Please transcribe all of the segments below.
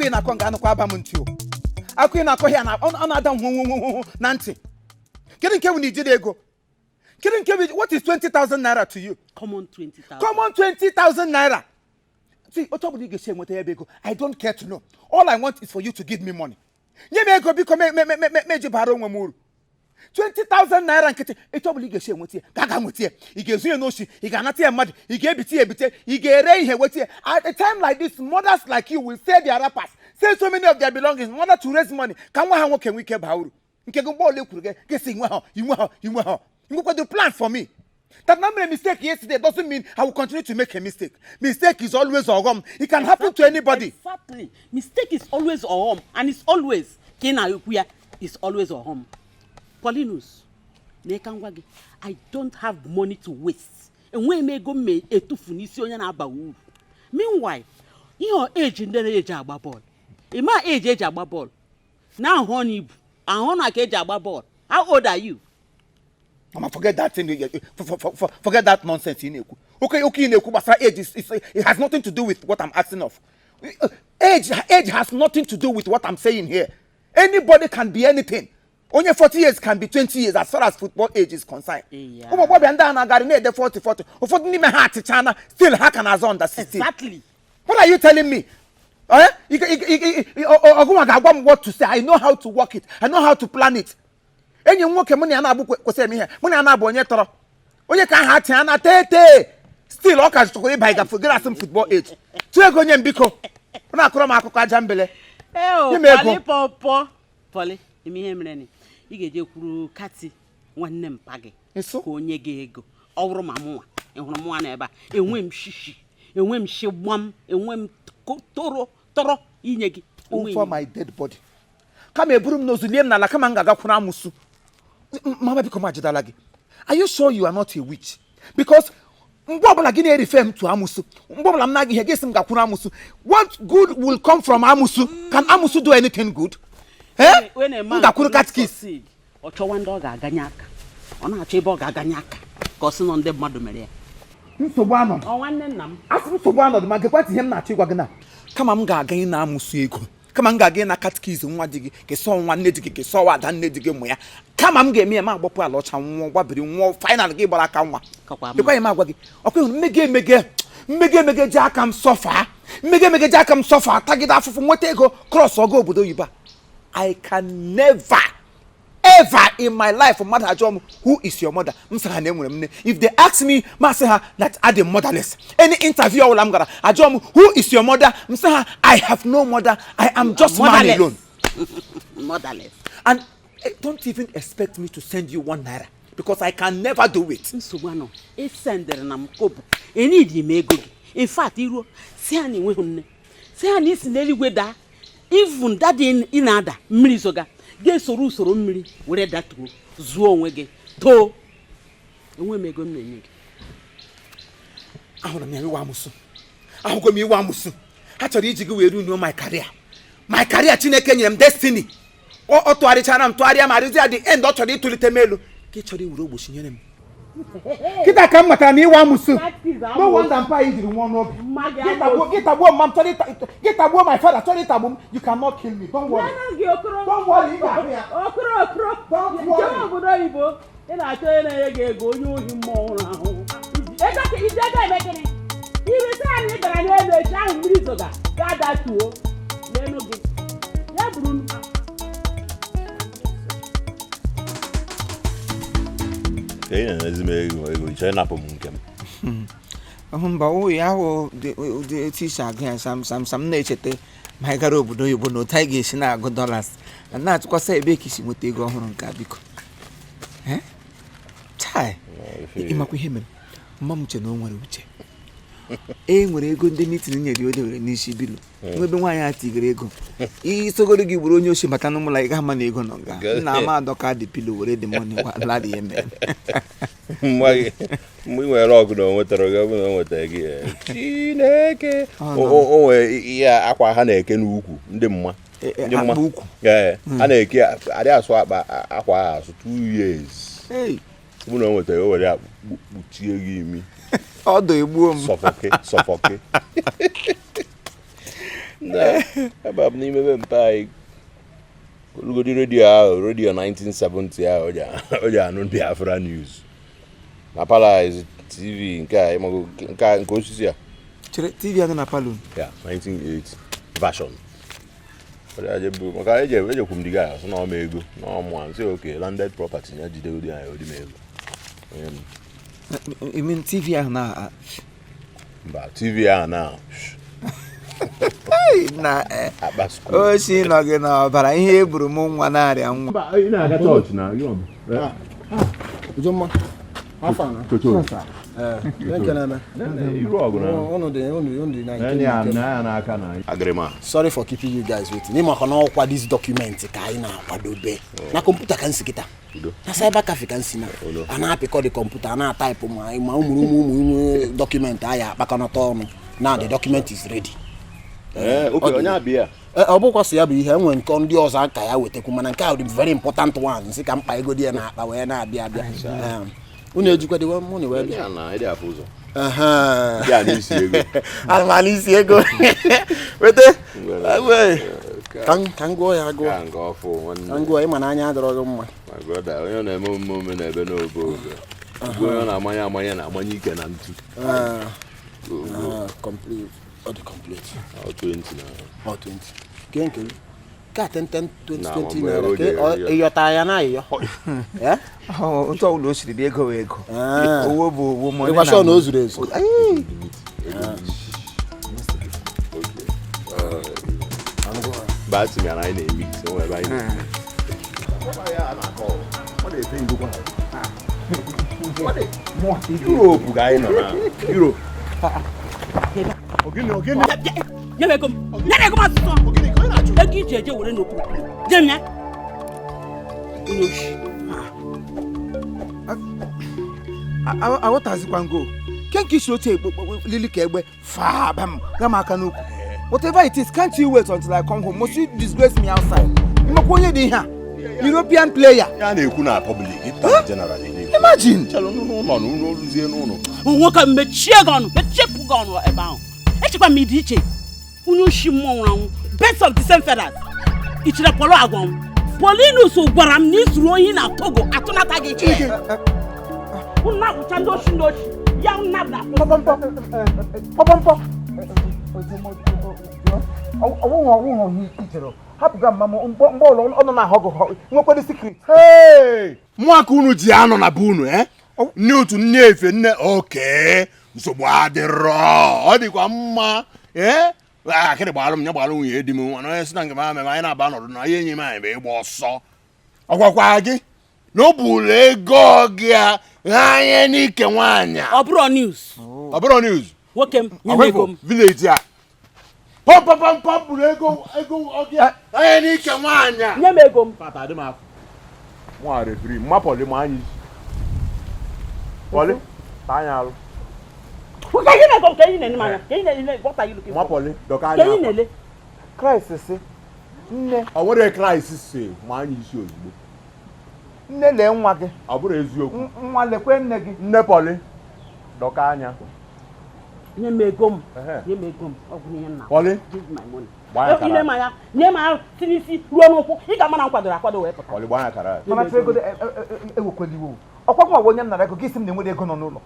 Akwe na konga kwa abamuntio. Akwe na kwa here na on adam nanti. Kidding we need ego. Kidding what is 20,000 naira to you? Common 20,000. Common 20,000 naira. See, I don't care to know. All I want is for you to give me money. You may go because me 20,000 naira and kete. It's all you say what here. Gaga what here. He gives you no shit. He cannot hear mud. He gave it. He gave here what here. At a time like this, mothers like you will say their rappers, sell so many of their belongings in order to raise money. Can we keep how? You can go ball guessing well. You got the plan for me. That number mistake yesterday doesn't mean I will continue to make a mistake. Mistake is always a wrong. It can happen to anybody. Exactly. Mistake is always a home, and it's always is always a home. Paulinus, I don't have money to waste. And when me go me a tufunisi on about. Meanwhile, your age in the age about ball. In my age about ball. Now honey, I honor age about ball. How old are you? I'm gonna forget that thing. Forget that nonsense. Okay, it has nothing to do with what I'm asking of. Age has nothing to do with what I'm saying here. Anybody can be anything. Only 40 years can be 20 years as far as football age is concerned. Yeah. Still hack as on the 60. Exactly. What are you telling me? What to say? I know how to work it. I know how to plan it. Enyi nwoke money ana abu kwese me here money ana abu onye toro onye ka ha tia na tete still o ka chukwu ibai ga forget as football age tu ego nye mbiko na akoro ma akụkọ aja mbele Poli imi ihe mere ni I ga-eje kwuru kati nwanne mpa gị ka onye gị ego ọ wụrụ ma mụnwa ịhụrụ mụnwa na ebe a enwe m shishi enwe m shigbam enwe m toro inye gị for my dead body kama eburu m n'ozuliem na la kama ngaga kwuna amusu. Mama biko majidala gị. Are you sure you are not a witch? Because mbobala gị na-refer to amusu. Mbobala m na gị hege sim ga kwuna amusu. What good will come from amusu? Can amusu do anything good? Eh? Nga kwuru katkis. Ọ chọwa ndị ọ ga-aganye aka. Ọ na-achọ ebe ọ ga-aganye aka. Ka ọ sị na ndị mmadụ mere ya. Nsogbu anọ. Ọ nwanne nna m. Asị nsogbu anọ dị ma gekwati ihe m na-achọ ịgwa gị na. Kama m ga-aganye na amusu ego. Kama m ga-aganye na katkis nwa dị gị ka sọ nwa nne dị gị ka sọ wa ada nne dị gị mụ ya. Kama m ga-eme ya ma agbapụ ala ọcha nwa gbabiri nwa final gị gbara aka nwa. Dịkwa ya ma agwa gị. Ọkwa ịhụrụ mmege ji aka m sọfa. Mmege ji aka m sọfa tagide afụfụ nweta ego cross ogo obodo oyibo. I can never ever in my life mother ajom who is your mother? If they ask me, ma say her that are the motherless. Any interview all I'm gonna ajom who is your mother? Say her I have no mother. I am just man alone. Motherless. And don't even expect me to send you 1 naira because I can never do it. Nsogbu if send na mkobo. Any di mego. In fact, iro say ani we hunne. Say ani si na eligwe da. Even that in ada mmiri soga. Ge soro usoro mmiri were datuo zuo onwe gị to enwe m ego m na-enye gị. Ahụrụ m ya iwe amusu. Ahụgo m iwe amusu. Ha chọrọ iji gị were ruo my career. My career Chineke nyere m destiny. O tụgharịchara m tụgharịa ma arụzi at the end ọ chọrọ ịtụlite m elu. Ka chọrọ iwere ogbochi nyere m. Kita ka m matara na iwe amusu. No wonder mpa ijiri nwa n'obi. Gitagbuo mam chọrọ gitagbuo my father chọrọ ịtagbu m. You cannot kill me. Don't worry. Don't worry. Okoro. Njem obodo Igbo. Ị na-achọ ịnye gị ego onye ohi mmụọ ụrụ ahụ. Ego ka ije ego eme gịnị? Iwe sị anyị gara n'elu echi ahụ mmiri zoga ga-adatuo n'elu gị. Ya bụrụ the teacher again some na-echete ma gara obodo oyibo na otu anyị ga-esi na-agụ dollars na atụkwasị ebe ka isi nweta ego ọhụrụ nke biko chai ịmakwa ihe mere mma m che na o nwere uche nwere ego ndị mitin nyere o dewere n'isi bilu nwebe nwaanyị a tigere ego isogoro gị bụrụ onye ochi mata n'ụmụla ịga ma na ego nọ nga nna ama adọka dị pilo were dị mọni la dị eme mgbe nwere ọgụ na onwetara gị ọbụna o nwetara gị Chineke o nwere ihe akwa ha na-eke n'ukwu ndị mma ha na-eke adị asụ akpa akwa asụ 2 years mụ na o nwetara o were kpuchie gị imi ọdụ egbuo m sọfọke Ebe m n'ime mpe anyị olugodi radio 1970 ahụ o ji anụ ndị Afra News na Palace TV nke osisi a chere TV anụ na palọ ya 1980 version maka ejekwu m diga sị na ọma ego na ọmụa nsị oke landed property ya jide odi anyị odi m ego I mean TV ahụ na mba TV ahụ na o si nọ gị n'ọbara ihe eburu m nwa na-arịa nwa mba ị na-aga chọọchị na gị Ujoma. Afana. Sorry for keeping you guys waiting. Nima kono kwa this document ka ina kwadobe. Na computer kan sikita. Na cyber cafe kan sina. Ana apiko the computer na type ma umuru document aya bakana to no. Now the document is ready. Okay, onya bia. Obukwa so ya bụ ihe enwe nke ndị ọzọ aka ya wetekwu mana nke a dị very important one nsi ka mkpa ego dị na akpa wee na-abịa abịa. Unu ejikwa dị one money wee bịa na ide afọ ụzọ. Ya n'isi ego. Ana n'isi ego. Wete. Kan go ya go. Kan go ọfụ nwanne. Kan go ịma na anya adọrọ gị mma. My brother, onye na-eme omume na ebe n'obo. Onye na-amanya na amanya ike na ntu. Complete. Or the complete. Or 20 now. Or 20. Kenke. Ka 10 20 naira. Ke eyota ya na iyo. Eh? Nto ulo siri dị ego ego. Owo bụ owo money. Ịgwa sure na o zuru ezu. Bati me na anyị na-emi so webe anyị. Ya na call. What dey think go. What dey? Europe ga anyị nọ na. Europe. Ogini. Nyebe kom asuso. Ogini ko na chu. Egi jeje wore no ku. Jemya. Unoshi. Awotazikwa ngo. Kenki shote lili ka egbe fa bam. Gama aka n'okwu. Whatever it is, can't you wait until I come home? Must you disgrace me outside? Imakonye di ha. European player. Ya na-ekwu na public, general. Imagine. Chalo no luzie no. Nwoke mechie gonu, mechepụ gonu ebe ahụ. Echekwa m dị iche. Unoshi mmọnwụ anwụ. Best of the same feathers. Ichire polo agwọ. Polinus gwara m na isuru ohi na Togo atụnata gị iche. Una ucha ndoshi. Ya una bla. Popompo. Owo itero. Happy grandma mbolo ono na hogo. Nwekwedi secret. Hey! Mwaka unu ji anọ na be unu nne otu nne efe nne oke nsogbu adịrọ ọ dịkwa mma akịrị gbalụ m nye gbalụ nwunye di m nwa na onye si na nke ma anyị na-aba nọdụ na ihe enyi m anyị bụ ịgba ọsọ ọgwakwa gị na ọ bụrụ ego gị anya n'ike nwaanyị Ọ bụrụ news. Nwoke m nye ego m village a pọpọpọpọ bụrụ ego gị anya n'ike nwaanyị nye m ego m pata dị m afọ nwa refri mapọlị ma anyị pọlị tanya alụ Ka yi na go ka yi na ni manya. Ka yi na what are you looking for? mapọlị dọka Ka anya yi na le. Christ si. Nne. Ọ nwere Christ si ma anyị isi ozugbo. Nne le nwa gị. Ọ bụrụ eziokwu. Nwa lekwe nne gị. Nne pọlị dọka anya. Nye m ego m. Nye m ego m. Ọ bụ ihe nna. Pọlị. Give my money. Ile manya. Nye ma tinisi ruo n'ụkwụ. Ị ga mana nkwado wee pụta. Pọlị gbanya kara. Mana ego ewekweliwo. Ọkwakwa onye m nara ego gị sim na enwere ego nọ n'ụlọ.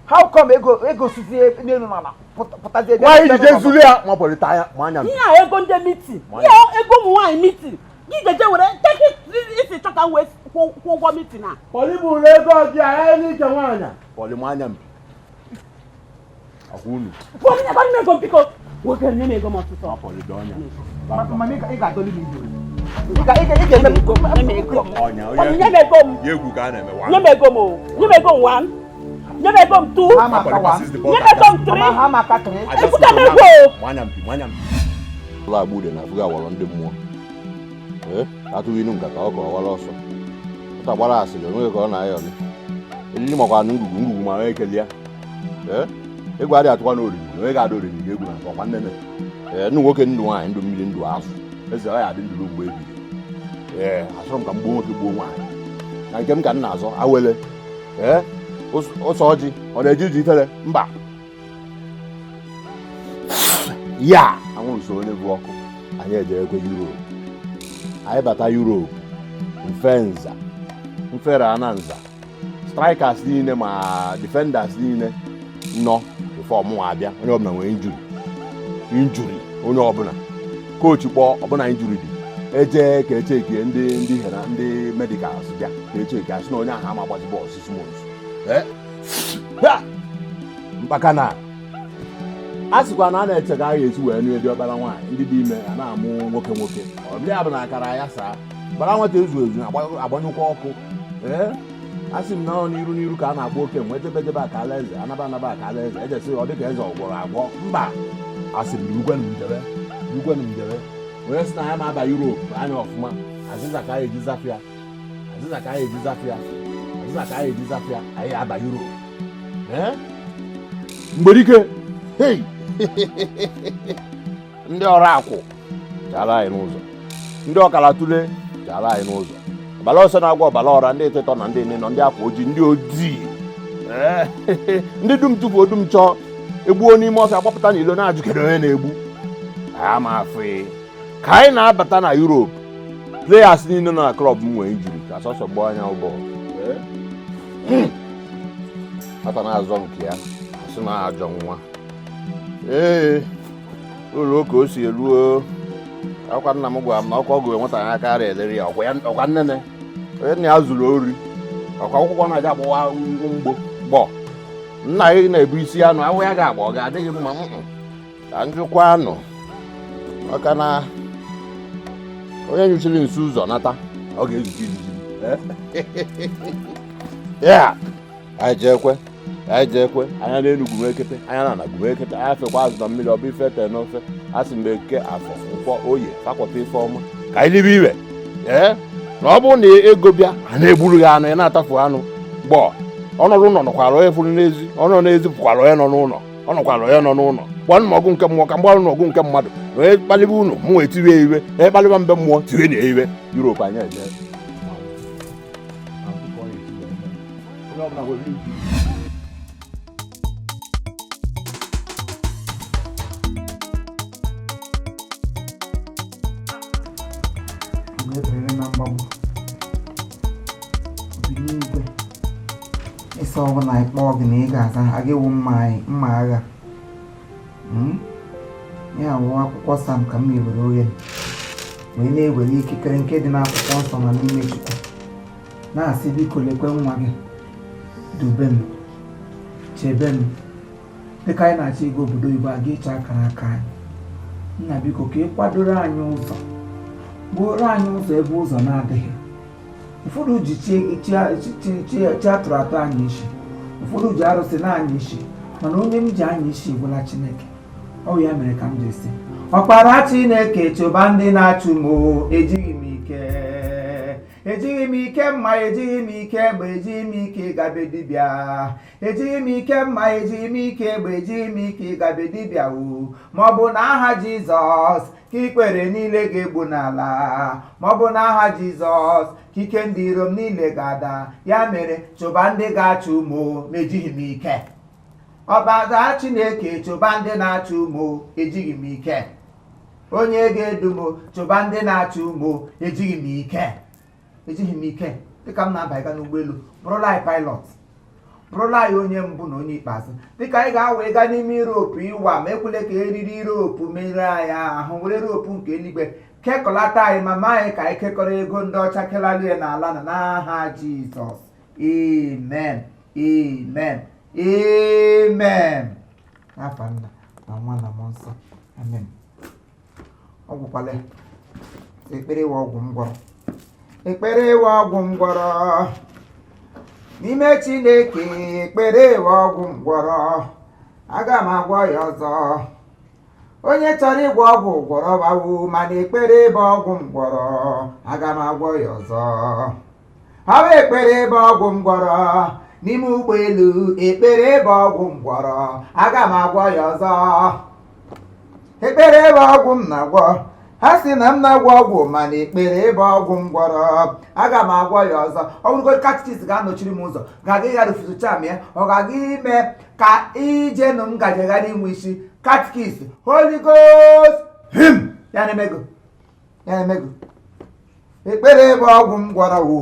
How come ego suzie n'elu n'ala pụtazie ebe. Why you dey zulu ya? Mapọlị tanya ma anya. Ihe ego ndị meeting. Ihe ego m nwaanyị meeting. Gị jeje were take it isi chọka wee kwụ ụgwọ meeting a. Pọlị bụ ego gị anya n'ike nwaanyị. Pọlị ma anya m. Akwụnu. Pọlị na bani ego biko. Nwoke nye m ego m ọtụtụ. Mapọlị dọnya. Mama ị ga-adọli m ido. Ị ga-eme m ego. Nye m ego m. Ọnya Nye m ego m. Yegwu ka a na-eme wa. Nye m ego m o. Nye m ego m 1. Nye m ego m 2. Nye m ego m 3. Ha maka 3. Ekwuta m ego. Mwanya mpi. Ụlọ agbude na afụga awọrọ ndị mmụọ. Atụghị inu nkata ọ ka ọ wara ọsọ. Ụta gbara asịrị onwe ka ọ na-ayọ ni. Elili makwa ngwugwu ma wee ekele ya. Egwu adị atụkwa n'oriri, onye ga-ada oriri ga-egwu na nke ọkwa nnene. Ndụ nwoke ndụ nwaanyị ndụ mmiri ndụ azụ. Eze ọ ya adị ndụ mgbe ebighị. Asọrọ m ka mgbe nwoke gbuo nwaanyị. Na nke m ka m na-azọ awele. Ose ọjị ọ na-eji iji itere mba. Ya anwụrụ so onye bụ ọkụ anyị ejekwe Europe anyị bata Europe mfere ananza strikers niile ma defenders niile nọ before ọmụnwa abịa onye ọbụla nwere injury onye ọbụla coach kpọọ ọbụla injury dị eje ka echeke ndị hera ndị medicals bịa ka echeke asị na onye ahụ ama agbazi bọọlụ 6 months mkpaka na a sịkwa na a na-eche ka a ga-esi wee nụ edi ọkpara nwaanyị ndị dị ime a na-amụ nwoke ọbịa bụ na akara ya saa bara nwata ezu agbanyụkwa ọkụ a sị m na ọ n'iru ka a na-agba oke mgbe ejebejebe aka alaeze anaba aka alaeze ejesi ọ dịka eze ọgwọrọ agwọ mba a sị m rugwenu m jebe onye sị na ya ma aba Europe anya ọfụma azịza ka anyị eji zafịa anyị aba Europe mgberike hey ndị ọrụ akwụ chara anyị n'ụzọ ndị ọkala tule chara anyị n'ụzọ ọbala ọsọ na-agwa ọbala ọra ndị etetọ na ndị nọ ndị akwa ojii ndị ojii ndị dum tupu dum chọọ egbuo n'ime ọfịa gbapụta n'ilo na-ajụkere onye na-egbu ya ma afụ ka anyị na-abata na Europe players niile na klọb m nwee injiri ka sọsọ gbaa anya ụbọ ata na-azọ nke ya asị na-ajọ nwa ụlọ ka o si eruo akwa nna m gwara m na ọkwa ọgụ nwata ya aka ara eleri ya ọkwa nnene onye nna ya zuru ori ọkwa akwụkwọ na-aja agbawa mgbo gbọ nna ya na-ebu isi anụ ahụ ya ga-agba ọ ga-adịghị mma ka njụkwa anụ maka na onye nyụchiri nso ụzọ nata ọ ga-ezute ijiji ya anyị jekwe anya n'Enugu mekete anya na Anagumekete anya fekwa azụ na mmiri ọ bụ ife tee n'ofe a sị mgbe eke afọ nkwọ oye fakọta ife ọma ka anyị libe iwe na ọ bụrụ na ego bịa a na-egburu gị anụ ị na-atafu anụ gbọọ ọnọdụ ụlọ nọkwara onye fụrụ n'ezi ọnọ n'ezi pụkwara onye nọ n'ụlọ ọ nọkwara onye nọ n'ụlọ gbanụ m ọgụ nke mmụọ ka mgbarụ n'ọgụ nke mmadụ na onye kpalibe unu mụ wee tiwe iwe onye kpaliba mbe mmụọ tiwe na iwe Europe anyị eje na mgbagbo n'igwe ịsa ọbụla ịkpọ gị na ị ga-aza ha ga-ewu mma agha ya wụ akwụkwọ Sam ka m mewere oghe wee na-ewere ikikere nke dị n'akwụkwọ nsọ na n'ime Chukwu na-asị biko lekwe nwa gị dube m chebe m dịka anyị na-achọ ịga obodo Igbo aga ịchọ akara aka anyị nna biko ka ị kwadoro anyị ụzọ gbuoro anyị ụzọ ebe ụzọ na-adịghị ụfọdụ ji chi atụrụ atụ anyị isi ụfọdụ ji arụsị na anyị isi mana onye m ji anyị isi gwụla Chineke ọ ya mere ka m ji si ọkpara Chineke chụba ndị na-achụ m ejighị m ike mma ejighị m ike egbe ejighị m ike gabe dibịa ejighị m ike mma ejighị m ike egbe ejighị m ike gabe dibịa ma ọ bụ na aha Jizọs ka ikpere niile ga-egbu n'ala ma ọ bụ na aha Jizọs ka ike ndị iro m niile ga-ada ya mere chụba ndị ga-achụ m ejighị m ike ọbara Chineke chụba ndị na-achụ m ejighị m ike onye ga-edu m chụba ndị na-achụ m ejighị m ike dịka m na-abanye n'ụgbọelu bụrụla anyị pilot bụrụla anyị onye mbụ na onye ikpeazụ dịka anyị ga-awa ịga n'ime Europe ịwa ma ekwule ka eriri Europe mere anyị ahụ were Europe nke eluigwe kekọlata anyị ma maa anyị ka anyị kekọrọ ego ndị ọcha kelalie n'ala na n'aha Jizọs amen n'afa Nna na Nwa na Mmụọ Nsọ amen. Ọ gwụkwala ekpere ịwa ọgwụ ngwọrọ n'ime Chineke ekpere ịwa ọgwụ ngwọrọ aga m agwọ ya ọzọ onye chọrọ ịgwọ ọgwụ ngwọrọ gbawu mana ekpere ịba ọgwụ ngwọrọ aga m agwọ ya ọzọ ọ bụ ekpere ịba ọgwụ ngwọrọ n'ime ụgbọelu ekpere ịba ọgwụ ngwọrọ aga m agwọ ya ọzọ ekpere ịba ọgwụ m na-agwọ ha sị na m na-agwọ ọgwụ mana ekpere ịba ọgwụ ngwọrọ aga m agwọ ya ọzọ ọ bụrụgo katikist ga-anọchiri m ụzọ ga-aga ịghara futucham ya ọ ga-aga ime ka ije nụ m gajegharị inwe isi katikist Holy Ghost ya na-emego ekpere bụ ọgwụ m gwọrọ wo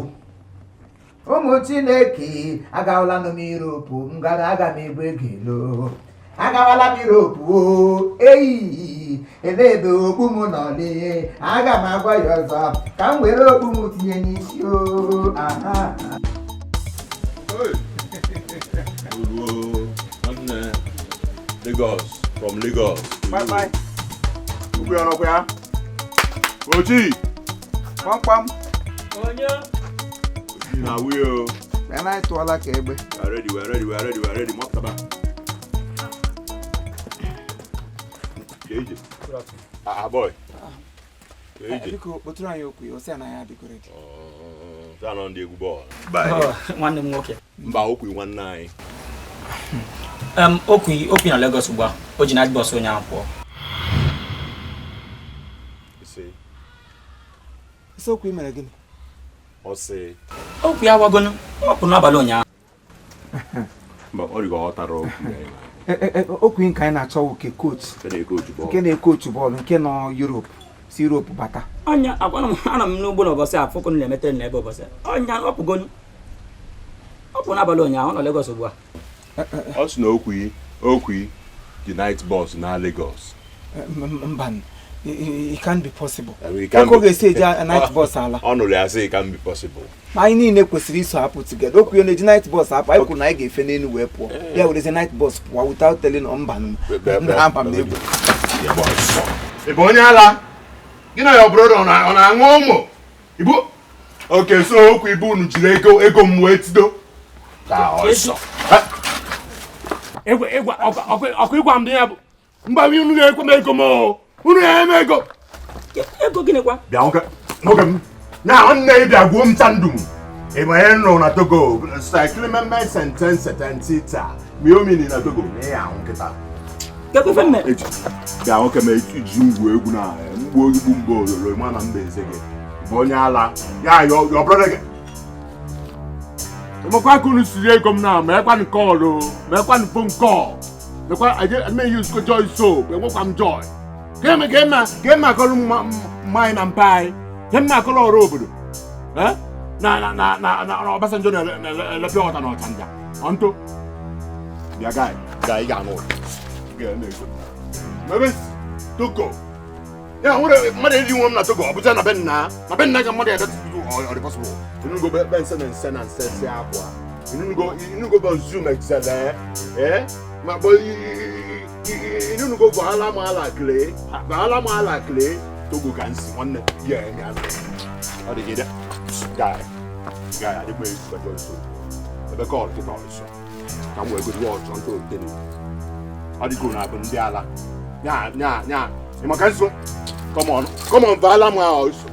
ụmụ Chineke agawala m Europe aga m ebu ego elo agawala m Europe o eyi elebe okpu m nọli aga m agwa ya ọzọ ka m were okpu m tinye n'isi o aha Lagos, from Lagos. Bye. Ubi ọnọkwa ya. Ochi. Pam. Onye. Ochi na wheel. Man, I told like egbe. We are ready. Mọtaba. Keije. Boy. Keije. Biko, kpọtụrụ anyị okwu ya, o si anaghị adịgo ready. Taa nọ ndị egwu bọọlụ. Nwanne m nwoke. Mba okwu nwanne anyị. Okwu na Lagos ugbu a, o ji na bọs onye ahụ pụọ. Isi okwu ị mere gịnị? Okwu ya wagonu, ọ pụ n'abalị ụnyaahụ. Mba ọ dịka ọ tara okwu ya. Okwu nke anyị na-achọ nke coach. Nke na-ekoach bọọlụ nke nọ Europe. Si Europe bata. Ọnya ana m n'ugbo n'ụbọchị a fọkụ na-emete n'ebe ụbọchị. Ọnya ọ pụgonu. Ọ pụ n'abalị ụnyaahụ, ọ nọ Lagos ugbu a. Ọ sị na okwu the night bus na Lagos. Mban, it can't be possible. Eko ga-esi eji night bus ala. Ọ nụrụ ya sị it can be possible. Anyị niile kwesịrị iso hapụ together. Okwu ya na-eji night bus hapụ, anyị kwuru na anyị ga-efe n'elu wee pụọ. Ya werezi night bus pụọ without telling Mban. Ama m n'egwu. Ị bụ onye ala? Gị na ya brother ọ na-aṅụ ụmụ? Ibu? Okay, so okwu ibu unu jiri ego m wee tido. Ka ọsọ. Ọkụ ịgwa m dị ya bụ mgbanwe unu ga-ekwe m ego m unu ga-eme ego Gịnịkwa? Bịa nwoke m na nwanne ị bịa gwuo m tandum ị ma ihe nọ na Togo cyclimen sentence taa miomini na Togo na ya ahụ nkịta bịa nwoke m iji ngwu egwu na mgbu ogigbu mba ololo ma na mba eze gị bụ onye ala ya your brother gị mekwa ka unu siri ego m na mekwanụ kọọlụ mekwanụ phone call I use joy soap enwekwa m joy ka eme akọrọ mmanya na mpa anyị ka eme akọrọ ọrụ obodo na Obasanjo na-elepe ọta na ọchanja ọntụ bịa gaa ị ga-anụ mebe Togo ya nwere mmadụ eji nwe m na Togo ọ bụcha na be nna ka mmadụ ya ọ dị possible inugo be nse na nse na nse si akwa inugo be zoom excel ma bo inugo baala ma ala kle Togo ka nsi nwanne ya ya ọ dị gida guy adị gbe isi bajo so ebe ka ọ dị ka ọ so ka mo ego dị ọchọ ntọ teni ọ dị go na bụ ndị ala nya ị maka nso come on baala ma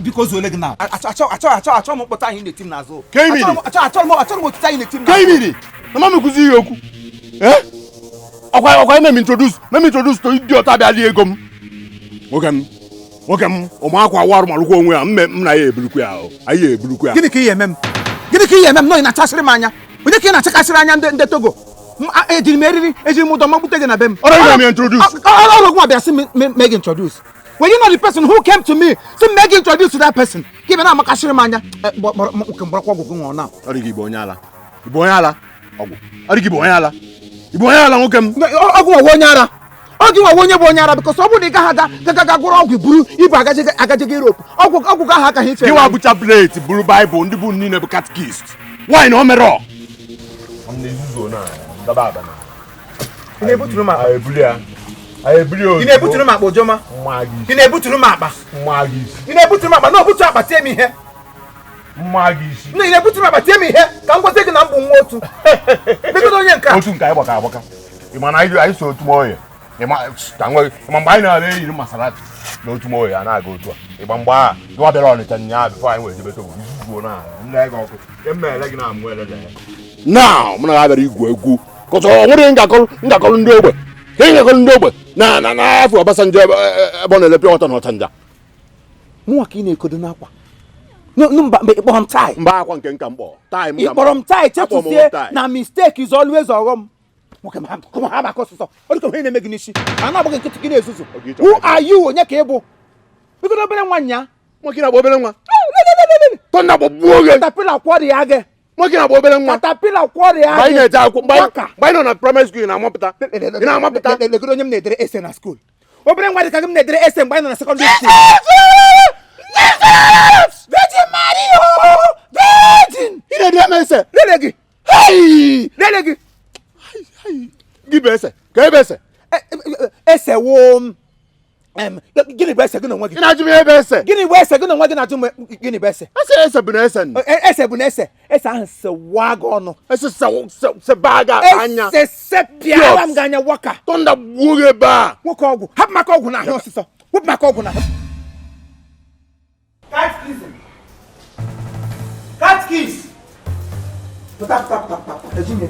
because we're now. Achọ m kpọta anyị na-etim n'azụ. Achọrọ m otita anyị na-etim n'azụ. Kemiri na mama kuzi ihe okwu ọkwa eme m introduce to idiot abịa ego m nwoke m ụmụ akwa awarụ malụkwa onwe ya m na ya eburukwa ya anyị eburukwa ya Gịnị ka ị eme m? Nọ ị na-achasịrị m anya. Onye ka ị na-achakasịrị anya ndị Togo? Ejiri m ụdọ magbute gị na be m. Ọrụ introduce. Ọrụ gwa bịa sị make introduce. Were you not the person who came to me to make introduce to that person? Give me now, makashiri manya. Now. Origi bonyala. Bonyala. Origi bonyala. Bonyala nwoke m. Ogu wonyara. Ogu wonye bonyara because somebody ga gworo ogwu buru ibu agaje Europe. Ogwu ga ha ka hife. You abucha plate buru Bible ndị bụ nne bụ catechist. Why no mere? Am nezuzo na dababa na. Ine buturu ma. Ị na-ebuturu m akpa ojoma. Ị na-ebuturu m akpa. Ị na-ebuturu m akpa na obutu akpa tie m ihe. Ị na-ebuturu m akpa tie m ihe ka m gote gị na mbụ nwa otu. Bigodo onye nke a. Otu nke anyị gbaka. Ị ma na anyị so otu moye. Ị ma mgbe anyị na-ala eyiri Maserati na otu moye a na-aga otu a. Ị ma mgbe a gị bịara Ọnịcha nya before anyị wee jebe Togo. Izugo na nne gị ọkụ. Emele gị na amụ ele. Now, m na abịara igwu egwu Because I wouldn't go and do it. King of Condoba. Na for Bassanja Bonnet on Tanda. Mwakine could not. No, but I'm tired. Back one can come. Time. But I'm tired. Just to say, now mistake is always a wrong. Come on, have a cost. What come here and make an issue? I'm not going to get it. Who are you on your cable? We could open one ya. Working up Obelma. Caterpillar quarry. Working up Obelma. Caterpillar quarry. Buy on a primary school in Amapata. In Amapata, the good on the SN school. Open what can the SN by the secondary school. Virgin Mario! Virgin! He didn't answer. Lelegi! Hey! Lelegi! Give us a Gabessa. Esse wom. Guinea Bessa, good one. Guinea West, a good one. Guinea Bessa. I say, it's a Benesson. Esse Bunesse. Esse answer wagon. It's a Sabaga. Esse sepia. I'm Ganya Waka. Thunder Wooga Bar. Wokogu. Have my coguna. What my coguna? Cat keys. Cat keys. Tap. Jim.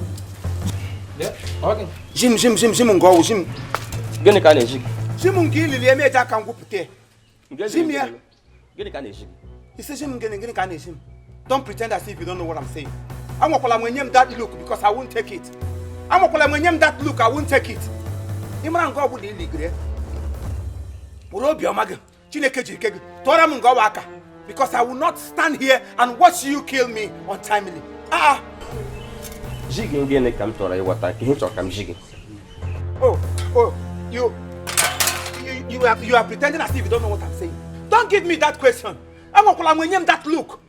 Yeah, okay. Jim, go, Jim. Gini ka na-eji. Jim ngili le me ja kan gupute. Jim ya. Gini ka na-eji. He says Jim gini ka na-eji. Don't pretend as if you don't know what I'm saying. I'm going to name that look because I won't take it. I'm going to name that look, I won't take it. Imran go with the illegal. Urobi omaga. Chineke jikege. Tora mu ngo waka. Because I will not stand here and watch you kill me untimely. Jigi ngene kam tora iwata ki hincho kam jigi. Oh, you are pretending as if you don't know what I'm saying. Don't give me that question. I'm going to name that look.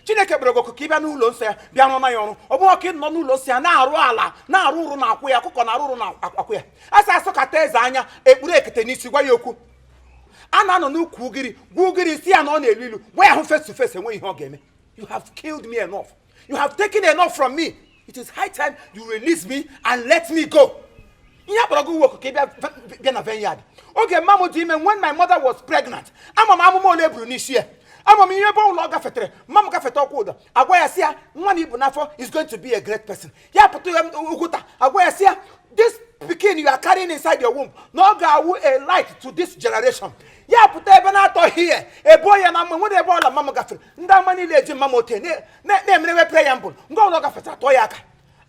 Chineke brogo ko kiba nu ulo nse bia no na yoru obo oki no nu ulo nse na aru ala na aru uru na akwa ya kuko na aru na akwa ya asa asokata eze anya ekpuru ekete n'isi gwa ya okwu ana no n'ukwu gugiri si ya na ọ na-elilu gwa ya hụ face to face enwe ihe ọ ga-eme. You have killed me enough. You have taken enough from me. It is high time you release me and let me go. Ihe brogo wo ko kiba bia na vineyard. Oge mama di me when my mother was pregnant. Amama ole eburu n'isi ya. I'm here for longer fetre. Mama ka feto koda. Agwaya sia nwani ibu nafo is going to be a great person. Ya putu uguta. Agwaya sia this pikin you are carrying inside your womb no ga a light to this generation. Ya putu ebe na to here. E boy na mama when e boy la mama gafere. Nda mani leji mama ote ne mrewe preamble. Ngo longer fetre to ya aka.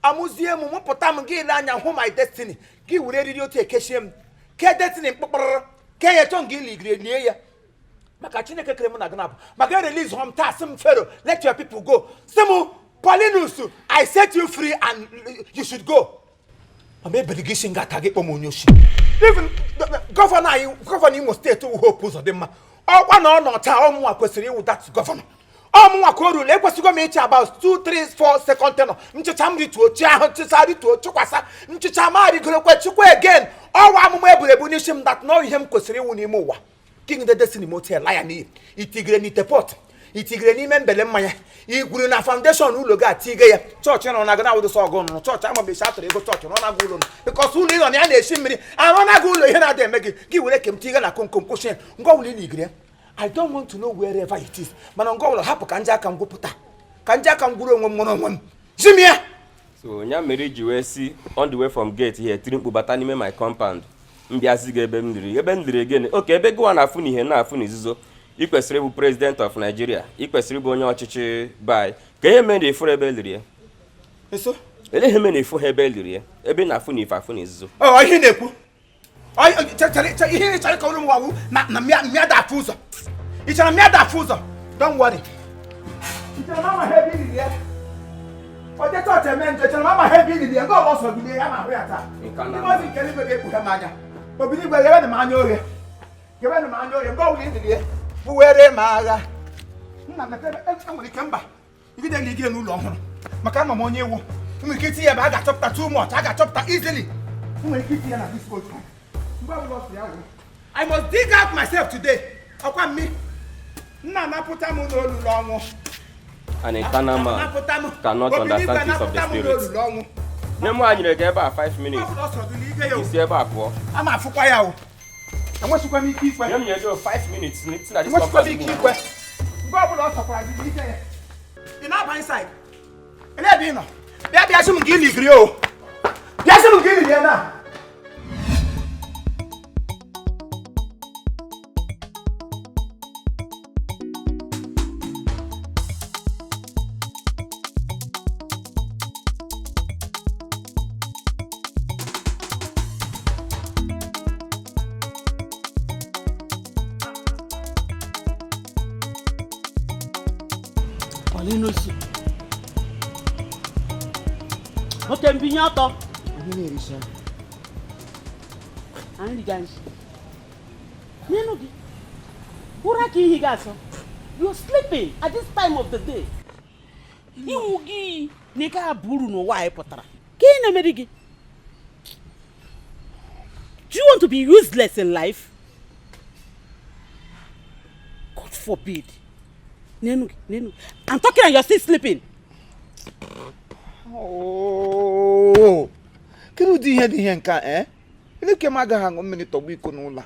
Amuzie mu puta mu gi anya hu my destiny. Gi wure riri ote ekehiem. Ke destiny mkpokporo. Ke ye tongi ligre nie ya. Maka Chineke kere mu na gnab. Maka release home ta sim Pharaoh. Let your people go. Simu Paulinus, I set you free and you should go. Ame beligishing ga target pomonyoshi. Even governor Imo State who hope us odema. Okwa na no ta omu akwesiri wu that governor. Omu akoru le kwesigo me about 2 3 4 second tenor. Nchicha mri tu ochi ahụ chisari tu ochukwasa. Nchicha ma ri goro kwechukwu again. Owa amumu eburebu nishim that no ihe m kwesiri wu n'ime ụwa. King the destiny motel lion itigre ni tepot itigre ni membele mmanya iguru na foundation ulo ga tige ya church no na gana wo so ogo no church am be shatro ego church no na gulo no because ulo no ya na eshi mmiri aro na gulo ihe na de megi gi were kem tige na konkom kwoshen ngo ulo ni igre. I don't want to know wherever it is mana ngo ulo hapu kanja aka ngwuputa kanja aka ngwuru onwe mmono onwe jimia. So nya mere ji we si on the way from gate here trimpu bata n'ime my compound. Mbiazi ga ebe ndiri again. Okay, ebe gwa na afu ni ihe na afu ni zizo. I kwesiri bụ president of Nigeria. I kwesiri bụ onye ọchịchị bai. Ka ihe mere efu ebe liri ya. Eso? Ele ihe mere efu ebe liri ya. Ebe na afu ni ife afu ni zizo. Oh, ihe na-ekwu. Ihe chare ka olu mwawu na mia da afu ụzọ. I chara mia da afu ụzọ. Don't worry. I chara mama heavy liri ya. Oje to teme nje chara mama heavy liri ya. Go also liri ya ma hụ ya taa. Ndị mo bi kele be ekwu ha manya. Obini gbe gebe na manya oge. Gebe na manya oge ngo wuli ndidi e. Bu were ma agha. Nna na tebe enwere ike mba. Igide ligide n'ụlọ ọhụrụ. Maka mama onye ewu. Nwere ike iti ya ba aga chọpụta too much. Aga chọpụta easily. Nwere ike iti ya na this coach. Mgbe ọ bụla ya wo. I must dig out myself today. Ọkwa mmi. Nna napụta m n'olu ọnwụ. An internal man cannot understand this of the spirit. Nemo anyere ga ebe a 5 minutes. Isi ebe a pụọ. Ama afụkwa ya o. Enwechukwa m ike ikwe. Nyem nye 5 minutes n'iti na this Enwechukwa m ike ikwe. Mgbe ọbụla ọ sọkwara gị ike ya. Ị na-aba inside. Ele ebe ị nọ. Bịa shi m gị ligiri o. Yes, I'm getting here now. Okay, mbinye ọtọ. Ihe na-erisi. Anyị guys. Nenu gị. Ụra ka ihi gasọ. You're sleeping at this time of the day. Iwu gị na ị ga buru n'ụwa anyị pụtara. Ka ị na-emeri gị? Do you want to be useless in life? God forbid. Nenu. I'm talking and you're still sleeping. Oh, can you do anything? Look at my hang 1 minute a week on.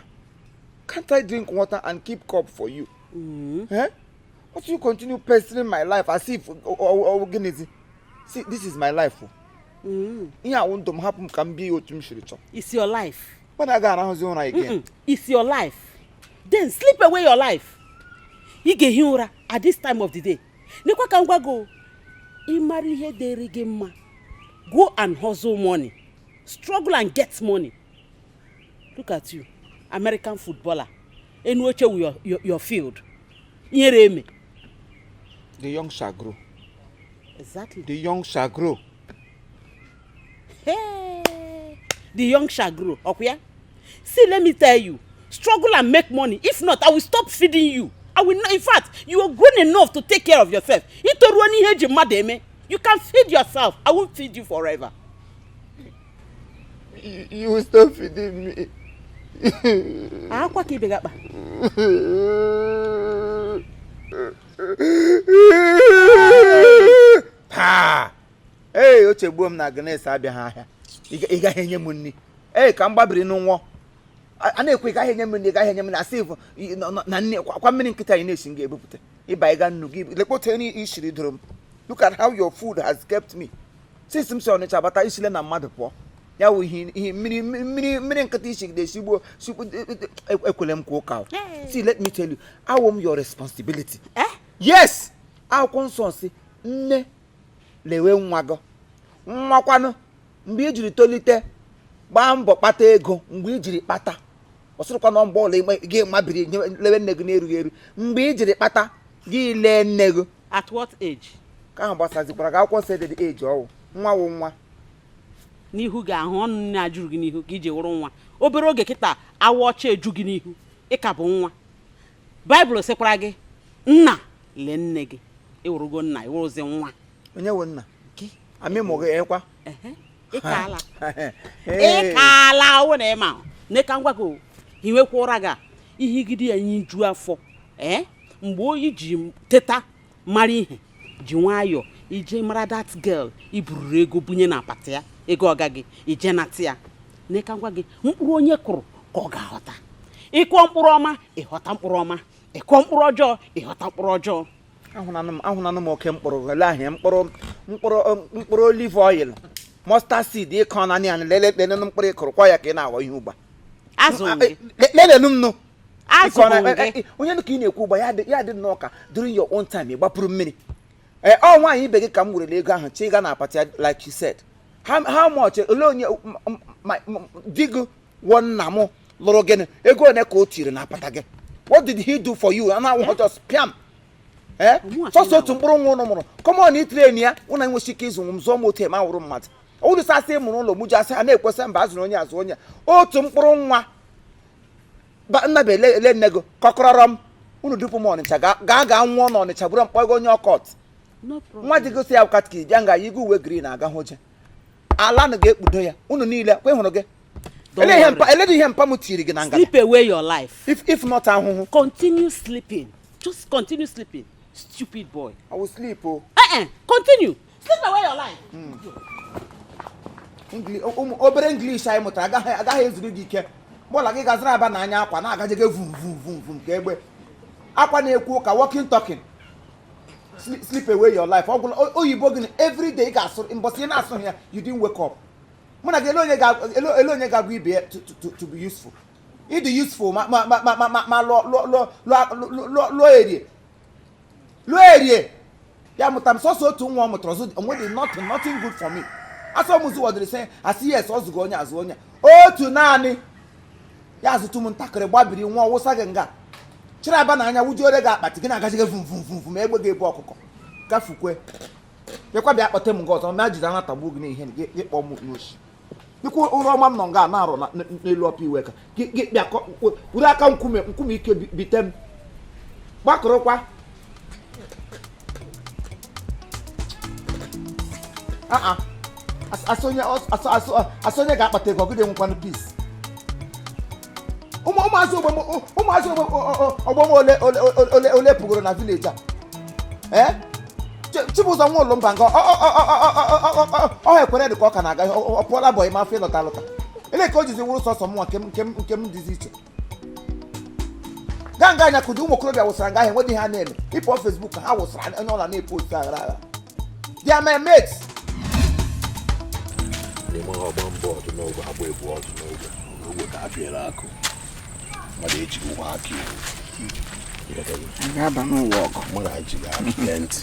Can't I drink water and keep cup for you? What you continue pestering my life as if organism? See, this is my life. Yeah, I want to happen can be your It's your life. But I got a again. It's your life. Then sleep away your life. You get here at this time of the day. Nekwa can go. Marry here derigema. Go and hustle money. Struggle and get money. Look at you, American footballer. In which your field. The young shall grow. Exactly. The young shall grow. Hey, the young shall grow. Okay? See, let me tell you. Struggle and make money. If not, I will stop feeding you. I will not. In fact, you are grown enough to take care of yourself. You can feed yourself. I won't feed you forever. You will stop feeding me. Hey, oche buom na Agnes abia ha. I ga henye munni. Hey, ka mgbabiri nu nwo. Ana ekwe ga henye munni ga henye munni asif na nne kwa mmiri nkita ị na-esi nga ebupute. Iba I ga nnu gi lekpote ni ishiri drum. Look at how your food has kept me. Since I'm so Onitsha bata isile na mmadụ pụọ. Ya wo mmiri nkita ishi de shigbo ekwele m kwa ụka. See, let me tell you, I am your responsibility. Yes. Akwụkwọ nsọ si nne lewe nwago. Nwakwanu mgbe ijiri tolite gbaa mbọ kpata ego mgbe ijiri kpata. Ọsụrụkwa na mbọ ole gị mabiri lewe nne gị na-erughị eru. Mgbe ijiri kpata gị lee nne gị. At what age? Ka ahụ gbasazikwara ka akwụkwọ nsọ dị age ọwụ. Nwa wụ nwa. N'ihu ga-ahụ ọnụ na-ajụrụ gị n'ihu ka ije wụrụ nwa. Obere oge kịta awa ọcha eju gị n'ihu. Ị ka bụ nwa. Baịbụl sịkwara gị nna lee nne gị. Ewurugo nna ewuruzi nwa. Onye wụ nna? Ami mụ gị ekwa? Ịkaala. Ịkaala ọwụ na ịma. Neka ngwa gị hiwekwa ụra gị ihe gidi ya nyiju afọ. Mgbe oyi ji teta mara ihe ji nwayọ ije mara that girl ibururu ego bunye na apata ya ego ọga gị ije nata ya. Neka ngwa gị mkpụrụ onye kụrụ ka ọ ga-aghọta. Ịkụọ mkpụrụ ọma ịghọta mkpụrụ ọma. Ịkụọ mkpụrụ ọjọọ ịghọta mkpụrụ ọjọọ. Ahụnanụ m oke mkpụrụ ele ahịa mkpụrụ olive oil mustard seed ịkọ na anị lele mkpụrụ ịkụrụ kwa ya ka ị na-aghọ ihe ugba. Azụ gị. Lelenu m nụ. Azụ gị. Onye ka ị na-ekwu ugba ya dị n'ọka during your own time ịgbapụrụ mmiri. Ọ nwaanyị ibe gị ka m werele ego ahụ chi ga na apata ya like you said. How much ole onye di gị wọ nna m lụrụ gịnị ego one ka o tiri na apata gị. What did he do for you? And I just piam. So to mkpụrụ nwa ụnụ mụrụ. Come on, itrain ya ụna nwesi ike ịzụ m zụọ m otu eme awụrụ mmadụ. Olu sasị mụrụ ụlọ mụji asị a na-ekwesị mba azụrụ onye azụ onye. Otu mkpụrụ nwa nna be ele nne gị kọkọrọrọ m unu dupu m Onitsha ga nwụọ na Onitsha bụrụ mkpọgo onye ọkọt. Nwa dị gosi ya katkị bịa nga yigo uwe green aga hụje. Ala na ga-ekpudo ya unu niile kwe hụrụ gị. Ele ihe mpa m tiri gị na ngala. Sleep away your life. If not ahụhụ. Continue sleeping. Just continue sleeping. Stupid boy. I will sleep. Continue. Sleep away your life. Obere English anyị mụtara agaghị ezuru gị ike. Mụla gị gaziri aba n'anya akwa na-agaje gị vum ka egbe. Akwa na-ekwu ụka walking talking. Sleep away your life. Oyibo gị every day ị ga-asụ mbọsị ị na-asụ ya you didn't wake up. Muna ga elonye ga be to be useful. It useful ma lo area. Ya mutam so to nwa mutrozo onwe nothing good for me. Aso muzu wadere say as yes ozugo onya azu onya. Otu naani. Ya azutu mu ntakere gbabiri nwa wosa genga. Chira aba na anya wujore ga akpati gị na-agajige vum egbe ga-ebu ọkụkọ gafukwe yekwa bịa akpọte m nke ọzọ ma jide anatagbu gị n'ihe gị kpọọ m n'oshi biko ụrụ ọma m nọ nga na-arụ n'elu ọpụ iwe ka gị bịa wuru aka nkume ike bite m gbakọrọkwa asonye ga-akpata ego gị dị-enwekwanụ peace ụmụazị ọgbọm ole pụgoro na village a Chibụzọ nwa ụlọ mba nga ọ ekwere dị ka ọ ka na-aga ọ pụọla bọyị ma afọ ịlọta alọta ele ka o jizi wụrụ sọsọ mụnwa nke m dịzi iche gaa nga anya kụji ụmụ okorobịa wụsara nga ahụ enwedị ha na-eme ịpụ Facebook ha wụsara onye ọla na-epost aghara agha dia my mates mmadụ ejighị ụwa aka ga-aba n'ụwa ọgụ mmadụ ejighị aka ike ntị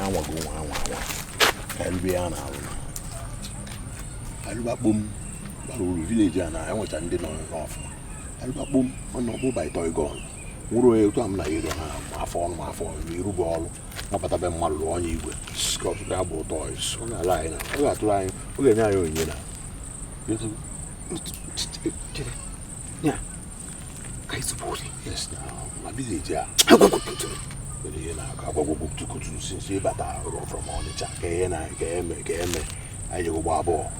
anwago nwa ka elube ya na-arụ na alụbakpo m bara uru vileji a na enwecha ndị nọ n'ọfụma alụbakpo m ọnụ ọkpụ baịtọ igon nwụrụ ya otu a m na iro na afọ ọnụ ma afọ irube ọrụ napụtabe mmadụ lụọ onye igwe skọt ga bụ ụtọ ọ ga-ala anyị na ọ ga-atụrụ anyị ọ ga-enye anyị onyinye na yes, my village here. Since you bata from Onitsha, I go babo,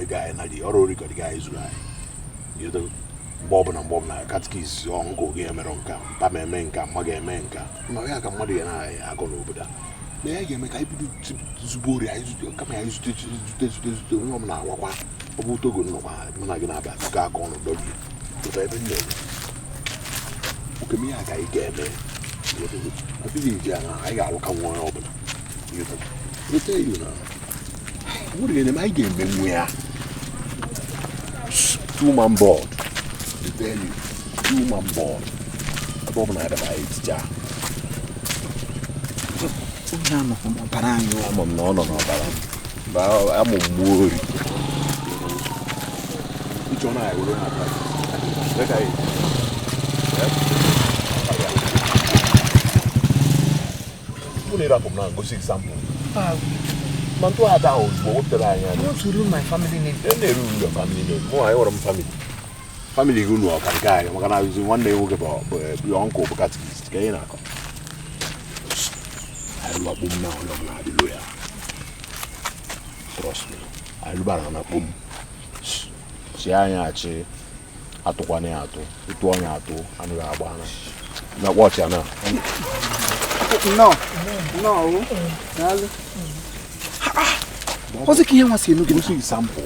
guy and the already got the guys right. You know, Bob and Bob na Katskis, Uncle Gameronka, Pame Menka, Maga Menka. Mayaka Muddy and I go over there. May I make I do Zuburi? I used to come. I used to know now. Obutogo no, when I get up, Gakon or Doggy. But I didn't know. Okay, me, I get it. I believe I got to come on open. You tell you now. What are you in my game when we are 2-man board? The value 2-man board. Above and I buy it, ja. I'm no, but I'm worried. Which one I will have? Okay. Go see example. Man, to have house, what the I want to ruin my family name. Then they ruin your family name. Oh, I want family. Family, you know, I guy. I'm gonna use one day. Walk about your uncle because he's gay. I love him now. Hallelujah. Trust me. I love him now. See, I actually. Atukwane atu, utuone atu, anu ya bwana. Na watch ya na. No. Dale. What's the key? What's the look? Just sample.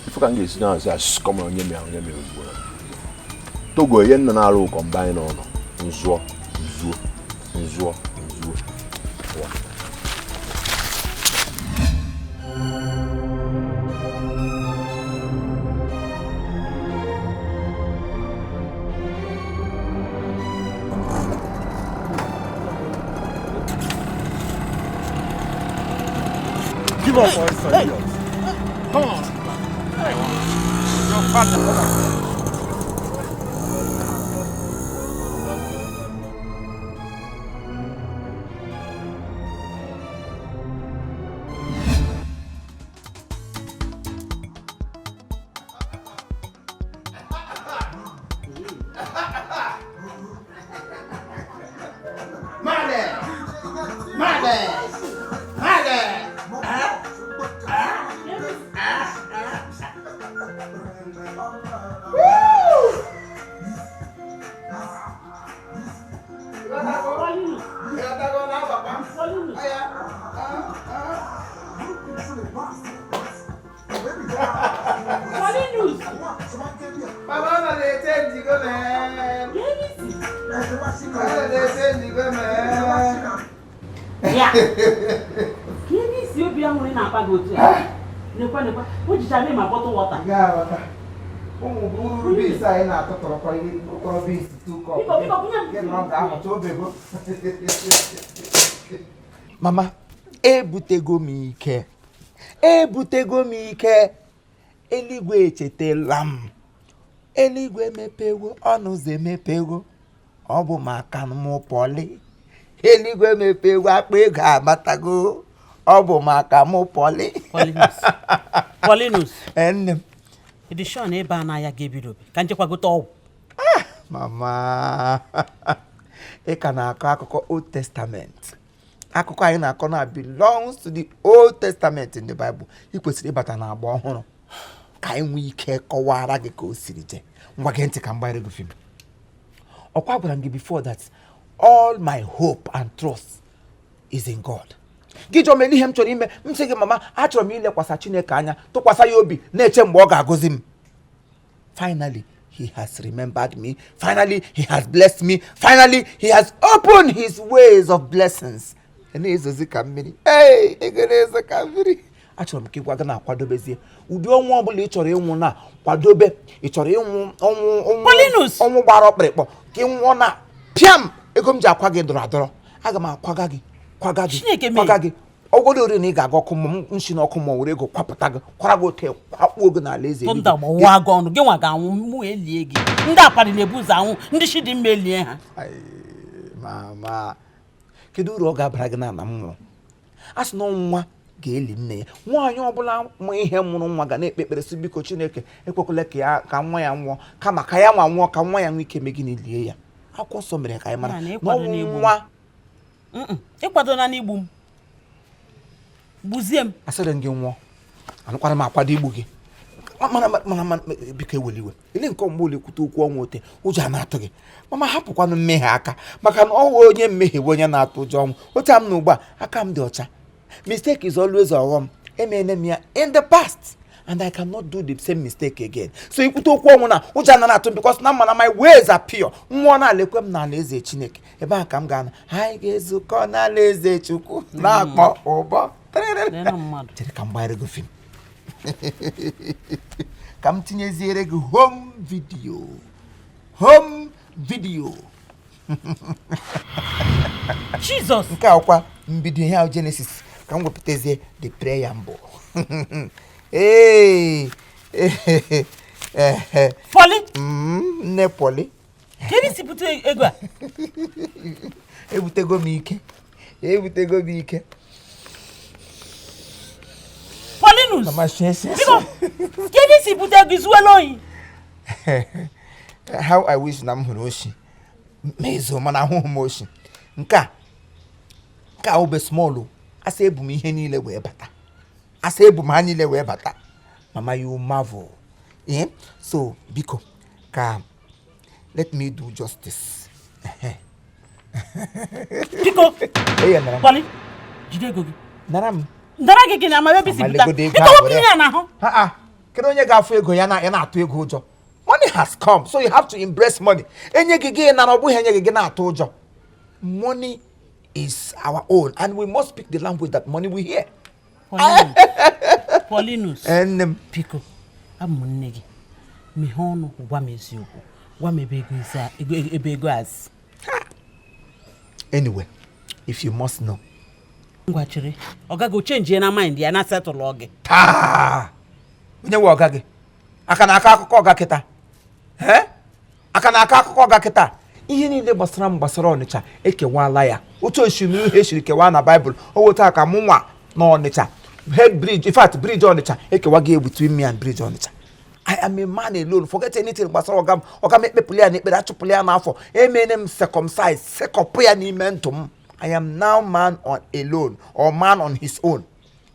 If you can get it down, say come on, nyeme. Togo yen na alo combine ono. Nzo. Give up for us, come on. Your father. nekwa o jichara ma bottle water ụmụ bụrụ beans anyị na-atụtụrụkọ ihe ụkọrọ beans 2 cup ga-ahụta obego. Mama, ebutego m ike. Eluigwe echetela m. Eluigwe mepewo, ọnụ ụzọ emepewo. Ọ bụ maka m pọli. Eluigwe mepewo, akpa ego abatago. Ọ bụ maka m pọli. Paulinus. Nne. Ịdị sure na ebe a na-aya ga-ebido ka njekwagote ọgwụ. Mama, ị ka na-akọ akụkọ Old Testament. Akụkọ anyị na-akọ na belongs to the Old Testament in the Bible. Ị kwesịrị ịbata na agba ọhụrụ ka anyị nwee ike kọwara gị ka o siri je. Ngwa gee ntị ka m gbara gị film. Ọkwa gwara m gị before that all my hope and trust is in God. Gị jụọ m ihe m chọrọ ime, m sị gị mama, achọrọ m ilekwasị Chineke anya, tụkwasị ya obi, na-eche mgbe ọ ga-agọzi m. Finally, he has remembered me. Finally, he has blessed me. Finally, he has opened his ways of blessings. Na-ezozi ka mmiri. Na-ezo ka mmiri. Achọrọ m ka ịgwa gị na-akwadobezie ụdị ọnwụ ọbụla ị chọrọ ịnwụ na kwadobe. Ị chọrọ ịnwụ ọnwụ gbara ọkpịrịkpọ ka ị nwụọ na pịam ego m ji akwa gị dọrọ adọrọ. Aga m akwaga gị ọgwụrụ ori na ị ga-aga ọkụ mmụọ nshi na ọkụ mmụọ were ego kwapụta gị kwara gị ote kwakpuo gị n'ala eze tụnda gbawa gị ọnụ gị nwa ga-anwụ mụ elie gị ndị akparị na-ebu ụzọ anwụ ndị shi dị mma elie ha. Mama, kedu uru ọ ga-abara gị na mmụọ? A sị na nwa ga-eli nne ya. Nwaanyị ọbụla mụ ihe mụrụ nwa ga na-ekpe ekpere sị biko Chineke ekwekwala ka nwa ya nwụọ kama ka ya nwa nwụọ ka nwa ya nwee ike mee gịnị lie ya. Akwụkwọ nsọ mere ka anyị mara na nwa ịkwado na n'igbu m gbuzie m. Asịrị gị nwụọ anụkwara m akwado igbu gị mana biko eweliwe ile nke mgbe olekwute okwu ọnwụ ote ụjọ a na-atụ gị. Mama, hapụkwanụ mmehie aka maka na ọwụ onye mmehie bụ onye na-atụ ụjọ ọnwụ. Otu m na ugbu a aka m dị ọcha. Mistake is always ọghọm. Emene m ya in the past and I cannot do the same mistake again. So ikwute okwu ọnwụ na ụjọ a na-atụ m because na mana my ways are pure. Mmụọ na-alekwe m n'ala eze Chineke. Ebe a ka m ga-ana anyị ga-ezukọ n'ala eze Chukwu na-akpọ ụbọ. Chere ka m gbara gị film. Ka m tinyeziere gị home video. Jesus. Nke akwa mbido ihe ahụ Genesis ka m wepụtazie the preamble. Poli. Nne Poli. Kedu si bute ego a? Ebutego m ike. Paulinus. Mama, kedu si bute ego izuwelo oyi? How I wish na m hụrụ oshi. Mezo mana ahụhụ m oshi. Nke a obe small. Asa ebu m ihe niile wee bata. Mama, you marvel. So biko ka let me do justice. Biko. Poli. Jide ego gị. Nara gị na amabe bisi buta. Biko obi ya na ahụ. Kedu onye ga-afụ ego ya na-atụ ego ụjọ? Money has come, so you have to embrace money. Enye gị na ọ bụghị enye gị na-atụ ụjọ. Money is our own and we must speak the language that money will hear. Paulinus. Biko. Abụ m nne gị. Mehe ọnụ gwa m eziokwu. Gwa m ebe ego azị. Anyway, if you must know. Ngwa chere. Ọga go change na mind ya na settle oge. Onye we ọga gị? Aka na aka akụkọ ọga kịta. Ihe niile gbasara Onitsha ekewala ya. Otu osimiri ihe shiri kewa na Bible. O weta aka mụ nwa na Onitsha. Head bridge, in fact, bridge Onitsha ekewa gị between me and bridge Onitsha. I am a man alone. Forget anything gbasara ọga ekpepụli ya na ekpere achụpụli ya n'afọ. Emene m circumcise, sekọpụ ya n'ime ntụ m. I am now man on alone or man on his own.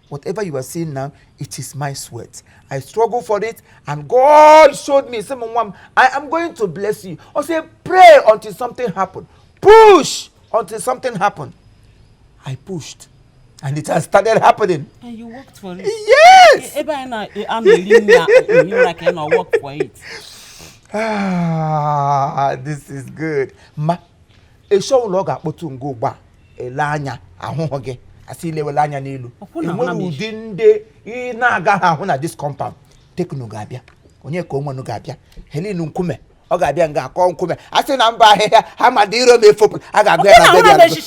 Whatever you are seeing now, it is my sweat. I struggle for it and God showed me, I am going to bless you. Or say, pray until something happened. Push until something happened. I pushed and it has started happening. And you worked for it? Yes! I'm work for it. This is good. Ma, a show log up to go back. Elanya, ahụhụ gị asị ilewele anya n'elu enwere ụdị ndị ị na-agaghị ahụ na this compound. Tekno ga-abịa onye ka onwenu ga-abịa Helen Nkume ọ ga-abịa nga akọ nkume asị na mba ahịhịa ha ma dị iro m efopụ a ga-agụ ya na bedi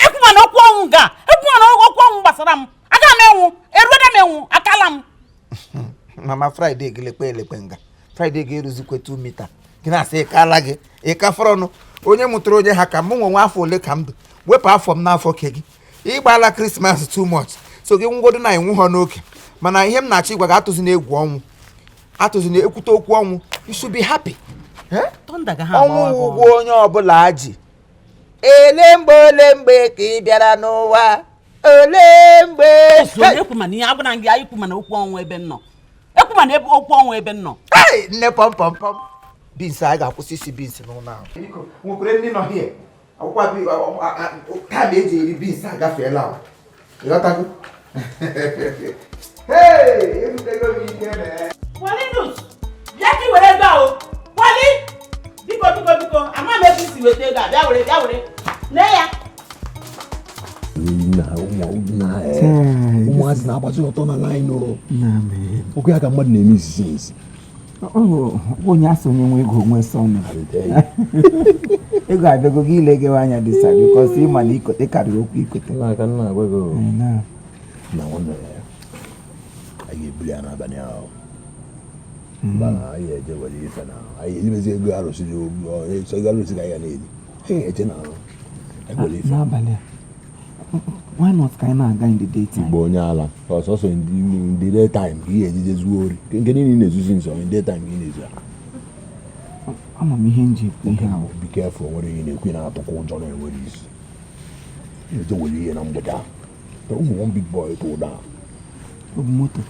ekwuma na okwu ọnwụ ga ekwuma na okwu ọnwụ gbasara m aga m enwu eruede m enwu akala m mama Friday elekpe nga Friday ga-eruzikwe 2 mita gị na-asị ịkala gị ịkafọrọ ọnụ onye mụtara onye ha ka mụ nwe afọ ole ka m dị wepụ afọ m n'afọ ke gị ịgbala Christmas too much so gị ngwodo na enwu ha n'oke mana ihe m na-achọ ịgwa gị atụzi na egwu ọnwụ atụzi na ekwute okwu ọnwụ you should be happy ọnwụ ụgwọ onye ọbụla aji ole mgbe ka ị bịara n'ụwa ole mgbe ekwumana ihe abụna gị ekwumana okwu ọnwụ ebe nnọ ekwumana okwu ọnwụ ebe nnọ nne pọm beans a ga-akwụsị isi beans n'ụlọ ahụ nwekwere ndị nọ hie akwụkwọ taa eji eri beans agafeela ịghọtago Walinus bịa ka i were ego ahụ Wali biko ama m ebe isi weta ego a bịa were lee ya ụmụazị na-agbazi ọtọ na laịn okwu ya ka mmadụ na-eme izizi onye asị onye nwe ego nwe sọnụ ego abịago gị ilegewe anya dịsa bikọs ịma na ikote karịrị okwu ikote aka nna agwa ego na nwanne ya anyị ebuli ya n'abalị ahụ mana anyị eje were ife na anyị elimezi ego arụsiri ego arụsiri anyị na-eli anyị eje na arụ n'abalị why not ka anyị na-aga in the daytime igbo onye ala ọsọsọ ndị daytime ka ihe ejije zuo ori nke niile na-ezuzi nsọ in daytime ka ị na-ezu ama m ihe nji ekwu ihe ahụ be careful nwere ihe na-ekwu na-atụkwa ụjọ na-enwere isi eje were ihe na mgbede a ụmụ one big boy tụ ụda ọ bụ moto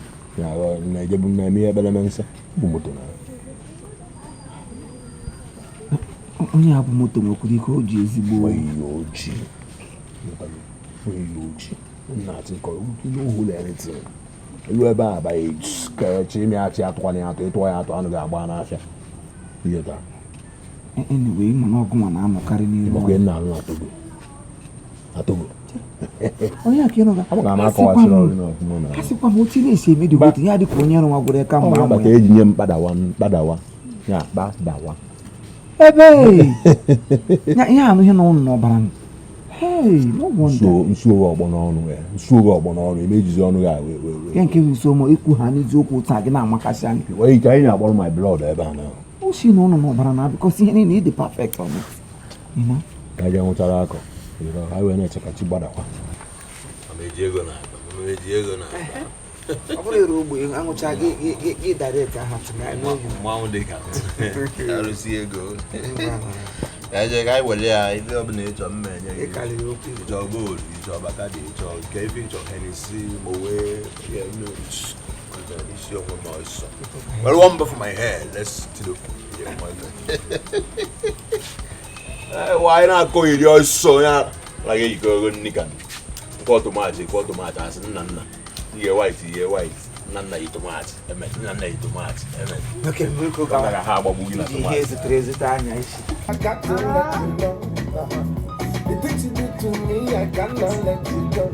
na-ejebu na-eme ihe ekpere nsọ bụ moto na onye a bụ moto nwekwara ike o ji ezigbo oyi ojii na-atị kọ n'ụlọ eritin elu ebe a abaghị kechi ime achị atụkwana ya atụ ịtụọ ya atụ anụ ga-agba n'afịa ihe taa anyway mana ọgụ nwa na-anọkarị n'elu maka nna anụ atogo onye aka ịnụga kasịkwa m otu na-esi eme dịgo otu ya dịka onye nwa gwere ka mgbe amụ ya eji nye m mkpadawa ya kpadawa ebe ihe anụ ihe na ụnụ n'ọbara m nsuoge ọgbọ n'ọnụ emejizi ọnụ ya ya nke nso ma ikwu ha n'eziokwu taa gị na-amakasị anyị wee ike anyị na-akpọrọ my blood ebe a na o si na ụnụ n'ọbara na bikọsi ihe niile ịdị perfect on it ka je nwụchara akọ ha wee na-eche ka chi gbadakwa ọ bụrụ ere ogbe anwụcha gị direct aha mmanwụ dị ka arụsị ego eje ka anyị were ya ife ọbụla ịchọ mma enye gị ịchọ gold ịchọ bakadi ịchọ nke ife ịchọ henisi mowe isi onwe m ọsọ were one for my hair let's tilo anyị na-akọ iri ọsọ ya laga ejikọ ego nnika nke ọtụmatị asị nna ihe white nna yi tomato nna yi tomato okay biko ka ha agbagbu gị na tomato ihe ezitere ezite anya isi The things you do to me, I cannot let you go.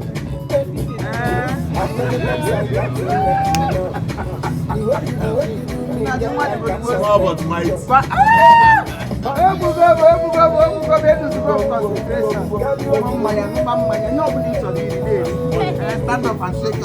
Stand up and shake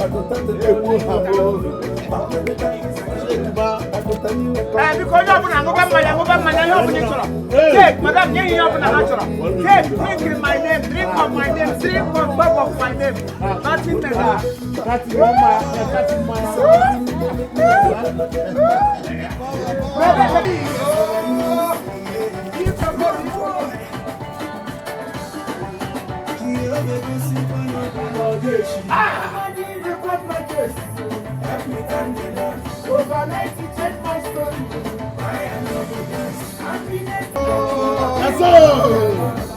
Because you're take, madam, you're natural. Take, drink in my name, drink of my name, drink on top of my name. Nothing like that. Overnight, you change my story. I am not the best. That's all.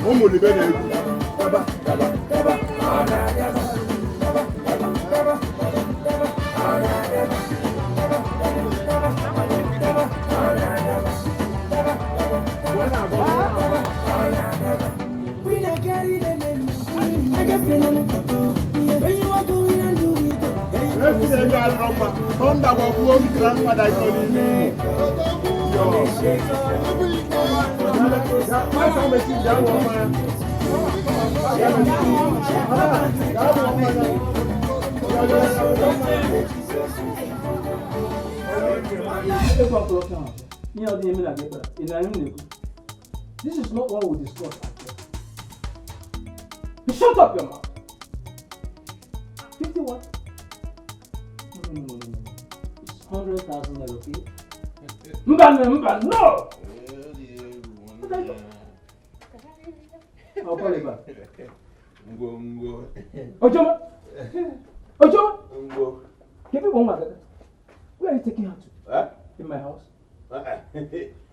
One more debate. This is not what we discussed. Shut up your mouth. 50 what? No. It's 100,000 naira, okay? Mba, no! I'll call it back. Ojoma! Give me one more. Where are you taking her to? In my house?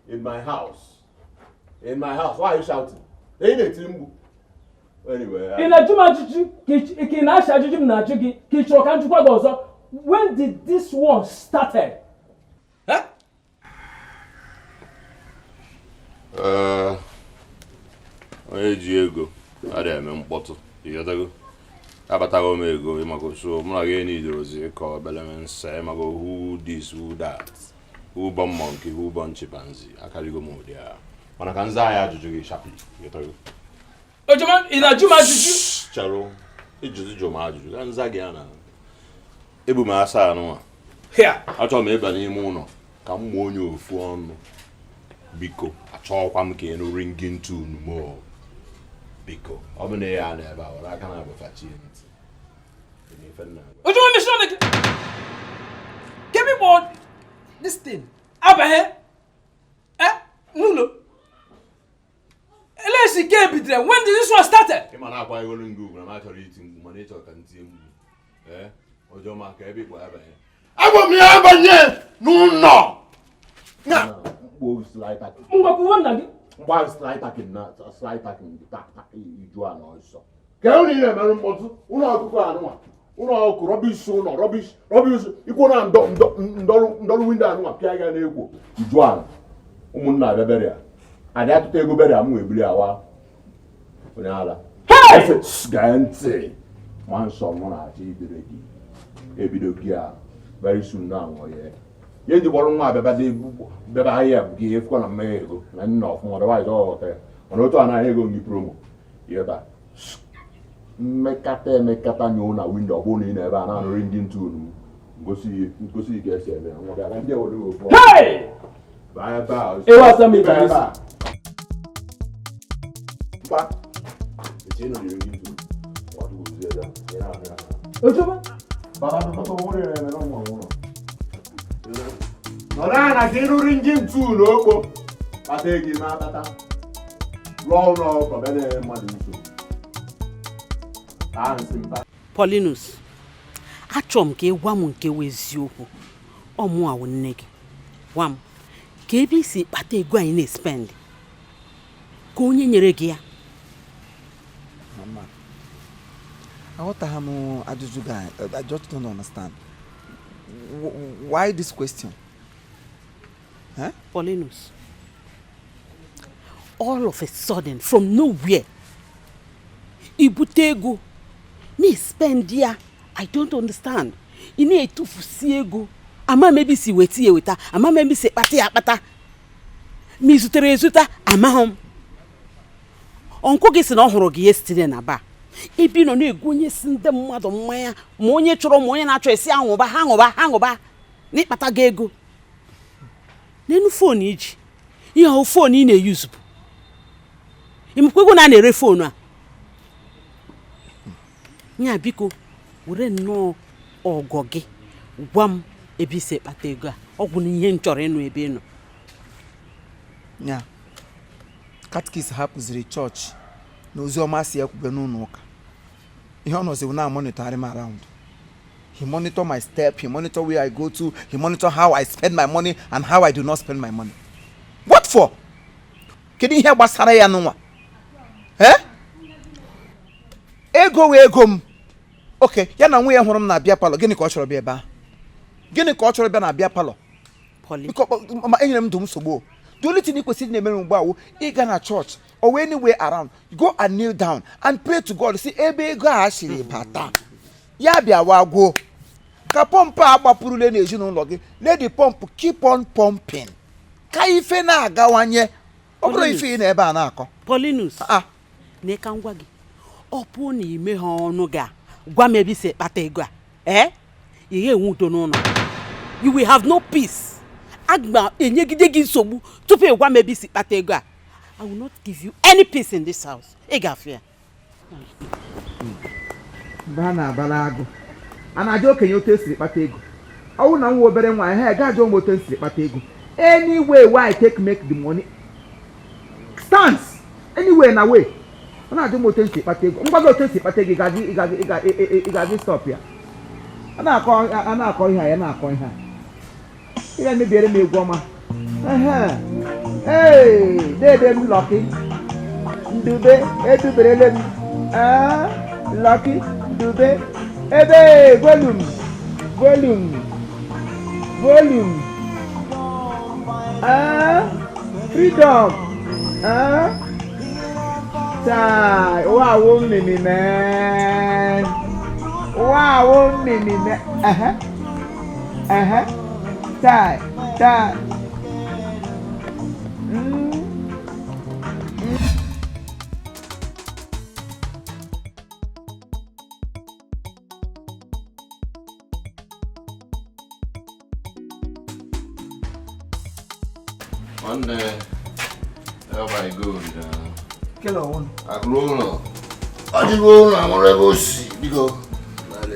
In my house? In my house? Why are you shouting? Anyway, when did this war started? Huh? Ego. I am important. You go. Abatago me go. You go. So, I'm not getting either. You call Bellman. Say, I go. Who this? Who that? Who born monkey? Who born chimpanzee? I can't go more there. When I can say I have to do sharply. You go. Ojoman, in a Juma Juju. Charo. It's just Juma Juju. And Zagiana. Ebu Masa no. Here. I told me about him mono. Come on your phone. Biko. I chop am can ringing tune more. Biko. I'm in the air about I can have a fat chin. Ojoman, Miss give me one. This thing. Abba here. No. Let's see, when did this one started? I'm not quite going to go. I'm actually eating money to continue. Ojo ma ka ebe kwa ebe. Abo mi abanye no. Na wo slide back. Ngwa ku wona gi. Ngwa slide back na slide back iju ana oso. Ke oni na meru mpotu. Uno akuko anu a. Uno akuko rubbish no rubbish. Iko na ndolu window anu a pia ga na egwo. Iju ana. Umunna abebere a. Ade atuta ego bere amu ebiri awa. Oni ala. Hey! Gante. Man so mo na achi ibere gi. Ebidogia very soon now ye di bolu nwa beba here gi efko na mego na no fun otherwise all okay ono to ana ego ngi promo ye ba mekata nyo na window bo ni na eba na ringing tune ngosi ge se be nwa ga nje wo do fo hey ba e wa sa mi ba ba e no ringing tune what do you say da ya Ojoman Nolana kinu ringing tune oko. Pategi na tata. Roll no ko bene madu. Paulinus, achọm ka ịgwa m nke weziokwu. Ọmụ a nne gị. Gwa m ka ebe isi kpata ego anyị na-spend. Ka onye nyere gị ya. Mama, I just don't understand. Why this question? Huh? Paulinus, all of a sudden, from nowhere, ibute ego, me spend ya. I don't understand. You need to see ego. Ama maybe si weti weta. Ama maybe si pati apata. Mi zutere zuta ama hom. Onko gị si na ọhụrụ gị yesterday na ba. Ibi no na-egu onye si ndị mmadụ mmanya ma onye chọrọ ma onye na-achọ esi aṅụba n'ịkpata gị ego. N'enu fon iji ihe ahụ fon ị na-eyuzu bụ imekwego na na-ere fon a. Nya biko were nnọọ ọgọ gị gwa m ebe isi ekpata ego a. Ọ bụ na ihe m chọrọ ịnụ ebe ị nọ. Nya katkis hapụziri chọọchị na ozi ọma si ekwube n'ụlọ ụka. Ihe ọ nọzi na monitor m around. He monitor my step, he monitor where I go to, he monitor how I spend my money and how I do not spend my money. What for? Kedu ihe gbasara ya n'ụwa? Ego we ego m. Okay, ya na nwe ya hụrụ m na bịa palọ. Gịnị ka ọ chọrọ bịa ebe a? Gịnị ka ọ chọrọ bịa na bịa palọ? Ma enyere m dum nsogbu. The only thing you can see in the middle you gonna church or anywhere around. You go and kneel down and pray to God. See, ebe go actually bata. Ya bia wa go. Ka pump agbapuru le na ezinụlọ gị. Let the pump keep on pumping. Ka ife na agawanye. Ọ bụrụ ife na ebe a na-akọ. Paulinus. Na ka ngwa gị. Ọ pụ na ime ha ọnụ ga. Gwa m ebe si kpata ego a. Ihe enwudo n'ụlọ. You will have no peace. Agba enyegide gị nsogbu tupu ịgwa m ebe isi kpata ego a. I will not give you any peace in this house. Ị ga-afụ ya. Bana balago. Ana-ajụ okenye otu esiri kpata ego. Ọwụ na nwa obere nwa ha ga-ajụ m otu esiri kpata ego. Any way why I take make the money stands. Anyway na way. Ana-ajụ m otu esiri kpata ego. Ngwa gị otu esiri kpata ego ị ga-adị stop ya. Ana-akọ ihe a ya na-akọ ihe a. Ị ga-emebiere m egwu ọma. Dede m Lucky. Ndube eduberele m. Lucky Ndube. Ebe volume. Freedom. Tai, wow, mimi man. Wow, mimi man. Tai. One day, oh my God. Hello, one. I grow up. I just go now. I'm gonna go see. Because what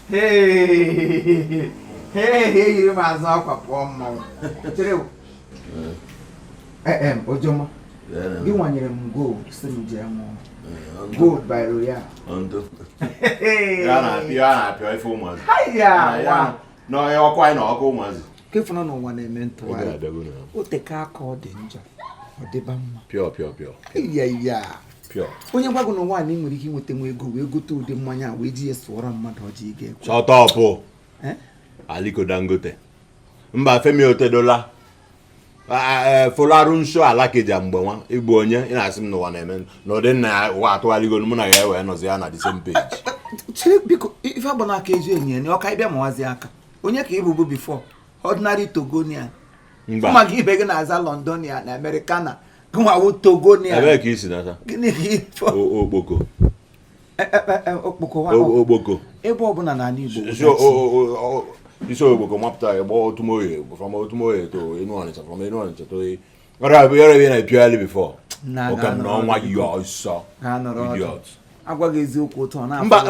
Hey, you must not perform more. Ojoma. You want your go, Sim Jam. Gold by Royal. You are happy for months. Hiya! No, you're quite not go months. Give no one a mental. What the car called danger. Or the bum. Pure. Yeah. Pure. When you're going to one in with him with them, we go to the mania with GS for a month or G. Shut up, oh. Aliko Dangote. Mba Femi Otedola. Folarun show alake jambo one. Igbo onye ina asim no one amen. No then wa atwali go na ya we no zia na the same page. Because if I bona keju enye ni okai bia mowazi aka. Onye ka ibubu before. Ordinary Togonian. Mba gi bege na za Londonian na Americana. Gwa wo Togonian. Ebe ka isi na ta. Gini gi for Ogboko. Ogboko wa. Ogboko. Ebe obuna na ani Igbo. So iso Ogboko mapta e bo Otumoye from Otumoye to Onitsha from Onitsha to Ora be na purely before. Okay, no nwa you so. Idiot. Agwa gị eziokwu otu na Mba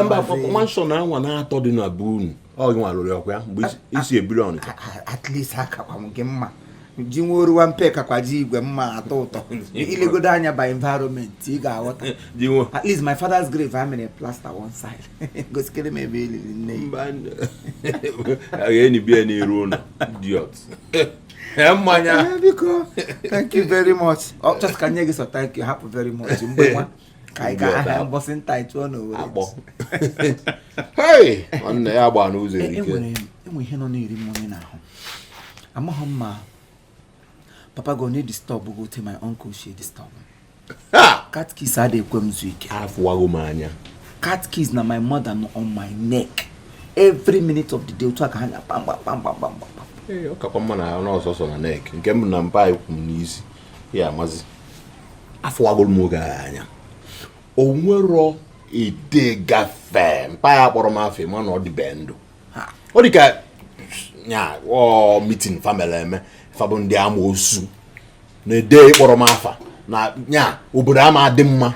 mansion na nwa na atọ dị na Bunu. Ọ gị nwa lụrụ ọkwa ya mgbe isi ebiri Onitsha. At least aka kwa m gị mma. Ji nworu wa mpe ka kwa ji igwe mma atọ ụtọ. Ilegodo anya by environment ị ga-aghọta. At least my father's grave I'm in a plaster one side. Gosikere m ebe elili nne. Mba. Any be any rule idiot. Mmanya. Thank you very much. Oh, just can you give thank you happy very much. Mgbe nwa. Ka ị ga bossing tight one over. Hey, on the agba n'ụzọ erike. Enwe ihe nọ na-eri m onye n'ahụ. Amaghị m ma Papa go need disturb go to my uncle she disturb. Cat keys had a kwem zuike. Afwago manya. Cat keys na my mother no on my neck. Every minute of the day to aka hanya bam. Hey, okapama na ọsọsọ na neck. Nke m na mpa ikwu n'isi. Ya mazi. afọwagoro m oge anya o nwero ide gafe mpa ya kpọrọ m afọ ma na ọ dị be ndụ ọ dị ka nya meeting family eme fabụ ndị amoosu na ede kpọrọ m afa na nya obodo ama adị mma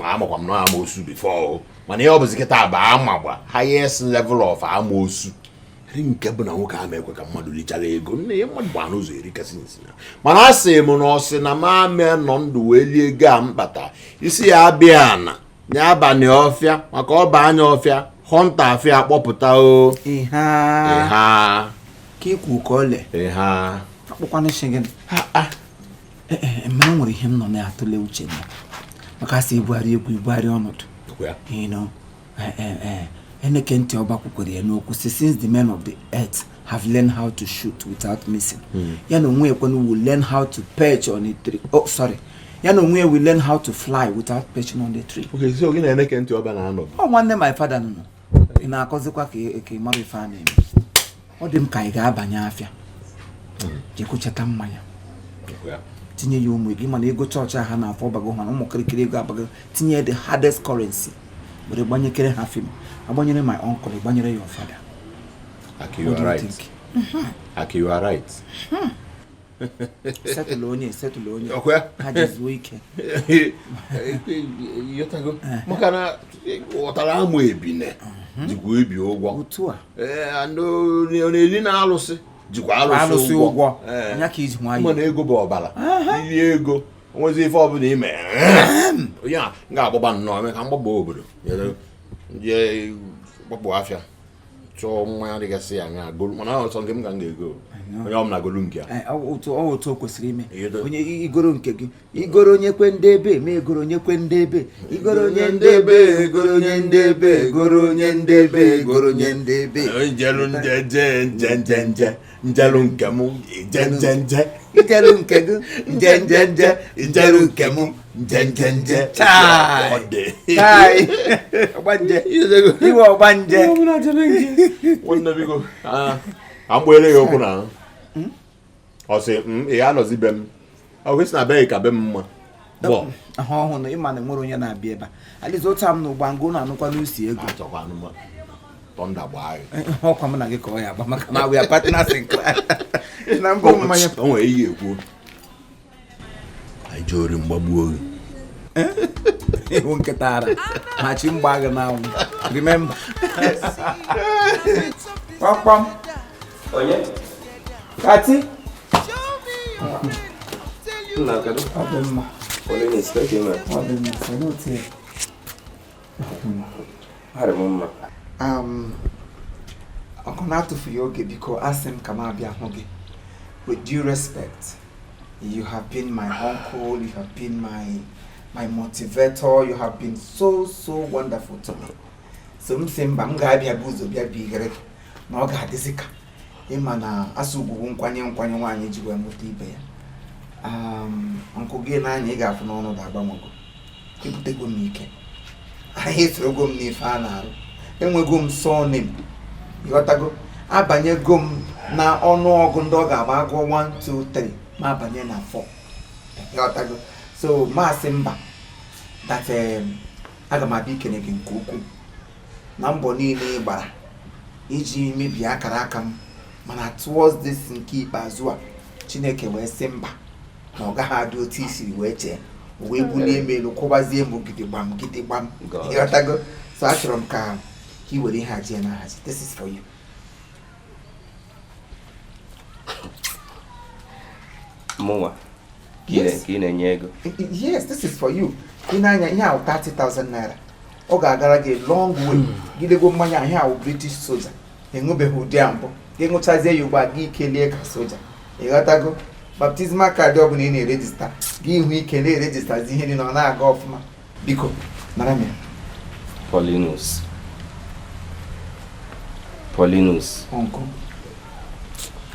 amakwa m na amoosu before mana ihe ọ bụzi kịta bụ amagba highest level of amoosu nke bụ na nwoke ama ekwe ka mmadụ lichara ego nne ya mmadụ gbaa n'ụzọ eri kasị nsi na mana a sị m na ọ sị na mame nọ ndụ wee lie ego a mkpata isi ya abịa na ya abalị ọfịa maka ọba anya ọfịa họnta afịa kpọpụta o ịha ka ikwu ka ole ịha akpụkwana isi gị mara nwere ihe m nọ na-atụle uche m maka asị ibugharị ọnọdụ Eneke ntị ọba kwukwere ya n'okwu since the men of the earth have learned how to shoot without missing. Ya na onwe ekwenu will learn how to perch on a tree. Oh, sorry. Ya na onwe will learn how to fly without perching on the tree. Okay, so gị na Eneke ntị ọba na-anọ. Oh, nwanne my father nọ. Ị na-akọzikwa ka mara ife a na-eme. Ọ dị m ka ị ga-abanye afịa. Jekwucheta mmanya. Tinye ya ụmụ gị mana ego chọọchị ha na-afọ ọbago ha ụmụ kirikiri ego abago tinye the hardest currency. Were gbanyekere ha film. Agbanyere my uncle, agbanyere your father. Aki, you are right. Aki, you are right. Settle onye. Okay. Ha just weekend. Yotago. Makana otara amu ebine. Jikwa ebi ụgwọ. Otu a. Ando na-eli na alụsị. Jikwa alụsị ụgwọ. Anya ka iji nwa Mana ego bụ ọbara. Ili ego. Onwezi ife ọbụla ime. Ya ga-agbagba nnọọ ka mgbagba obodo. Je gbapụ afịa chọọ mmanya dịgasị ya anya golu mana ọsọ nke m ka m ga-ego onye ọm na golu nke a otu o kwesịrị ime onye igoro nke gị igoro onye kwe ndị ebe ma egoro onye kwe ndị ebe igoro onye ndị ebe egoro onye ndị ebe egoro onye ndị ebe egoro onye ndị ebe njelu nje njelu nke m nje ijelu nke gị nje ijelu nke m nje chai ọgbanje iwe ọgbanje nwanne biko amgbele ya okwu na ọ sị ị ga-anọzi be m ọ kwesị na be ka be m mma ahụ ọhụụ na ịma na nwere onye na-abịa ebe a alizi otu am na ụgbango na-anụkwa n'usi ego tọnda gbaa ọkwa m na gị ka ọ ya agba maka na we are partners in crime na mbụ mmanya o nwere ihe ekwu anyị ji ori mgbagbu oge iwu nkịta ara ma chi mgba gị n'anwụ remember kpamkpam onye kati nna kedu ọ dị mma onye na-esite ime ọ dị mma sọrọ otu ya harị m mma ọkụ na-atụfu ya oge biko asị m ka m abịa hụ gị with due respect you have been my uncle, you have been my motivator, you have been so wonderful to me. So m sị mba m ga-abịa bụ ụzọ bịa bigere na ọ ga-adịzi ka ịma na asụ ugwu nkwanye nwaanyị ji wee mụta ibe ya nkụ gị n'anya ị ga-afụ n'ọnụ ga-agbanwego ebutego m ike anyị esorogo m n'ife a na-arụ enwego m sọnem ịghọtago abanyego m na ọnụọgụ ndị ọ ga-agba agụọ 1 2 3 ma abanye na 4 ịghọtago so maasị mba that aga m abịa ikene gị nke ukwuu na mbọ niile ị gbara iji mebie akara aka m mana towards this nke ikpeazụ a Chineke wee sị mba na ọ gaghị adị otu isiri wee chee o wee bulie m elu kwụbazie m gidigbam ịghọtago so achọrọ m ka ị were ihe hazie na hazi. This is for you. mụnwa ka ị na-enye ego. Yes, this is for you. Ị na-anya ihe ahụ 30,000 naira ọ ga-agara gị long way gidego mmanya ahịa ahụ British soja enwebeghị ụdị a mbụ gị ṅụchazie ya ugbu a gị kelee ka soja ịghọtago baptismal card ọ bụla ị na-erejista gị ihu ike na-erejistazi ihe niile ọ na-aga ọfụma biko nara m ya. Paulinus ọnkụ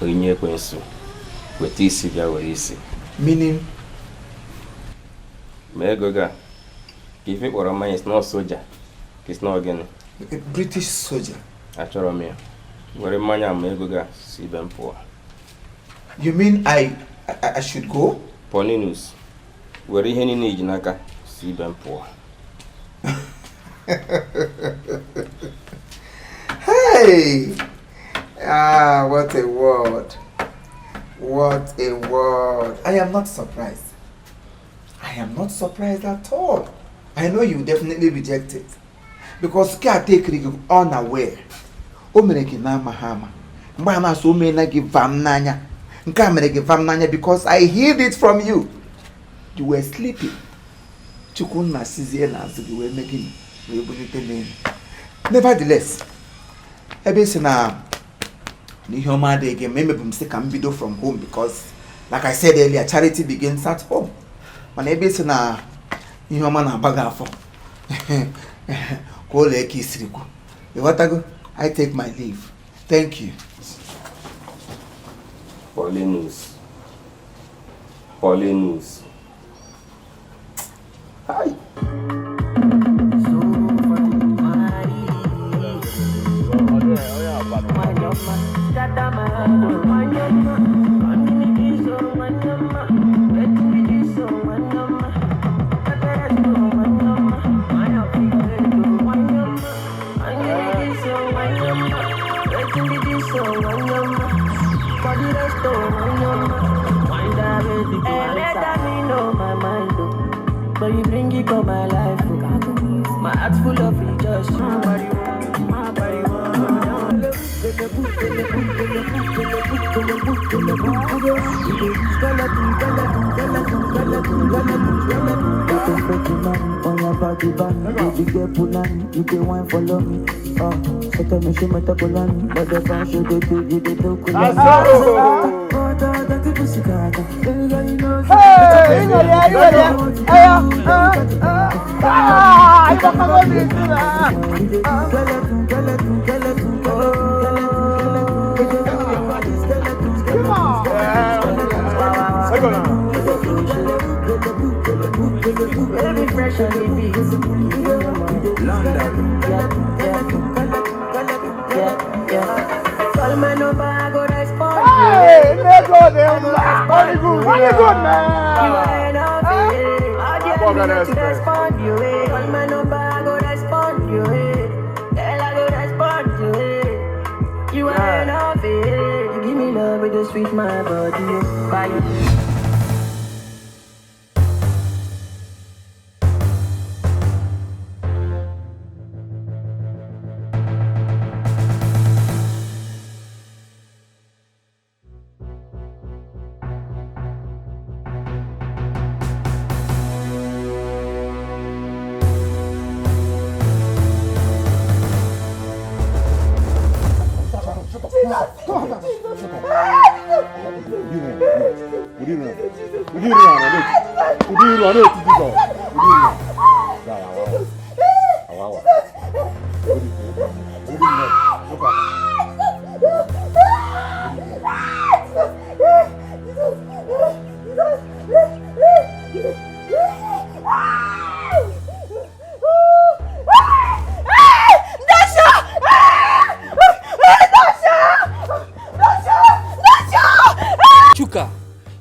onye ekwensu weta isi bịa were isi meaning ma ego ga ka ife kpọrọ mmanya is not soja ka is not gịnị British soldier. achọrọ m ya were mmanya ma ego ga si ibe m pụọ. You mean I should go? Paulinus, were ihe niile iji n'aka si ibe m pụọ. Hey! Ah, what a word. What a word. I am not surprised. I am not surprised at all. I know you definitely reject it. Because caretaker is unaware. O mere gị n'ama ha ama. Mgbe a na-asụ o mee na gị vam n'anya. Nke a mere gị vam n'anya because I heard it from you. You were sleeping. Chukwu nna sizie n'azụ gị wee mee gịnị wee bulite n'elu. Nevertheless, ebe si na n'ihe ọma adịghị gị ma emebu m sị ka m bido from home because like I said earlier, charity begins at home. Mana ebe si na ihe ọma na-agba gị afọ ka ụlọ eke isiri kwu. Ịghọtago? I take my leave. Thank you. Paulinus. Hi. But you bring it on my life, my heart's full of rejoicing. You can wine follow me. So tell me she might have gone, but the fan should do you the do. Sweet my body, bye.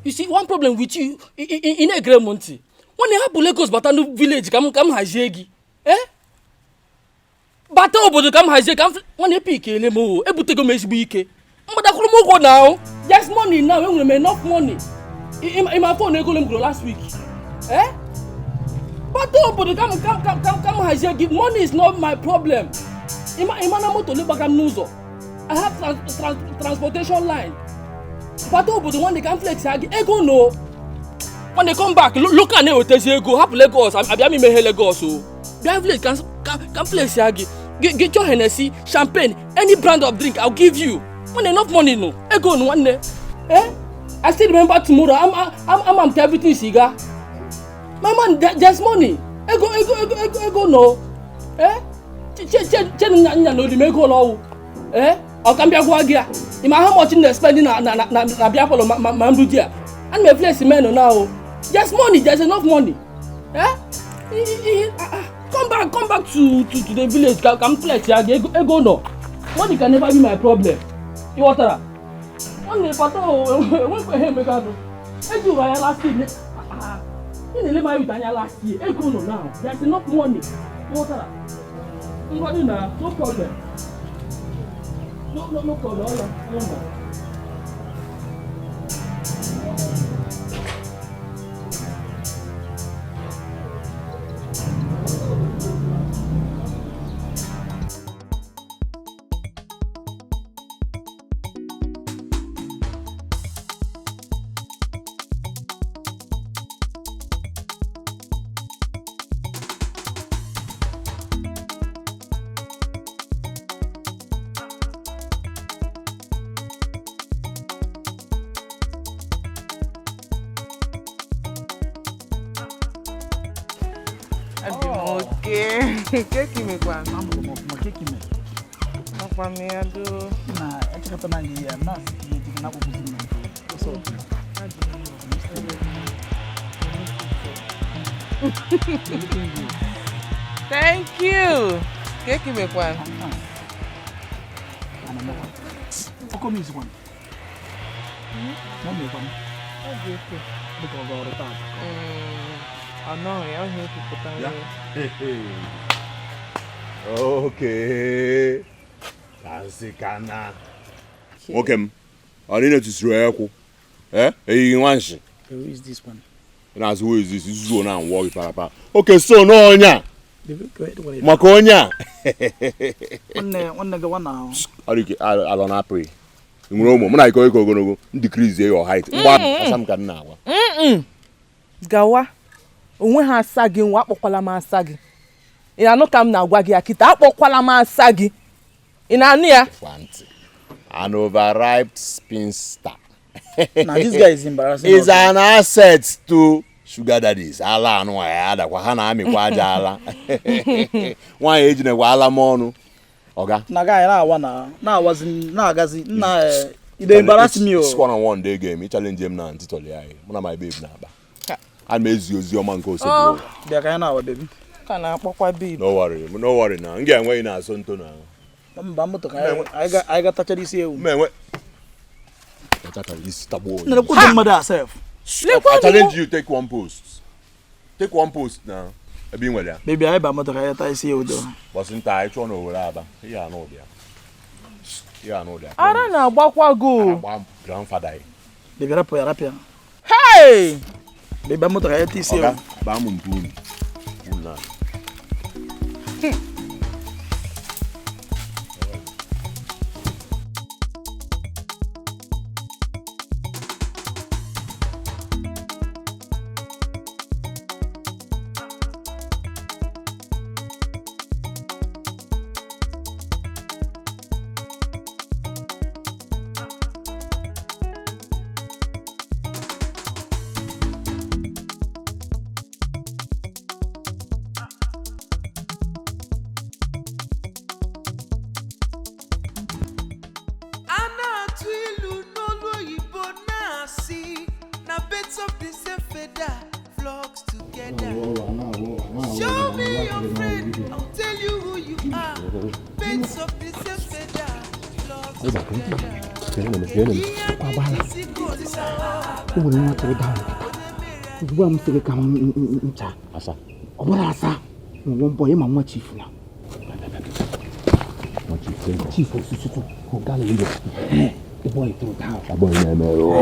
You see, one problem with you in a great monty. When you have Lagos Batanu village, come Hajegi. Eh? Battle obodo come Hajegi, when you pick a lemo, able to go Mesbike. But I couldn't go now. There's money now, we may enough money. In my phone, I go last week. Eh? Battle obodo come Hajegi. Money is not my problem. In my motor, look back at Nuzo. I have transportation line. But the one they can flex, ego no. When they come back, look at them. Go have Lagos. I'm Lagos. So, the can flex. Get your Hennessy, champagne, any brand of drink. I'll give you. When enough money, no. Ego no one day. Eh? I still remember tomorrow. I'm everything cigar. My man, there's money. Ego no. Eh? Eh? Or can be a guagia. In my how much in the spending na Biapolo Mambudia. And my place men now. Just money, there's enough money. Eh? Come back to the village. Come flex. Ego no. Money can never be my problem. You water. One day, Pato, when make Eju wa ya last year. You didn't marry with Anya last year. Ego no now. There's enough money. What are? Nobody now. No problem. No problem. No. Keki me kwa. Keki me. Kwa me ado. Na ekata na ni ya na si na ko kuzi. So. Thank you. Keki me kwa. Ana mo. Oko mi zwan. Mo me kwa. Okay. Because all the time. I know, I hear people telling Okay. Tansikana. Okay. I need to swear. Hey, Wanshi. Who is this one? That's who is this? This is one and walk para. Okay, so no onya. Makonya. One go now. Alona pray. Ngomo, muna iko gonogo. Decrease your height. Asam kan na wa. Gawa. Onwe ha asagi nwa akpokwala m asagi. Ị na-anụ ka m na-agwa gị akita akpokwala m asagi. Ị na-anụ ya? An overripe spinster. Now this guy is embarrassing. Is an asset to sugar daddies. Ala anu ya ada kwa ha na ami kwa aja ala. Nwa eji na kwa ala monu. Oga. Na guy na wasn't na agazi na it embarrass me o. It's one day game. He challenge him na ntitoli ai. Muna my babe na ba. And mezi ozi o man ko se bro. Bia ka na wa baby. Ka na akpokwa babe. No worry now. Nge enwe na aso nto na. Mba moto ka I got touch this here. Me enwe. Tata is tabo. Na ko dem mother herself. I challenge you take one post. Take one post now. Ebi nwele ya. Baby I ba moto ka ta isi here do. But nta I chọ no were aba. Ya no dia. Ya no dia. Ara na agbakwa go. Grandfather. Baby rapia. Hey! Baby moto ka ta isi here. Ba mu mpuni. Una. Gwa msege kama ncha. Asa. Obara asa. Wombo ye mama chief na. Chief susu ko gala lido. The boy through down. The boy na mero.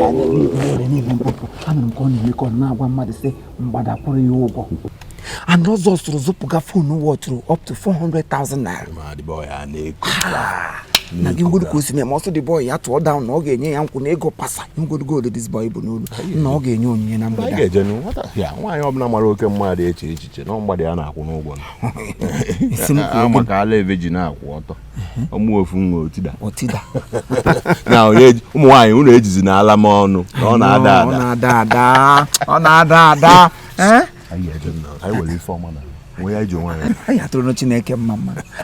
I'm going to call now one mother say mbada kwere yo ogo. And those to zupuga phone no through up to 400,000 naira. The boy and na gi go ko sime also the boy ya to down na oga enye ya nku na ego pasa him go this boy bu no na oga enye onye na mgbada ga jenu what ya nwa obuna mara oke mmadu echiche na mgbada ya na akwu n'ugbo na amaka ala eveji na akwu oto omu ofu nwa otida na onye ụmụ nwaanyị unu ejizi na ala ma ọnụ ọ na-ada ada ayi ejem na ayi wele ife ọma na we ya jo nwaanyị ayi atụrụ no Chineke mma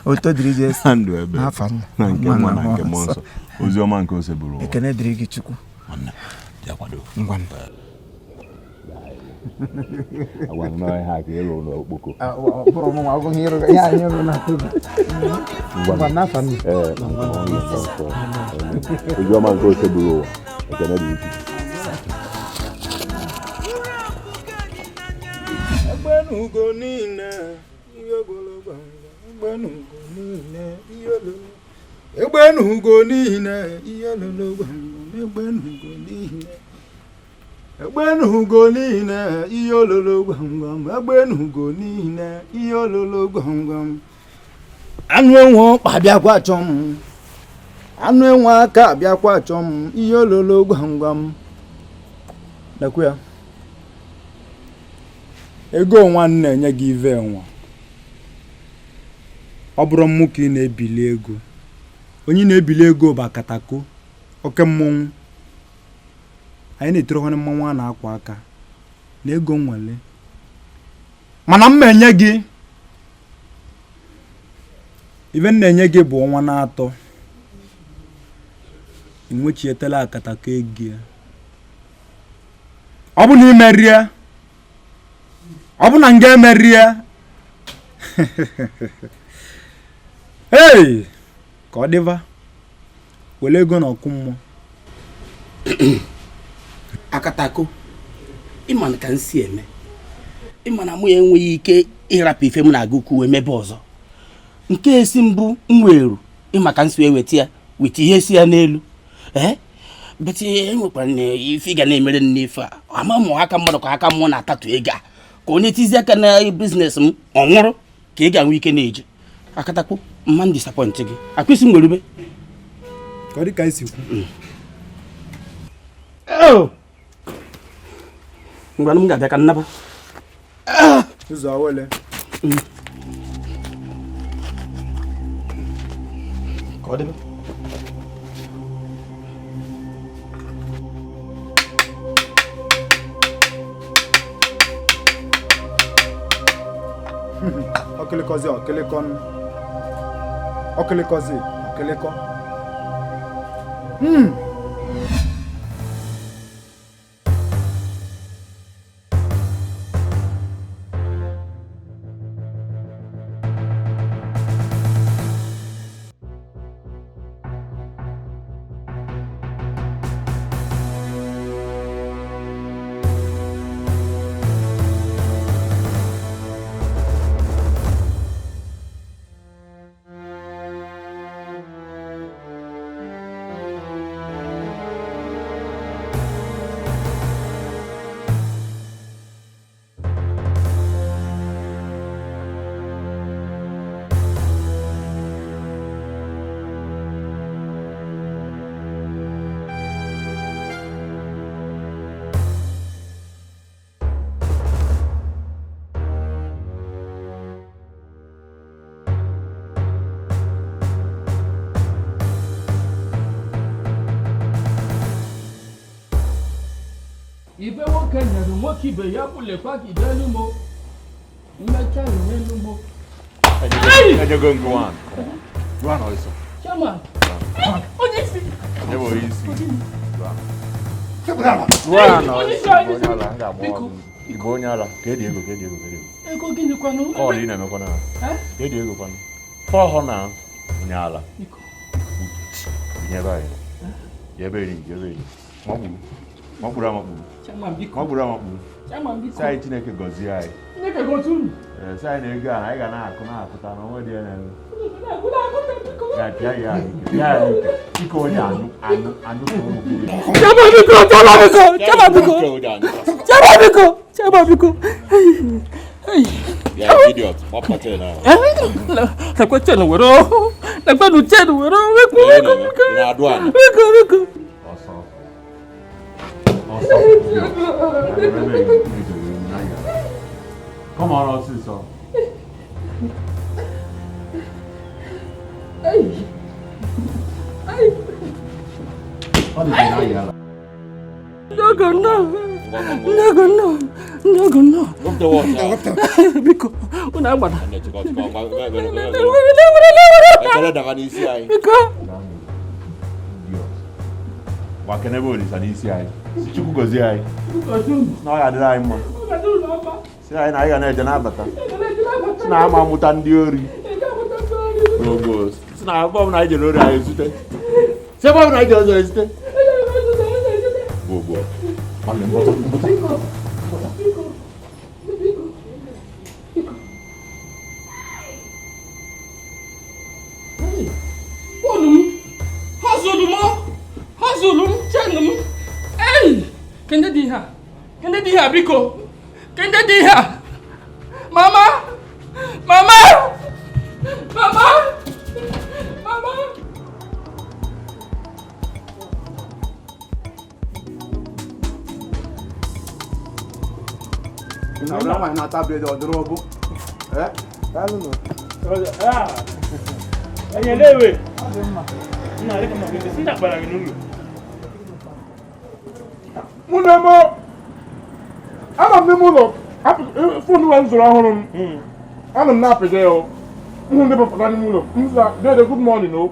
oto diri je sandu ebe afa na nke mma na nke mmụọ ozi ọma nke oseburu ekene diri gị Chukwu nwanne ya kwado ngwa agwa na ha ka elo no okpoko bụrụ mụ agụ hiro ya anyị na tuba ngwa na fa ni ozi ọma nke oseburu ekene diri gị egbenugo niile ihe ogologo egbenugo niile ihe ololo egbenugo niile ihe ololo egbenugo niile egbenugo niile ihe ololo gwangwam egbenugo niile ihe ololo gwangwam anụ enwe ọkpa bịakwa chọ m anụ enwe aka bịakwa chọ m ihe ololo gwangwam nakwa ya ego nwanne enye gị ive nwa ọ bụrụ mmụ ka ị na-ebili ego onye na-ebili ego bụ akatako oke mmọnwụ anyị na-etoro ọnụ mmọnwụ a na-akwa aka na ego nwale mana m enye gị ive m na-enye gị bụ ọnwa na-atọ inwechietela akatako ego ya ọ bụ na imerie ọ bụ na nga emerie hey ka ọ dịva wele ego na ọkụ mmụọ akatako ịma ka m si eme ịma na mụ ya enweghị ike ịrapụ ife m na-aga ukwu wee mebe ọzọ nke esi mbụ mweru ịma ka m si eweta ya weta ihe si ya n'elu beti enwekwara na ife ga na-emere n'ife a ama mụ aka mmadụ ka aka mmụọ na-atatu ego a ka onye tizi aka na biznes m ọ nwụrụ ka ị ga-enwe ike na-eji akatakwu mma disappoint gị akwụsị mgberube ka ọ dị ka isi kwu ngwa m ga-abịa ka nnaba ụzọ awele ka ọ dịbe ọkịlịkọzi ọkịlịkọn ọkịlịkọzi ọkịlịkọ ibe nwoke nyere nwoke ibe ya kpụlekwa gị delu mo mmecha n'elu mo ejego ngwan gwan ọsọ chairman onye isi ebe onye isi gwan onye ala ga-agba igbo onye ala ka edi ego ego gịnị kwanụ kọọlụ ị na-emekwa na ka edi ego kwanụ fọhọ na onye ala nyebe anyị yebe eri makpuru amakpuru si anyị Chineke gọzie anyị si anyị na ego a anyị ga na-akụta na onwe dị ya na-eme ya ike onye anụ Chama ya idiot ọpụta na nakweche na wero nakwe nu che nu wero na adụ ana ọsọ come on ọsịsọ ọ dị na ya no. Biko, una agbada. Wakene bo ni sani isi ai. Si chuku gozi ai. Na ya dira ai mo. Si ai na ya na eje na abata. Si na ama muta ndi ori. Rogo. Si na bom na eje ori ai zute. Se bom na eje ori zute. Bobo. Mane mboto. ihe a biko kende dị ihe a mama mama mama mama na ọbụla nwaanyị na-ata bred ọ dịrị ọbụ enyelewe nna reka mabebe sindakbara gị n'ụlọ mụ na eme ana m n'ime ụlọ fonu wa zụrụ ọhụrụ m ana m na-apịga ya ụmụ ndị bapụta n'ime ụlọ m sị dede good morning o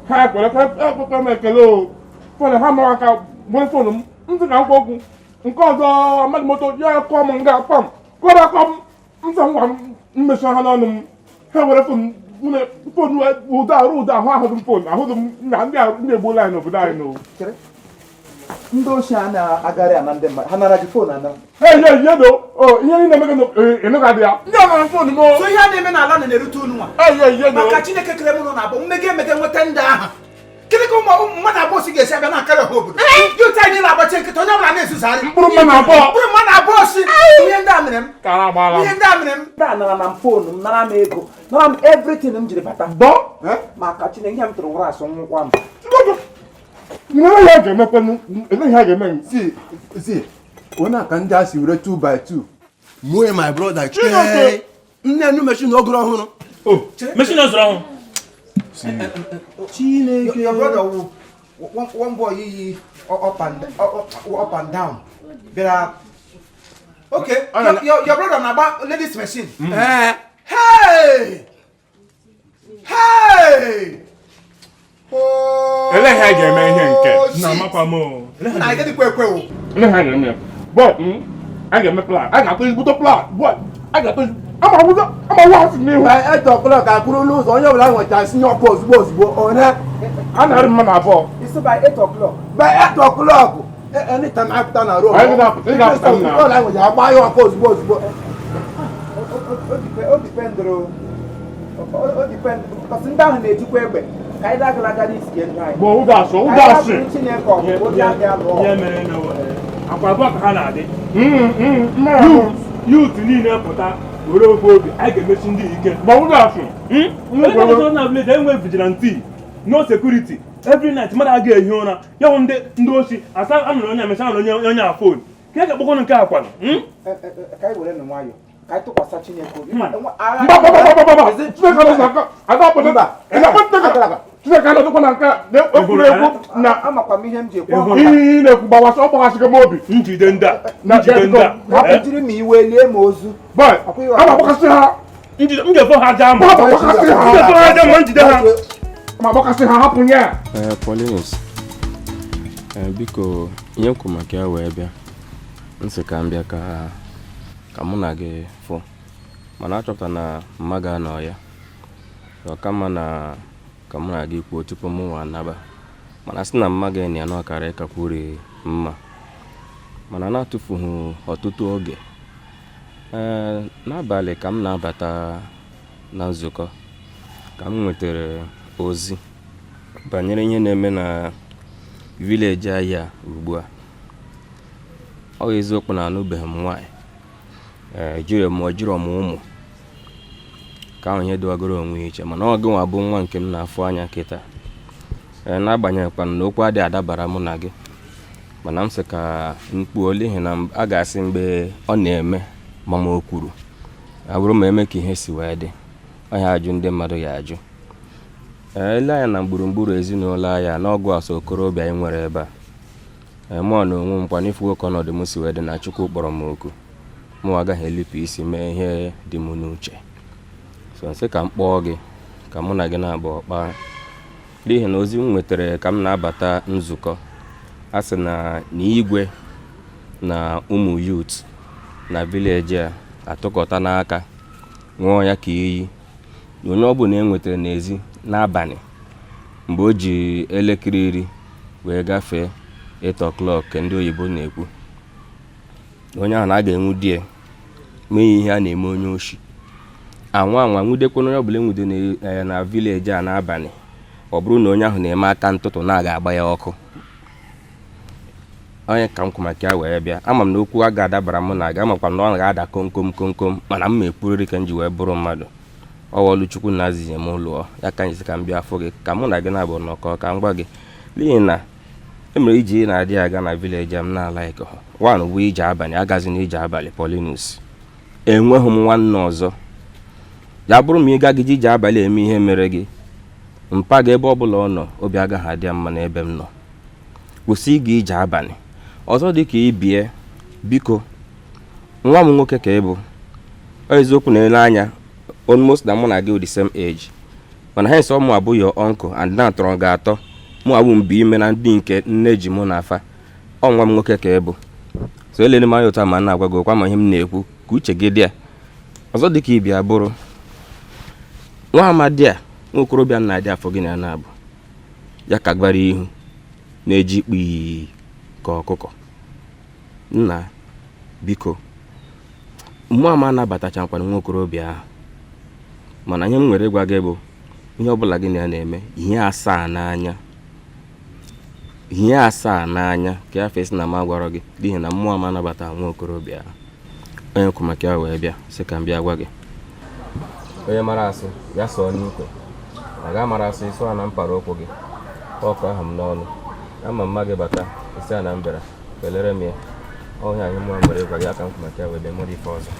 ha ekwere ka ekpekpe m ekele o fonu ha mara aka gbere fonu m ntị ka mkpa okwu nke ọzọ mmadụ moto ya kọọ m nga akpa m kọrọ akọ m nsọ ngwa m mmechi ha n'ọnụ m ha were fonu ụda arụ ụda ahụ ahụghị m fonu ahụghị m na ndị egbuola anyị n'obodo anyị n'o ndị ochie a na-agarị ana ndị mmadụ ha nara gị fon anara ihe niile emege ịnụgadị ya ndị ọnara fonu m so ihe a na-eme n'ala na-erute unu nwa maka Chineke kere mụrụ na abụ mmege emege nweta ndị aha gịnị ka mmadụ abụọ si ga-esi abịa na-akarị ọha obodo dị otu anyị na-agbachi nkịta onye ọbụla na-ezuzarị mkpụrụ mmadụ abụọ si ihe ndị a mere m ndị a nara na m fonu m nara m ego nara m everything m jiri bata maka Chineke ihe m tụrụ wụrụ asụ nwụkwa m eleghị ha ga-eme si onye aka ndị a si were 2 by 2 mue my brother nne enu mechin ogoro ọhụrụ mechin ọzọrọ ọhụrụ Chineke your brother one boy yi up and down bịara okay your brother na-agba ladies machine hey eleghị ha ga-eme ihe nke na amakwa m na gị dịkwa ekwe o eleghị ha ga-eme but a ga-eme plan a ga-atụ ezigbote plan but a ga-atụ amawa n'ihu 8 o'clock akwụrụ n'ụzọ onye ọbụla nwetara sinye ọkụ ozugbo onye a na-arị mmadụ abụọ isi by 8 o'clock by 8 o'clock anytime apụta na road ọla nwetara agba ya ọkụ ozugbo o dipendụrụ because ndị ahụ na-ejikwa egbe ka anyị dagalaga n'isi ndụ anyị bụ ụdasị Chineke ihe mere akwa abụọ ka ha na-adị yut niile pụta were ofe obi anyị ga-emechi ndị ike na village enwe vigilante no security every night mmadụ aga ehi ụra ya hụ ndị ochi asa anụrụ onye amecha anụrụ onye a fon ka e ga-akpọkọnụ nke akwanụ ka anyị were nwayọ ka anyị tụkwasị Chineke obi Chineke anọdụkwa na nke egwuregwu na amakwa m ihe m ji ekwu ihe na-ekwu gbawasị ọgbawasịgo m obi njide ndị hapụ jiri m iwe lie m ozu amagbakasị ha m ga-efo ha aja ma njide ha ma gbakasị ha hapụ ya Paulinus biko ihe nkwu maka ya wee bịa nsị ka m bịa ka mụ na gị fụ mana achọpụta na mma ga anọ ya ọkama na ka mụ na gị kwuo tupu mụ nwa anaba mana sị na mma ga ya na ọkara ịkakwuri mma mana na-atụfughị ọtụtụ oge n'abalị ka m na-abata na nzukọ ka m nwetara ozi banyere ihe na-eme na vileji anyị a ugbu a ọ eziokwu na anụbeghị m nwaanyị jiri m ụmụ ka ahụ ihe dịwagoro onwe iche mana ọ gịnwa bụ nwa nke m na-afụ anya kịta n'agbanyeghịkwa na okwu adịghị adabara mụ na gị mana m sị ka mkpu olihi na a ga-asị mgbe ọ na-eme ma o kwuru abụrụ ma eme ka ihe si wee dị ọhịa ajụ ndị mmadụ ya ajụ ele anya na gburugburu ezinụlọ anya n'ọgwụ asa okorobịa anyị nwere ebe a mụọ na onwe m kwa n'ifu nwoke ọnọdụ m si wee dị na Chukwu kpọrọ m oku mụ agaghị elipụ isi mee ihe dị m n'uche so nsị ka m kpọọ gị ka mụ na gị na-agba ọkpa n'ihi na ozi m nwetara ka m na-abata nzukọ a sị na igwe na ụmụ yut na vileji a atụkọta n'aka ṅụọ ya ka iyi na onye ọbụla e nwetara n'ezi n'abalị mgbe o ji elekere 10 wee gafee 8 o'clock ndị oyibo na-ekwu onye ahụ na a ga-enwu die mee ihe a na-eme onye oshi anwa nwudekwana onye ọbụla enwude na vileji a n'abalị ọ bụrụ na onye ahụ na-eme aka ntụtụ na-aga agba ya ọkụ onye ka m kwụ maka ya wee bịa ama m na okwu a ga-adabara m na aga amakwa m na ọ ga-ada komkom komkom mana m ekwuriri ka m ji wee bụrụ mmadụ ọwọlụ chukwu na azizi m lụọ ya ka njisi ka m bịa afọ gị ka mụ na gị na-abụ nnọkọ ka m gwa gị n'ihi na emere iji na-adị aga na vileji m na-ala ike wan bụ ije abalị agazi na ije abalị Paulinus enweghị m nwanne ọzọ ya bụrụ ma ị gaghị ije abalị eme ihe mere gị mpa gị ebe ọbụla ọ nọ obi agaghị adị mma n'ebe m nọ kwụsị ịga ije abalị ọzọ dị ka ibie biko nwa m nwoke ka ị bụ eziokwu na-ele anya almost na mụ na gị the same age mana ha nsọ mụ abụ your uncle and na atọrọ gị atọ mụ abụ mbe ime na ndị nke nne ji mụ n'afa ọ nwa m nwoke ka ị bụ so elele m anya ụta ma na-agwa gị okwa ma ihe m na-ekwu ka uche gị dị a ọzọ dị ka ibia bụrụ nwa amadi a nwa okorobịa na-adị afọ gị na na-abụ ya ka gbara ihu na-eji ikpi ka ọkụkọ nna biko mmụọ ama anabatachakwara nwa okorobịa ahụ mana ihe m nwere ịgwa gị bụ ihe ọbụla gị na ya na-eme ihe asaa n'anya ka ya fesi na m agwara gị n'ihi na mmụọ ama anabata nwa okorobịa ahụ onye kwụ maka ya wee bịa sị ka m bịa gwa gị onye mara asị ya sọọ n'ikwe na ga mara asị ịsọ na mpara ụkwụ gị ọkụ ahụ m n'ọnụ ama mma gị bata isi a na mbịara kelere m ya ọhịa anyị mmụọ nwere ịgwa gị aka m kwụ maka ya wee bịa mụrụ ife ọzọ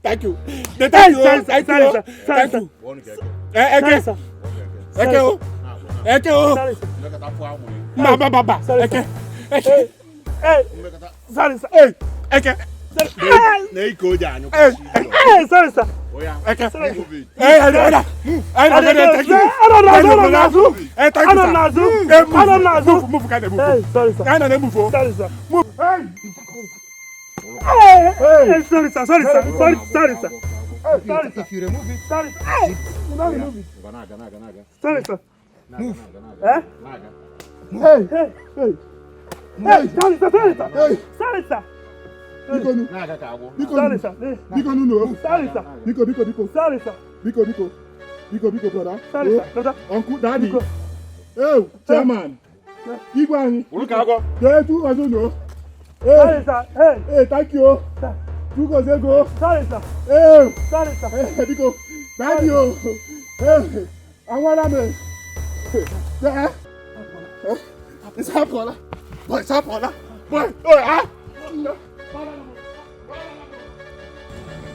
Thank you. If you remove it, sorry, you don't remove it. Sorry, sir. Move. Hey. Sorry, sir. Sorry, sir. Biko nu. Sorry, sir. Biko nu no. Sorry, sir. Biko. Sorry, sir. Biko, brother. Sorry, sir. Brother. Uncle, daddy. Hey, chairman. Igbo anyị. Yeah, 2,000 no. Sorry, sir. Hey, thank you. Sir. 2,000 go. Sorry, sir. Hey, sorry, sir. Hey, Biko. Thank you. Hey, I want to. Yeah. It's happening. Boy, it's happening. Boy,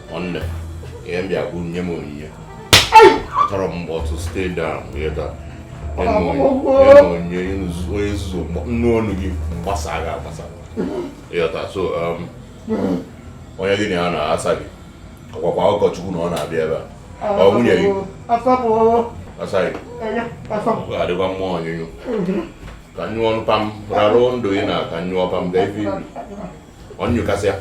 One day, I'm going to tell them to stay down. So, onye gị na ya na-asa gị ọkwakwa ụkọchukwu na ọ na-abịa ebe a ọ nwunye gị asa gị ọ ga-adịkwa mmụọ onyonyo ka nyụọ ọnụ pam rarụ ndụ gị na ka nyụọ pam ga ife nri ọnyụkasịa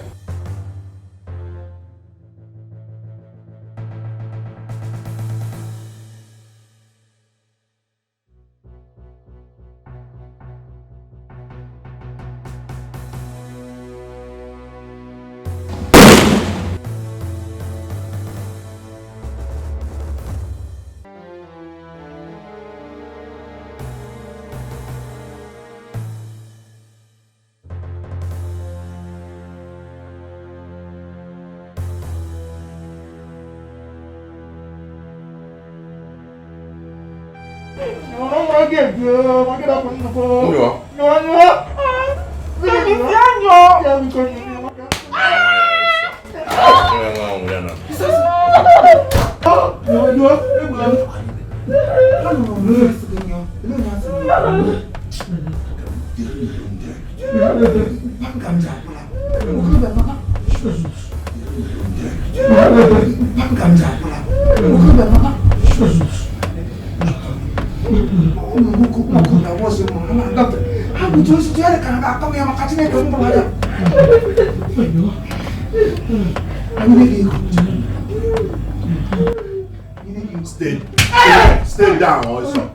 Stay down also.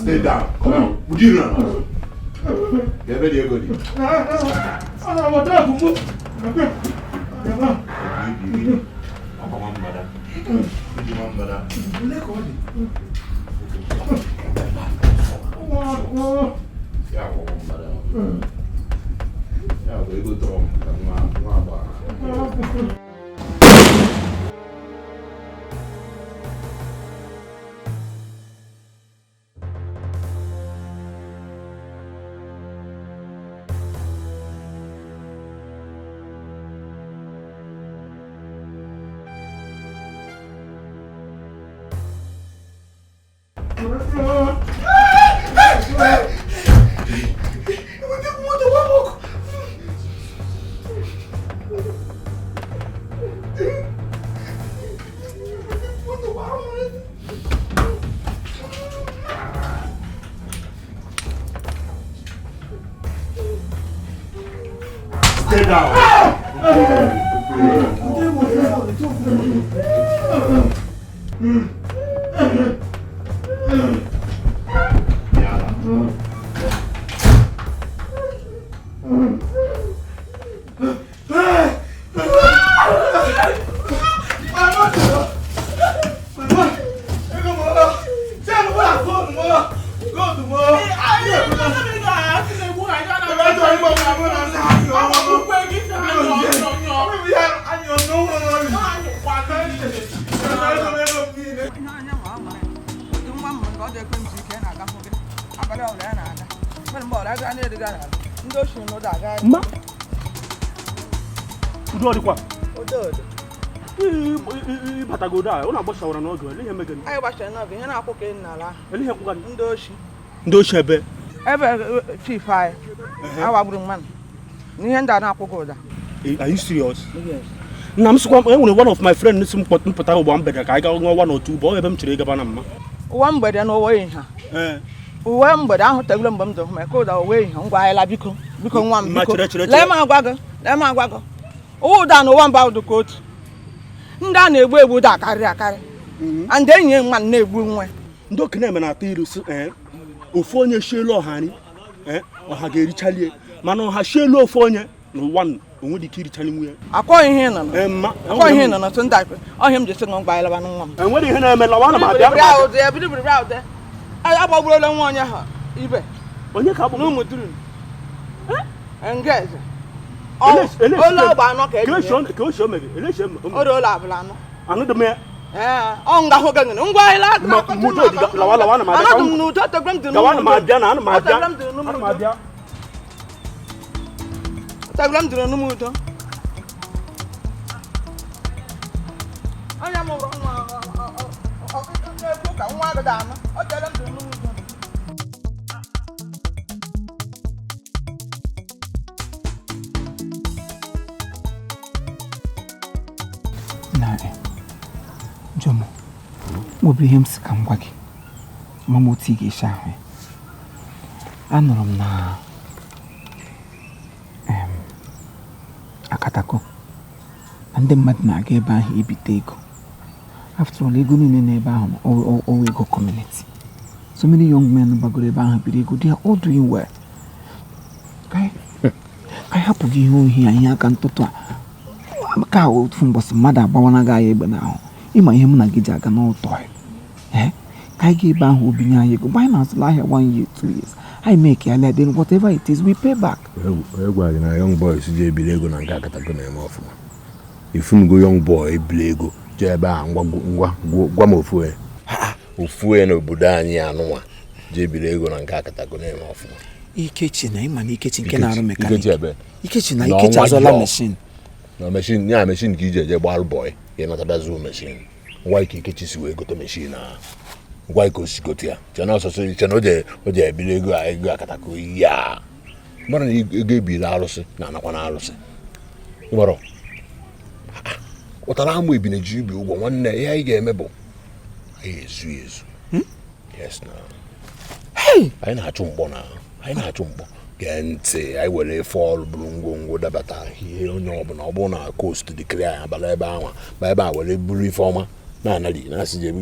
Stay down. Come on. Would you run? Get ready, go. Stay down. Ma udo dịkwa batagodo a ọ na-agbachawara n'oge ele ihe megere anyị gbachara n'oge ihe na-akwụ ka ị n'ala ele ihe kwụga ndị oshi ebe chief anyị awagburu mmanụ n'ihe ndị a na-akwụghị ụda. Are you serious? Yes. Na m sịkwa enwere one of my friend nsi mpụta ụgbọ mgbede ka anyị ga nwa one or two bụ ebe m chere ịgaba na mma uwe mgbede na uwe ihe uwe mgbede ahụ tegule mgbe m dụ ma ka ụda uwe ihe ngwa anyịla biko nwa m biko lee m agwa gị ụda na ụwa mba ụdụ ka otu ndị a na-egbu egbu ụda akarị and enyi nwa na-egbu nwe ndị okenye eme na-atọ ilu si ofu onye shielu ọha ọha ga-erichalie mana ọha shielu ofu onye na ụwa onwe dị ka irichali nwe ya akọ ihe nọ n'otu ndị akpe ọhịa m ji sị ngwa anyịlaba na nwa m enwere ihe na-eme lawa na ma bịa agbagburola nwa onye ha ibe onye ka agbagbu n'ụmụ duru engeze ụlọ ọgba anọ ka eji oro ụlọ abụla anụ dị m ya ọ nga hụ gị ngwa anyịla anọdụ m n'udo tegwe m dị n'ụmụ onye mụrụ na-ekwu ka nwa agada anọ ọ tere m dị n'ụmụ udo Jomo, what be him scam waggy? Mamotigi shawe. Anorum na Akatako. And the madna gave by he be take. After all, Ego in the neighborhood or Ego community. So many young men Bagureba be good, they are all doing well. ka hapụghị ihe ohi anyị aka ntụtụ a ka otu mbọsị mmadụ agbawana gị anyị egbe n'ahụ ịma ihe mụ na gị ji aga n'ụtọ ka anyị ga ebe ahụ obinye anyị ego anyị na-azụla ahịa 1 year 2 years anyị make ya then whatever it is we pay back. Egwa gị na young boys ji ebili ego na nke akatago na-eme ọfụma ifunugo young boy ebili ego jee ebe a gwa m ofue n'obodo anyị anụnwa ji ebili ego na nke akatago na-eme ọfụma. Ikechi na ịma na Ikechi nke na-arụ mekanik Ikechi na Ikechi azụla meshin na meshin ya meshin ka iji eje gbarụ bọị ya natabazuo meshin ngwa ike Ikechi si wee gote meshin a ngwa ike osigote ya chena ọsọsọ chena o ji ebili ego akatako ya mara na ego ebili arụsị na anakwa na arụsị ịmara ụtara amụ ebi na ji ubi ụgwọ nwanne ihe anyị ga-eme bụ anyị ezu yes na anyị na-achụ mkpọ gee ntị anyị were ife ọrụ bụrụ ngwongwo dabata ihe onye ọbụla ọ bụrụ na coast dị clear anyị abala ebe ahụ ma ebe a were buru ife ọma na-anarị na-asị je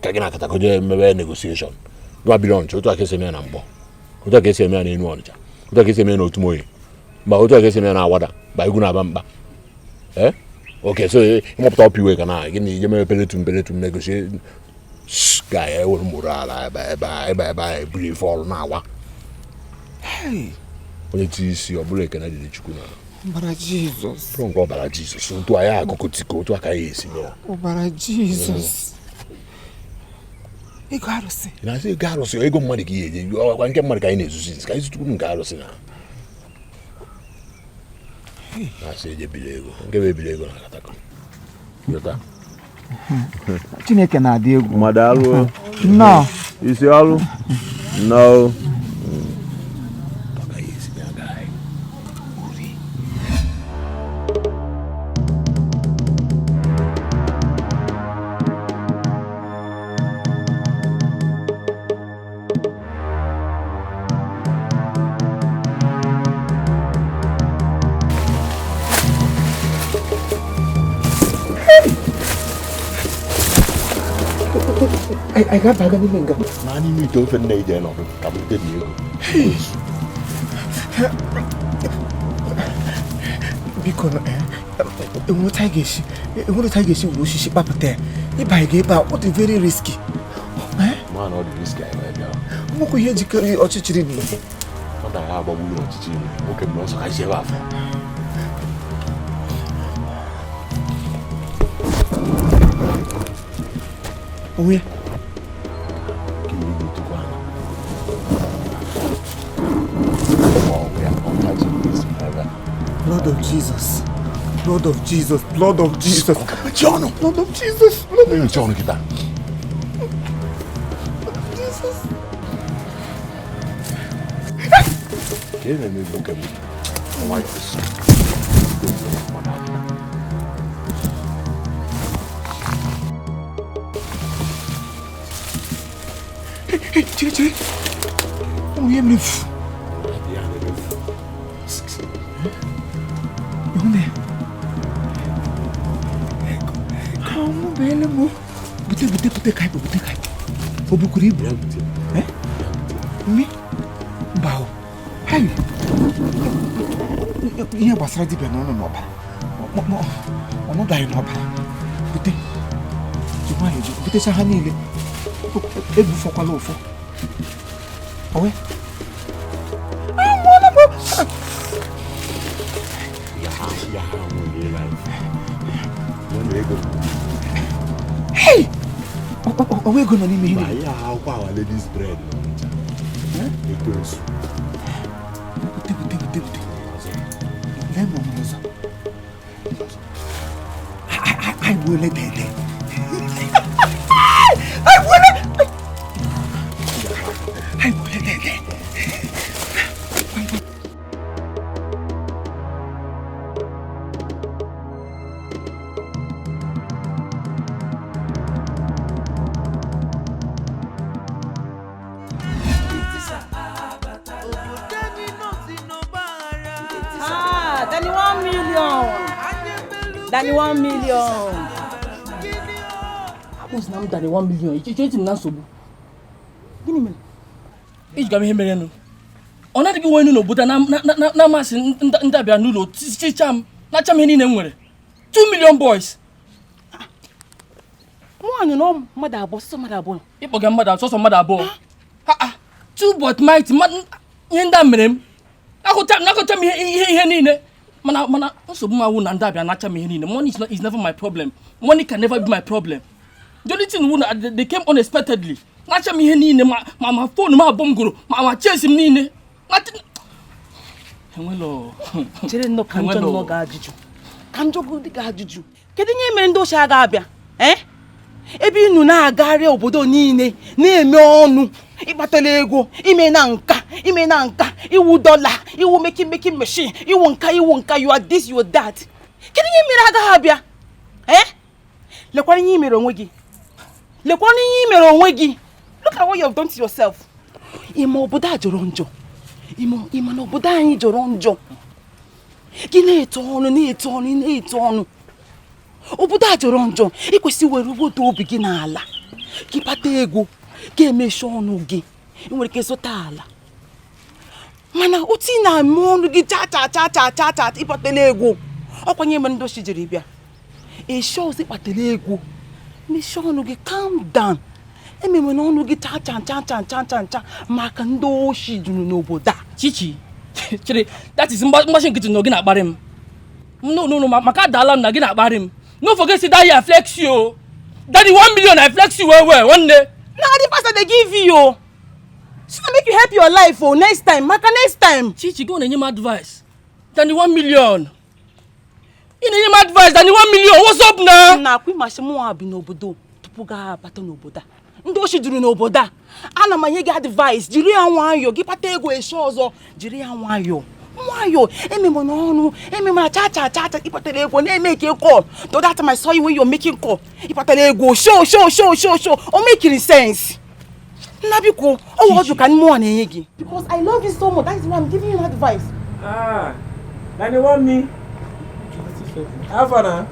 ka gị na-akatako je emebe negotiation gwa biri ọnịcha otu aka esi eme ya na mgbọ otu aka esi eme ya na enu ọnịcha otu aka esi eme ya na otumoyi mba otu aka esi eme ya na awada ba igwu na-aba mkpa oke so ịmụpụta ọpiwe ka na gị na ije mere peletum negotiation ga ya ewere mụrụ ala ebe a eburu ife ọrụ na-awa onye ti isi ọ bụla ekene dịrị Chukwu na ọbara Jizọs bụrụ nke ọbara Jizọs otu anyị akụkụ tiko otu aka ya esi ya ọbara Jizọs ego arụsị na-asị ego arụsị ego mmadụ ka ihe eje ọkwa nke mmadụ ka anyị na-ezuzi ka anyị zụtukwu nke arụsị na-asị eje biri ego nke bụ ebiri ego na akatako yọta Chineke na-adị egwu mmadụ alụ nnọọ isi ọrụ nnọọ I got back in the na n'ime ite ofe nne ije nọdụ ka m debi ego biko enwere ta ga-esi wuru osisi kpapụta ya ịba ga ebe a ọ dị very risky mana ọ dị risky anyị wee bịa nwekwa ihe jikere ọchịchịrị n'ihe ọ na-agha agbagburu ọchịchịrị nwoke mgbe ọsọ ka isi ebe afọ onwe Blood of Jesus. Blood of Jesus. Blood of Jesus. John. Blood of Jesus. Blood of John kita. Jesus. Kene mi buka mi. Why this? Hey, Chiri. Oh, you move. Bute kai. Obukuri ibu. Mi? Bao. Hai. Ihe gbasara dibịa n'ọnụ n'ọbara. Ọ nọdaghị n'ọbara. Bute. Jikwa ya eji. Butecha ha niile. Ebufọkwala ụfọ. Owe. Hey! Are we going to need me? Yeah, how power ladies bread. I will let it. Danny 1 million. What's now Danny 1 million? You change him now, so. Give me. Ijigame ihe mere nụ. Ọ na-adịghị nwe enu n'obodo na-amasị ndị abịa n'ụlọ chicham na-acha m ihe niile m nwere. 2 million boys. Nwaanyị na mmadụ abụọ, sọsọ mmadụ abụọ. Ịkpọga mmadụ sọsọ mmadụ abụọ. Two but mighty ihe ndị a mere m. Nakọta m ihe niile. Mana nsogbu m awụ na ndị abịa na-acha m ihe niile. Money is never my problem. Money can never be my problem. The only thing they came unexpectedly. Na-acha m ihe niile ma phone m abụọ m gụrụ ma chase m niile. Enwelo. Chere nnọọ ka njọ nnọọ ga-ajụjụ. Ka njọ dị ga-ajụjụ. Kedu ihe mere ndị ochie aga abịa? Ebe inu na-agagharị obodo niile na-eme ọnụ ịkpatara ego ime na nka iwu dọla iwu making machine iwu nka you are this you are that. Kedu ihe mere agaghị abịa? Lekwara ihe mere onwe gị. Look at what you have done to yourself. Ime obodo a jọrọ njọ. Ime na obodo anyị jọrọ njọ. Gị na-eto ọnụ. Obodo a jọrọ njọ. Ị kwesịrị were obodo obi gị n'ala. Gị kpata ego, gị emechi ọnụ gị. Ị nwere ike zụta ala. Mana otu ị na-eme ọnụ gị cha ịkpatara ego. Ọkwanye mere ndị ochie jiri bịa. Esho ozi ịkpatara ego. Mechi ọnụ gị, calm down. Ememe n'ọnụ gị cha maka ndị ochie juru n'obodo a. Chichi, chere, that is mgbasị nkịtị na gị na-akparị m. No, maka adala m na gị na-akparị m. No forget say that year flex you. Daddy 1 million I flex you well one day. Now the pastor they give you. So make you help your life next time. Maka next time. Chichi, go and give me advice. Daddy 1 million. You need my advice. Daddy 1 million. What's up now? Na kwi mashimu abi n'obodo. Tupu ga bata n'obodo. Ndị oshi juru n'obodo a. Ana m nye gị advice. Jiri ya nwayọ. Gị kpata ego esho ọzọ. Jiri ya nwayọ. Ememe n'ọnụ. Ememe cha ịkpatara ego na-emeke call. To that time I saw you when you're making call. Ịkpatara ego. Show. O making sense. Nabiko, what you can more na gị. Because I love you so much. That is why I'm giving you advice. Danny want me. Afana.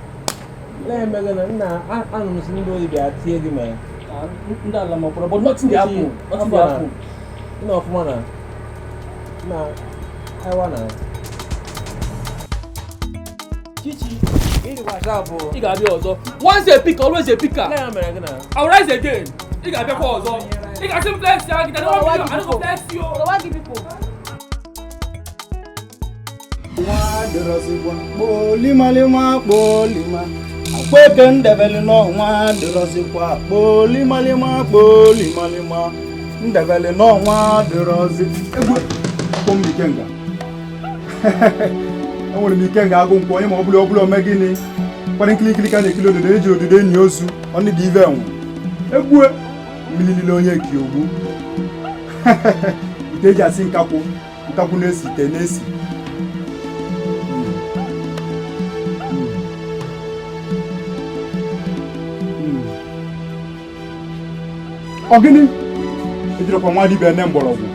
Let me go na anu si ndo bi atie gi me. Ndala makoro but nothing dey happen. No of mana. Na I wanna. Chichi, ini WhatsApp. Ị ga-abịa ọzọ. Once a pick, always a picker. Na ya mere gị na. I will rise again. Ị ga-abịakwa ọzọ. Ị ga-asị m flex ya, gị na I don't flex you. What give people? Polima Akweke ndebele no nwa dịrọzikwa polima ndebele no nwa dịrọzi egwu kombikenga enwere m ike nga agụ nkwụ onye ma ọ bụla ome gịnị kwara nkili ka na-ekili ododo eji ododo enyi ozu ọnụ dị ive enwe egwu mmiri niile onye ki ogbu ite eji asị nkakwụ na-esi ite na-esi Ogini ejirokwa nwa dibia ne mgbọrọgwụ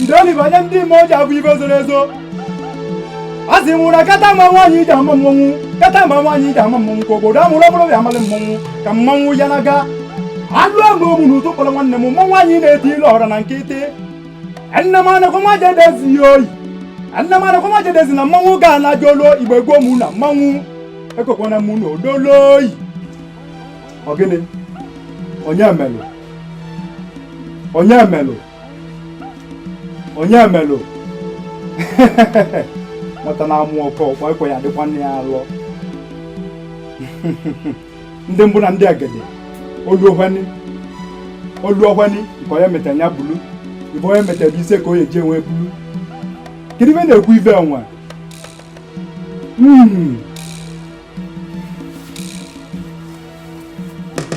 ndali banya ndị moja abụ ibe zoro ezo asị mụra kata ma nwaanyị ji ama mmọnwụ ka obodo amụrụ ọbụrụ bịa amalị mmọnwụ ka mmọnwụ ya naga alụ ama omu na ụtụ kpọrọ nwanne m mmọnwụ anyị na-eti ile ọra na nkịtị Annamana na mmanwụ ga na jolo igbe gwo mu na mmanwụ ekokwana mu na odoloyi ogene onye melo mata na amụ ọkọ kwa ya dịkwa nne ya alọ ndị mbụ na ndị agede olu ohwani nke onye metanya bulu ibo onye metebe ise ka onye je enwe bulu Kiri be na-ekwu ife onwe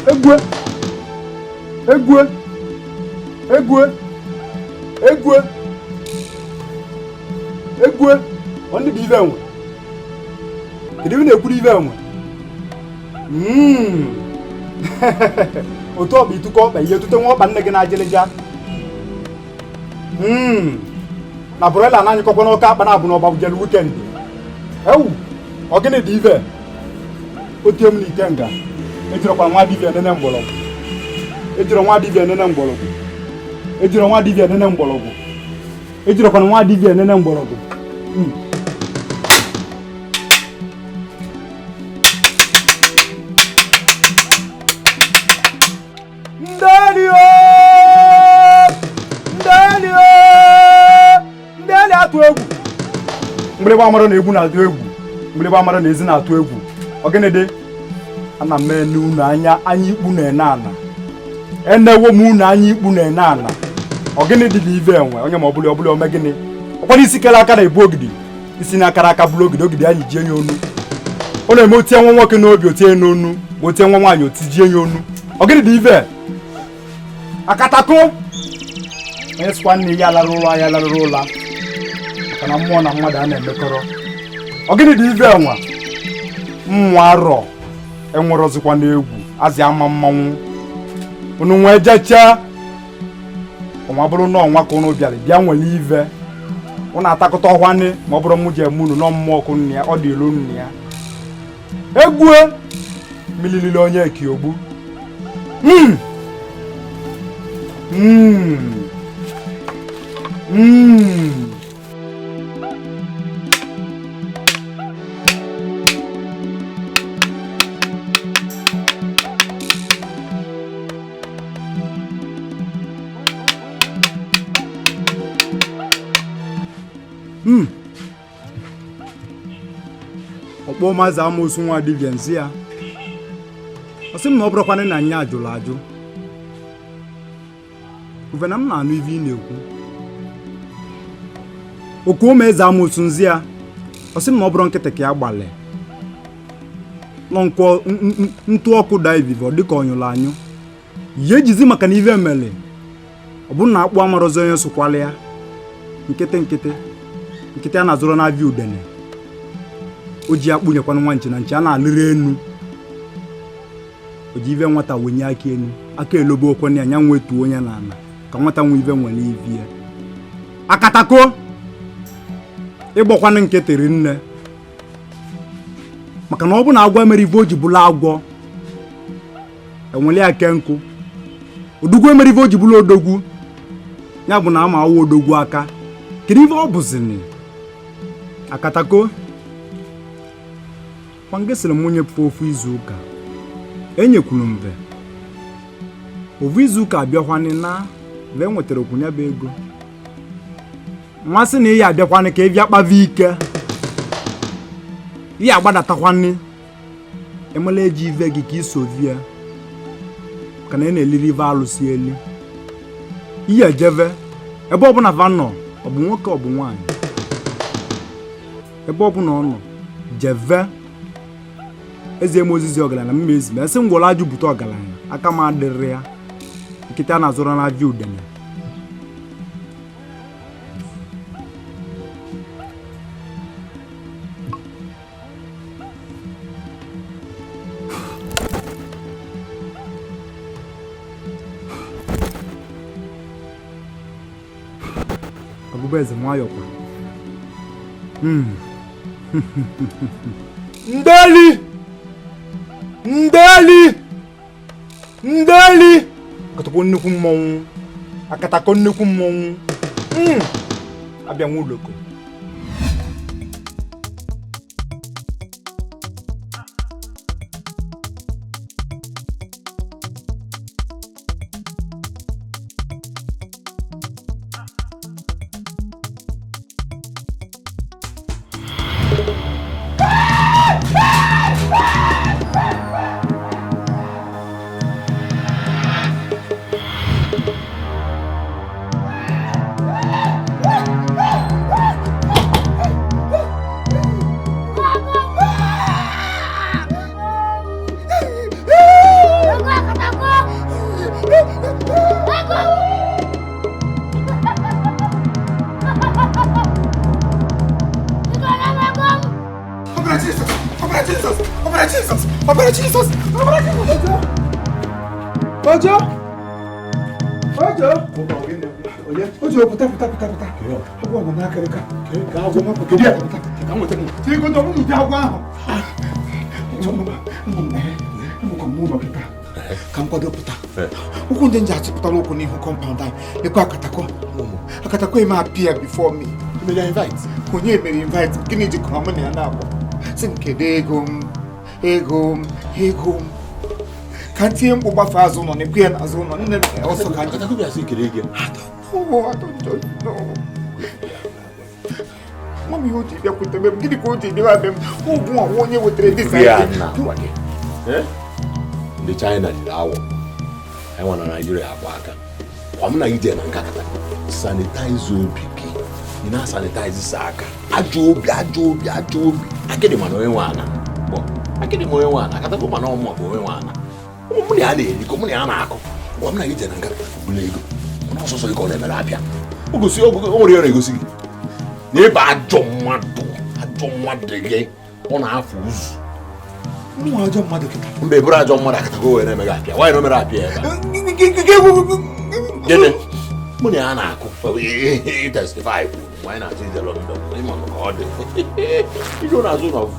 egwe only be ife onwe kiri be na-ekwu ife onwe otu ọbụ itukọ ọkpa ihe tute nwa ọkpa nne gị na-ajịlịja na burela na anyị kokwa n'ọka akpa na abụ n'ọba bujelu weekend Ewu, ogene dive. Otie m n'ite nga. Ejirokwa nwa dive nene mgbọrọgwụ. Ejiro nwa dive nene mgbọrọgwụ. Ejiro nwa dive nene mgbọrọgwụ. Ejirokwa nwa dive nene mgbọrọgwụ. Ndeli atụ egwu. Mgbịrịgba amara na egwu na-atụ egwu. Mgbịrịgba amara na ezi na-atụ egwu. Ogenede ana m ene unu anya ikpu na-ene ana. Enewo m unu anya ikpu na-ene ana. Ogenede dị ive enwe onye ma ọbụla ome gịnị. Ọkwara isi kele aka na-ebu ogidi. Isi n'akara aka bụrụ ogidi anyị ji enye onu. Ọ na-eme otie nwa nwoke n'obi otie n'onu, ma otie nwa nwaanyị otiji enye onu. Ogenede ive akatako onye sikwa nne ya lara ụla maka na mmụọ na mmadụ a na-emekọrọ. Ogenede ive enwe mmụọ arọ enwerọzikwa n'egwu azị ama mmanwụ unu nwee jecha ọnwa bụrụ na ọnwa ka unu bịara bịa nwere ive unu atakụta ọhwanị ma ọ bụrụ mụ ji eme unu nọ mmụọ ọkụ nne ya ọ dị ilu nne ya egwue mililile onye ekiogbu ọkpọ maazị Amosu nwa dibịa nsị ya ọ sị m na ọ bụrụkwana na anya ajụrụ ajụ uve na m na-anụ ive ị na-ekwu oku ụmụ eze Amosu nzi ya ọ sị m na ọ bụrụ nkịtị ka ya gbalị nọ ntụ ọkụ daa ivive ọ dịka ọnyụrụ anyụ ihe ejizi maka na ive emele ọ bụrụ na akpụ amarozi onye sụkwala ya nkịtị a na-azụrụ na-abịa udene o ji akpụnyekwana nwa nche na nche a na-alịrị enu o ji ive nwata wenye aka enu aka elobe okwenye anya nwetuo onye na ana ka nwata nwe ive nwere ivi ya akatako ịgbakwana nkịtịrị nne maka na ọ bụ na agwọ emere ive o ji bụla agwọ enwele ya ke nkụ odogwu emere ive o ji bụla odogwu ya bụ na ama awụ odogwu aka kedu ive ọ bụzini akatako kwangesịrị m onye pụọ ofu izu ụka enyekwuru mve ofu izu ụka abịakwanị na ve nwetara okwunya bụ ego mmasị na ihe abịakwanị ka ịbịa kpava ike ihe agbadatakwanị emela eji ive gị ka isovia ka na ị na-eliri ive alụsị elu ihe ejeve ebe ọbụla va nọ ọ bụ nwoke ọ bụ nwaanyị ebe ọbụla ọ nọ jeve eze m ozizi ọgaranya mma ezime esi ngwọrọ ajụ bute ọgaranya aka m adịrị ya nkịta a na-azụrụ na-abịa udene ọgụba eze nwayọkwa ndeli akatako nnukwu mmọnwụ abịa nwa ụlọko Ojo, puta. Agora não acredita. Que agora não acredita. Come with me. Take on the moon down. Come kwado puta. Who couldn't just put a local in who compound time? The Kakatako. Akatako may appear before me. You may invite. When you may invite, Guinea to come and now. Simke, egum. Can't you move a fazon on a piano zone and also can't you be a secret again? I don't know. Mommy, who did you put them? Did you go to them? Who won you with this? The China did our. I want to Nigeria. I'm not eating and Canada. Sanitize your picky. You know, sanitize Saka. Ajobi. I get him on one. I get him on one. I got a woman on one. Only I did. You come on, I'm not eating and Canada. And also, so you call them a lapia. Who go see all your ego? I don't want the game on our fools. No, I don't want to be brother on Monaco and Emagapia. Why no Merapia? Get it? Money, testify. Why not see the London? You don't have zone of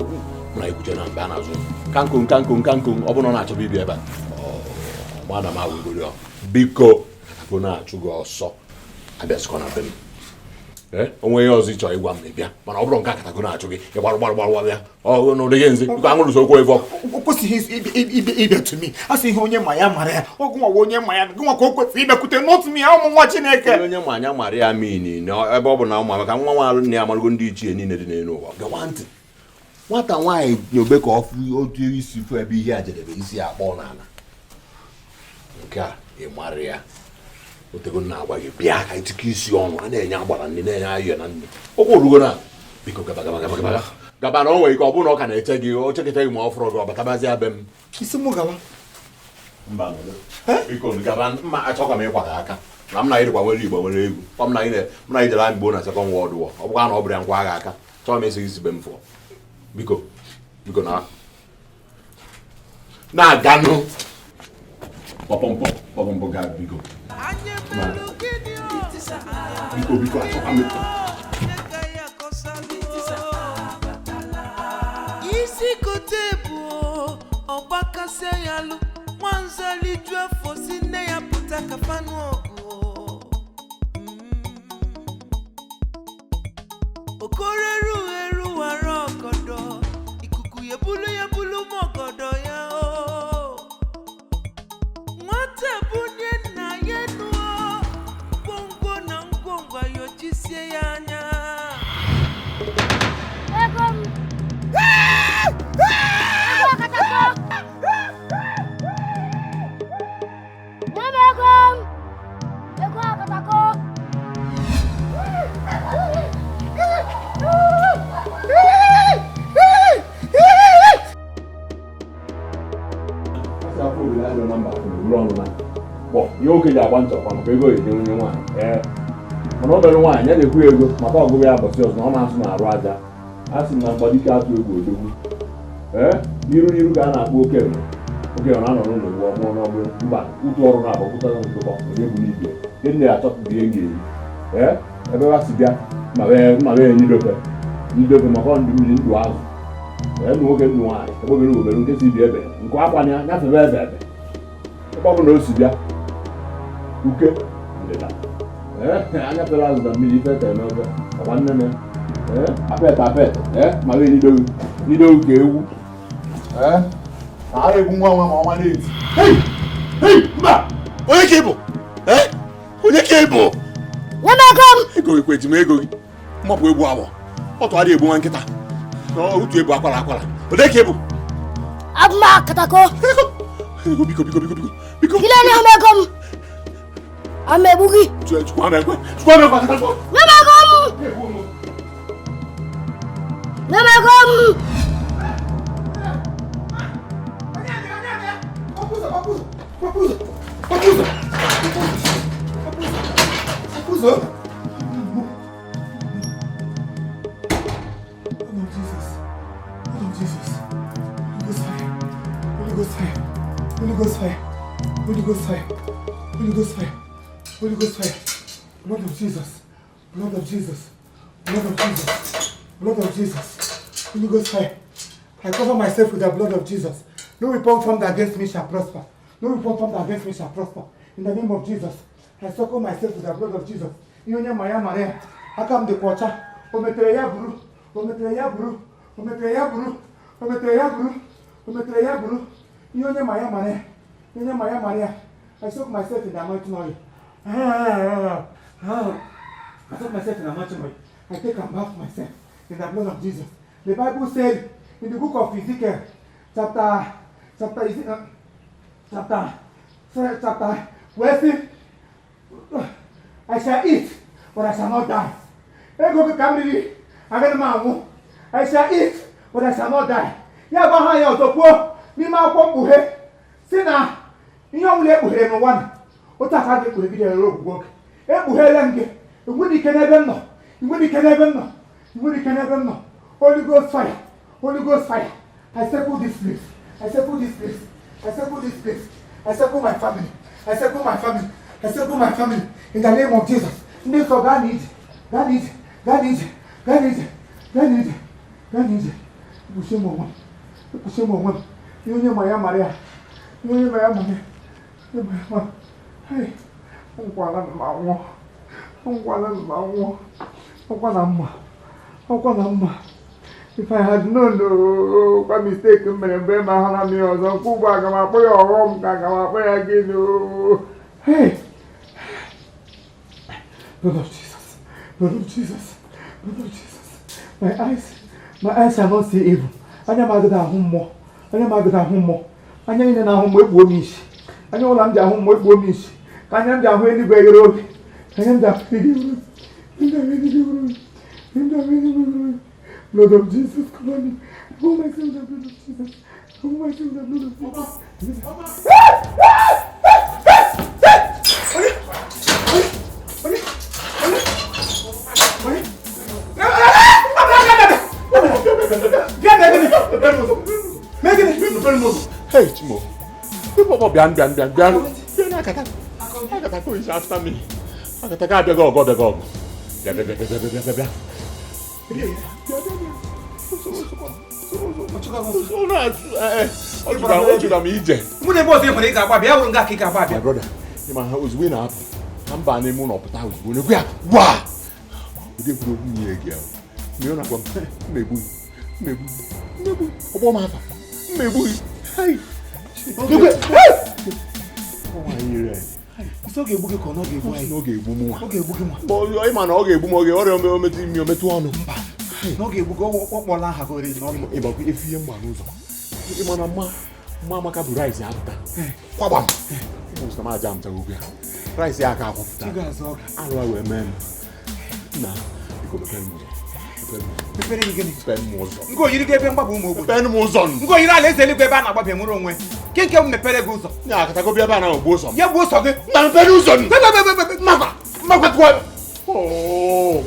my good and Banazon. Cancun, open on to be ever. Oh, Madame, I will go. Biko, Puna to go so. I best gonna be. Onwe yozi cho igwa mbia mana obro nka kata gona achoge e gbaru oh no de yenzi ko angulu so ko evo okosi his ibe to me asi ihe onye maya mara ya ogunwa onye maya gunwa ko kwesi ibe kute not me ha nwa Chineke onye manya mara ya mini no ebe obu na ụmụ ka nwa nwa ni amalugo ndị ichie ni ne dị n'elu ụwa gawanti nwata nwanyị nyobe ka ofu otu isi fu ebe ihe ajedebe isi akpọ n'ala nke a e mara ya otego na agba gị bịa ka itike isi ọnụ a na-enye agbara ndị na-enye ayọ na ndị okwu orugo na biko gaba na onwe ike ọ bụrụ na ọ ka na-eche gị o chekete gị ma ọ fụrụ gị ọbatabazi abịa m isi mụ gawa mba biko gaba mma achọkwa m ịkwa gị aka na m na ịdịkwa nwere igbo nwere egwu ọ m na ijere anyị gboo na Second World War ọ bụkwa na ọ bụrụ ya nkwa agha aka chọọ m esi gị sibe m fụọ biko na-aganụ pọpọmpọ ga biko biko achọkwa m isi kote bụ ọgbakasị ya lụ nwanzali ju afọ si nne ya pụta kafanụ ọgụ okoreru eru wara ọgọdọ ikuku yebulu mọgọdọ ya o nwata bunye nna ya nụọ ngwongwo na ngwongwo ayojisie ya anya ihe okenye agba nchọkwa maka ego ede onye nwaanyị mana ọ bere nwaanyị ya na-ekwu ego maka ọgụgụ ya bọsị ọzọ na ọ na-asụ na arụ aja a sị na mgbadike atụ egwu odogwu n'iru ka a na-akpọ okenye na-anọ n'ụlọ ụwa mụọ n'ọgbụ mba ụtụ ọrụ na-agbapụta na ntụkọ onye bụ n'ibie ndị nne ya achọpụta ihe ga-eri ebe ha si bịa mma wee nyidobe maka ndị mmiri ndụ azụ ndụ nwoke ndụ nwaanyị ebobere obere nke si bi ebe nke akwanye ya nyafebe ebe ebe ọ bụ na o si bịa uke ndịda anyapere azụ na mmiri ife tere n'ofe ọkwa nnene apet ma wee nidowu ka ewu na egwu nwa nwa ma ọnwa na-eti mba onye ka ịbụ ego gị kweji m ego gị mmapụ egwu agbọ ọ tụgharị egbu nwa nkịta na otu egbu akwara onye ka ịbụ abụma katako biko kile ni omegom amebugi chukwa katako namegom Blood of Jesus. Blood of Jesus. Holy Ghost fire. I cover myself with the blood of Jesus. No weapon formed against me shall prosper. No weapon formed against me shall prosper. In the name of Jesus, I circle myself with the blood of Jesus. Inyonye maya mare. Akam de kwacha. Ometere ya buru. Ometere ya buru. Ometere ya buru. Ometere ya buru. Ometere ya buru. Inyonye maya mare. Inyonye maya mare. I soak myself in the anointing oil. I soak myself in the anointing oil. I take and bath myself in the blood of Jesus. The Bible said in the book of Ezekiel, chapter, where it I shall eat, but I shall not die. I shall eat, but I shall not die. Ya baha ya otokwo ni ma kwa buhe. Sina ihe ọmụla ekpughere n'ụwa na ụta aka gị ekpughe bidoro ogwugwo oge ekpughere m gị igwe dike n'ebe m nọ igwe dike n'ebe m nọ igwe dike n'ebe m nọ Holy Ghost fire Holy Ghost fire I circle this place I circle this place I circle this place I circle my family I circle my family I circle my family in the name of Jesus ndị nsọ gaa n'ije gaa n'ije gaa n'ije gaa n'ije gaa n'ije gaa n'ije ekpuchie m onwe m ekpuchie m onwe m ihe onye ma ya mara ya ihe onye ma ya mara ya ọgwala na mma if I had known kwa mistake mere mgbe ma ha na mi ọzọ kwa ugbo aga m akpọ ya ọghọm ka aga m akpọ ya gịnị hey blood of Jesus blood of Jesus blood of Jesus my eyes shall not see evil anya m agụda ahụ mmụọ anya m agụda ahụ mmụọ anya niile na-ahụ mmụọ egbuo m isi anya ụlọ m ji ahụ mmụọ egbuo m isi ka anya m ji ahụ eluigwe eghere obi anya m ji ahụ eluigwe blood of Jesus cover me cover myself with the blood of Jesus cover myself with the blood of Jesus Hey, Timo. People bian. Akata go is after me. Akata ga go. My brother, I was winning up. I'm banning moon up. I was winning. Wow! We didn't put me again. You know, maybe. Hey! It's okay, book or not. Okay, boom. But you're a man, okay, boom, okay, or you met one. No, okay, book what one I have already known about if you man, Mamma can rise after. Quabam! Most of my jam to go. Rise the account. You guys are all men. Now, you could Go, you get them babu. Ben was on. Go, you let the baby about him. Can't come the pedagogue. Yeah, I go be a banner of bosom. Yeah, bosom. Mamma, what? Oh,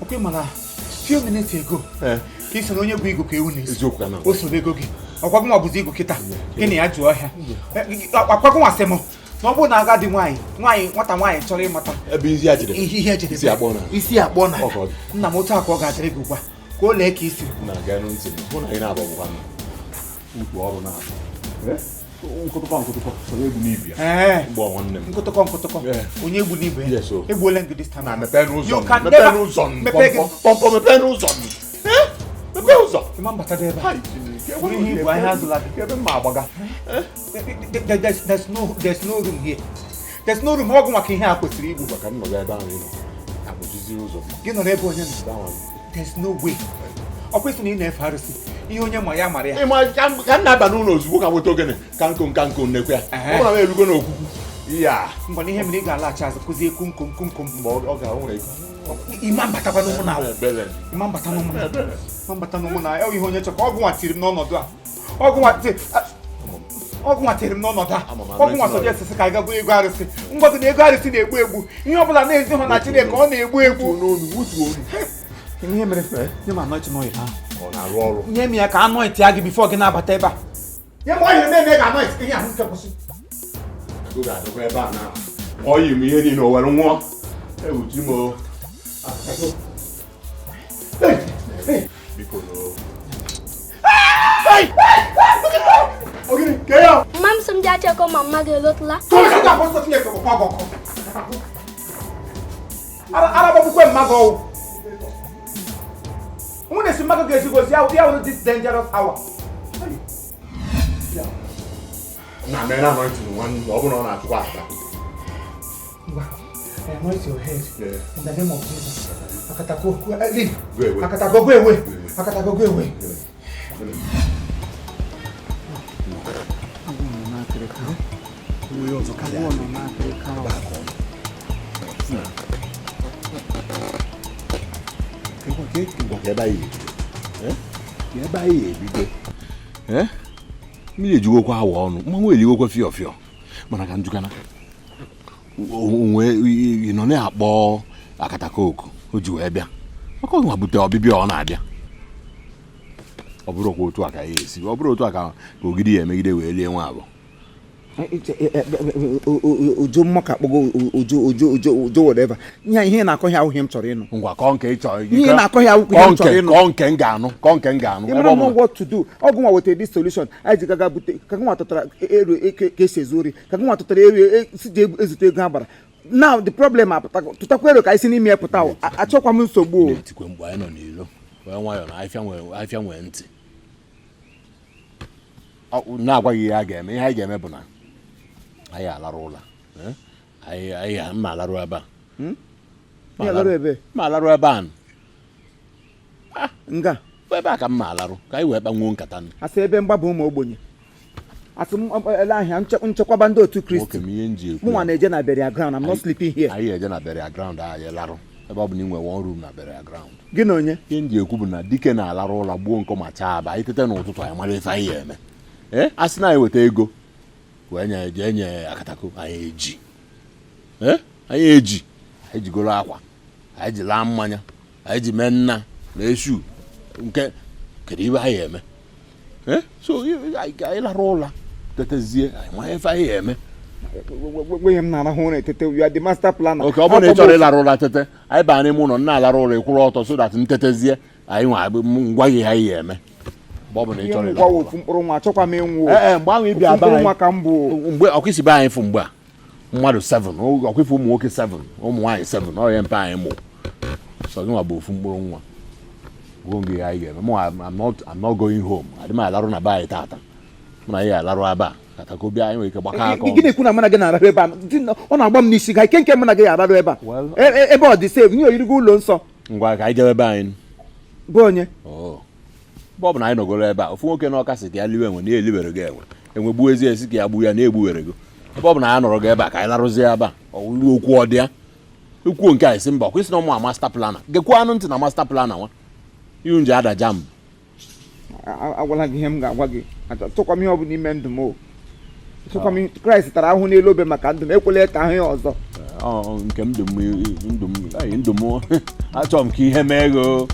okay, Mana. Few minutes ago, he's an only big Ukuni. Also, they go. Okwaku Buzigo Kita. Any adjoa here. Okwaku Asemo. No one I got the wine. What am I? Sorry, Mata. A busy agent. He had to see a bonner. You see a bonner. Namota got a regua. Go like you. Naganon, in our one. Who now? Yes? Go to Libya. Eh, go to come. When you believe it, yes, so it will end this time. I'm a pen who's on. The pen who's on. The pen who's on. Eh? The bells up. Remember, there's no room here. There's no room. How can I help with you? There's no way. Operation in FRC. You know my Maria. Can never know who can we talking. Can't nequia. I'm going to. Yeah, but him legal latches because he cum. Imam Batano now. Imam Batano now. Oh, you want to go on till none of that. Ogwa tell him none of that. Ogwa suggests I got to go. But the guy is in a way. You know, but I know actually on a way. Can you hear me? You might not know it, huh? Near me, I can't know it before getting up at Teba. Yeah, why you make a noise? Good, I don't now. All you mean, you know, I don't want. Hey, Imo. Hey! Because okay, kaya. Mam sum jache ko mamma ge lotla. So ka ga posto tiye ko pa go. Ara ba ko mago. Mune si mago ge si go si ya this dangerous hour. Na me na want to one obo na atwa ata. Anoint your head. In the name of Jesus. Akatako, leave. Go away. Akatako, go away. Mi ejugo kwa awa ọnụ, mmanwụ eligokwa fịọ mana ka njukana onwe ịnọ na-akpọ akatakoku o ji wee bịa maka ọ bute ọbịbịa ọ na-abịa ọ bụrụ kwa otu aka ya esi ọ bụrụ otu aka ogidi ya emegide wee lie nwa abụọ ojo mmaka kpogo ojo whatever ihe na-akọ ya ahụhie m chọrọ ịnụ ngwa kọ nke ịchọ ihe na-akọ ya ahụhie m chọrọ ịnụ kọ nke m ga-anụ ebe ọ know what to do ọgụ nwa wetara this solution anyị ji gaga bute ka nwa tụtara ero ka esi ezu ori ka nwa tụtara ero si ji ezute ego ha bara now the problem apụtago tụtakwa ero ka anyị si n'ime pụta achọkwa m nsogbu tikwe mgbe anyị nọ n'ilo wee nwayọ na afịa nwee ntị na-agwaghị ihe a ga-eme ihe anyị ga-eme bụ na anyị alarụ ụla anyị mma alarụ ebe a nga ebe a ka mma alarụ ka anyị wee kpanwuo nkata asị ebe mgbaba ụmụ ogbenye asị ele ahịa nchekwaba ndị otu Kristi mụnwa na-eje na burial ground. I'm not sleeping here. anyị eje na burial ground anyị larụ ebe ọ bụ na inwe one room na burial ground. Gị na onye ihe ndị ekwu bụ na dike na-alarụ ụla gbuo nkọ ma chaa aba anyị tete n'ụtụtụ anyị mara ife anyị eme a sị na anyị weta ego wee nye akatako anyị jigoro akwa anyị ji laa mmanya anyị ji mee nna na eshu nke kedu ibe anyị eme so anyị lara ụla tetezie anyị ma ife anyị eme ihe m na-arahụ ụra etete you are the master planner. oke ọ bụrụ na ị chọrọ ịlara ụla tete anyị baa n'ime ụlọ na-alara ụla ịkwụrụ ọtọ so that ntetezie anyị ngwa gị anyị eme mgbe ahụ ịbịa mgbe ọkụisi be anyị fụ mgbe a mmadụ 7 ọkụife ụmụ nwoke 7 ụmụ nwaanyị 7 ọhịa mpe anyị mụ so gị nwa bụ ofu mkpụrụ nwa gụọ gị anyị ga-eme I'm not going home adị m alarụ na be anyị tata mụ na ya alarụ ebe a katako bịa anyị nwere ike gbaka aka gị na-ekwu na mụ na gị na-ararụ ebe a ọ na-agba m n'isi ga ike nke mụ na gị ararụ ebe a ebe ọ dị save nye oyirigo ụlọ nsọ ngwa ka anyị jebe ebe anyị bụ onye ọ bụ na anyị nọgoro ebe a ofu nwoke na ọka sị ka ya liwe enwe na-elibere gị enwe gbuo ezi esi ka ya gbu ya na-egbuwere gị ebe ọ bụ na ya nọrọ gị ebe a ka anyị larụzie ebe a ọwụlu okwu ọ dị ya ekwuo nke anyị si mba kwesị na ụmụ master planner gekwa anụ ntị na master planner nwa ihu nje adaja m agwala gị ihe m ga-agwa gị tụkwa m ihe ọ bụ n'ime ndụ m tụkwa m Kraịst tara ahụ n'elu obe maka ndụ m ekwela ka ahụ ya ọzọ nke ndụ m achọrọ m ka ihe mee ego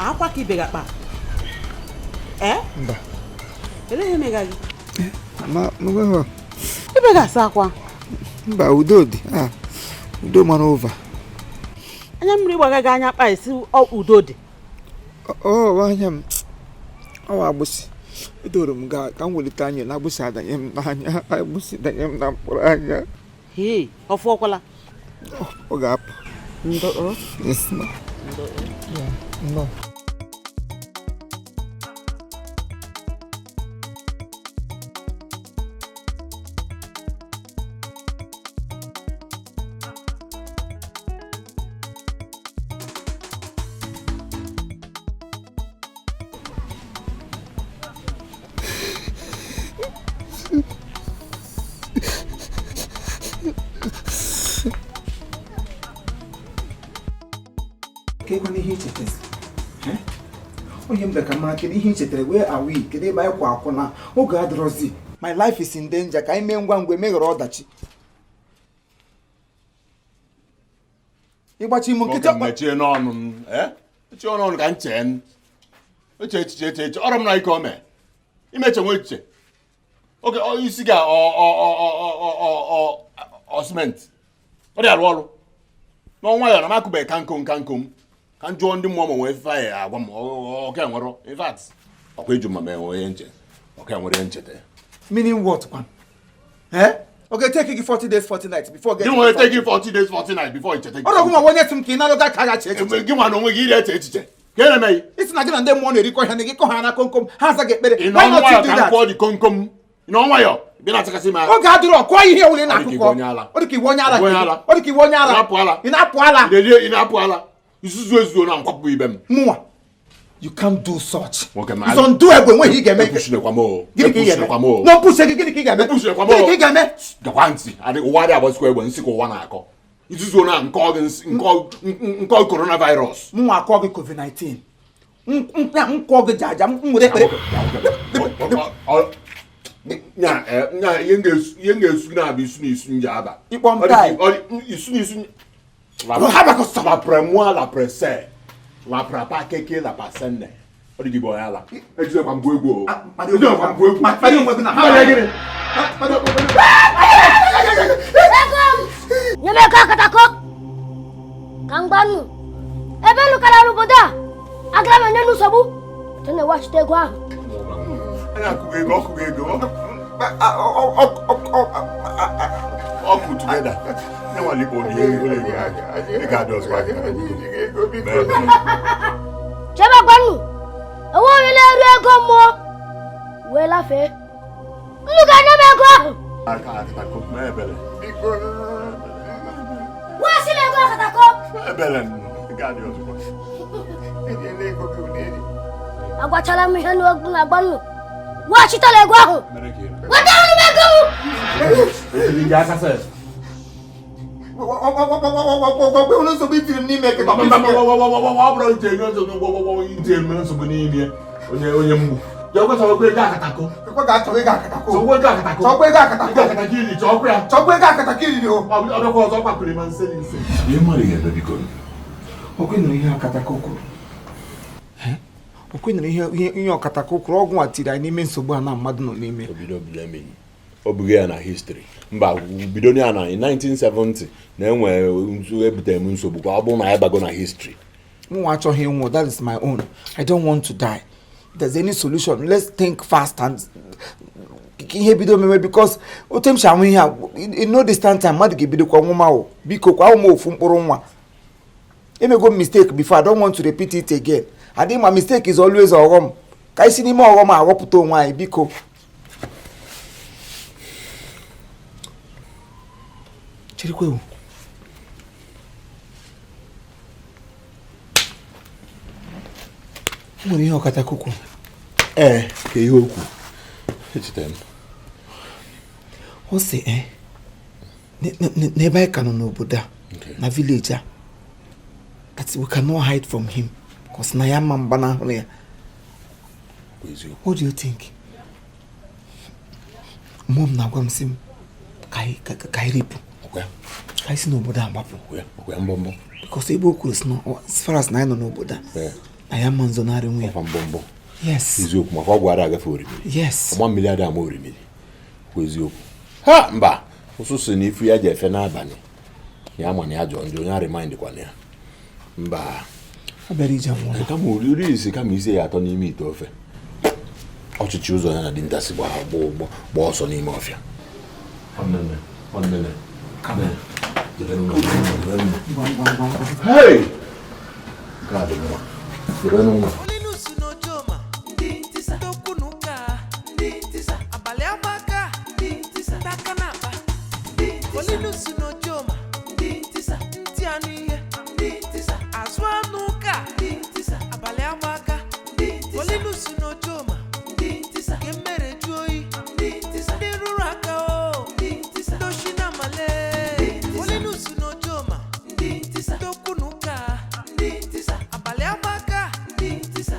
akwa ka ibe ga-akpa mba ele ihe mega gị ibe ga-asa akwa mba udo dị udo mara over anya mmiri gbaga gị anya kpa esi udo dị anya m ọ agbụsị edoro m ka m welite anya na agbụsị adanye m n'anya agbụsị danye m na mkpụrụ anya ọfụ ọkwala ọ ga-apụ yes ma no onye mbe ka mara kedu ihe i chetara wee awi kedu ebe anyị kwa akwụna oge adịrọzi my life is in danger ka anyị mee ngwa ngwa emeghara ọdachi ịgbachi imo nkịta mechie n'ọnụ m mechie ọnụ ka m chee eche echiche ọrụ m na ike ome imeche nwe echiche oge isi ga osment ọ dị arụ ọrụ n'ọnwa ya na m akụbeghị ka nkom ka m jụọ ndị mmụọ ma nwee ife ya agwa m ọka enwero in fact ọkwa iju ma ma enwe ihe nche ọka enwere ncheta meaning what kwan okay take you 40 days 40 nights before getting you take you 40 days 40 nights before ncheta ọrụ gụma onye tụm ka ị na-alụga ka ga cheche gị nwa na onwe gị iri eche echiche ka ere meghị isi na gị na ndị mmụọ na-erikọ ihe na gị kọ ha na komkom ha azaghị ekpere ị n'ọnwa ya ka nkwọ dị komkom ị n'ọnwa ya bịa na-achakasị m oge adịrọ kụọ ihe ewule na akụkọ ọ dị ka iwe onye ala ọ dị ka iwe onye ala ị na-apụ ala ị na-apụ ala izuzu ezuzo na nkwapụ ibe m mụnwa you can't do such it's undoable nweghị ị ga-eme no push gị gịnị ka ị ga-eme gịnị ka ị ga-eme gakwa ntị ụwa dị agbazikwa egbe nsị ka ụwa na-akọ izuzu na nkọ coronavirus mụnwa akọ gị covid-19 nkọ gị jaja m nwere ekpere ihe ga-esu na-abịa isu na isu nje aba ịkpọ m taa isu na isu la premois la presse la prapa keke la pasenne ọ dị gị ala ejide kwa mgbe egwu nyeme ka akatako ka mgbanụ ebe lụkara obodo a agara m enye n'usogbu te na-ewachite ego ahụ ọkụ tugeda chebe gbanụ enwe onye na-eru ego mmụọ wee lafee unu ga-enye m ego ahụ wasị na ego akatako agwachala m ihe n'ogbu na gbanụ wachitala ego ahụ wetara m ego nsogbu itiri m n'ime ọ bụrụ nsogbu n'ime onye mgbu chọkwa ego akatako ọdọkwa ọzọ kpakwere ma nse nse ihe mmadụ ga-eme biko okwenụrụ ihe akatako kwuru okwenụrụ ihe ọkatako kwuru ọgwụ a tiri anyị n'ime nsogbu a na mmadụ nọ n'ime o buga ya na history mba bido ya na 1970 na-enwe ebutere m nsogbu ka ọ bụrụ na ya bago na history mụnwa achọghị ịnwụ that is my own I don't want to die if there's any solution let's think fast and ihe bido meme because otu m si anwụ ihe a in no distant time mmadụ ga-ebidokwa ọnwụma o biko kwa ụmụ ofu mkpụrụ nwa emego mistake before I don't want to repeat it again adịghị ma mistake is always ọghọm ka isi n'ime ọghọm aghọpụta onwe anyị biko chirikwewu nwere ihe ọkatako ka ihe okwu echetara m ọ sị n'ebe anyị ka nọ n'obodo a na village a that we cannot hide from him because na ya mma mgba n'ahụrụ ya what do you think mmụọ m na-agwa m sị m ka anyị ripụ ka anyị si n'obodo a gbapụ because ebe o kwuru si as far as na anyị nọ n'obodo a na ya mma nzonarị nwe ya yes eziokwu maka ọgwụ ara agafe orimiri yes ọma mmiri ada ama orimiri kwa eziokwu ha mba ụsụsụ na ifu ya ji efe n'abalị ya ama na ya jọ ndị onye remind kwana ya mba abịara ije nwụrụ kama oriri isi kama isi ya atọ n'ime ite ofe ọchịchị ụzọ ya na Ndi-Ntisa gba ọsọ n'ime ọfịa hey God mma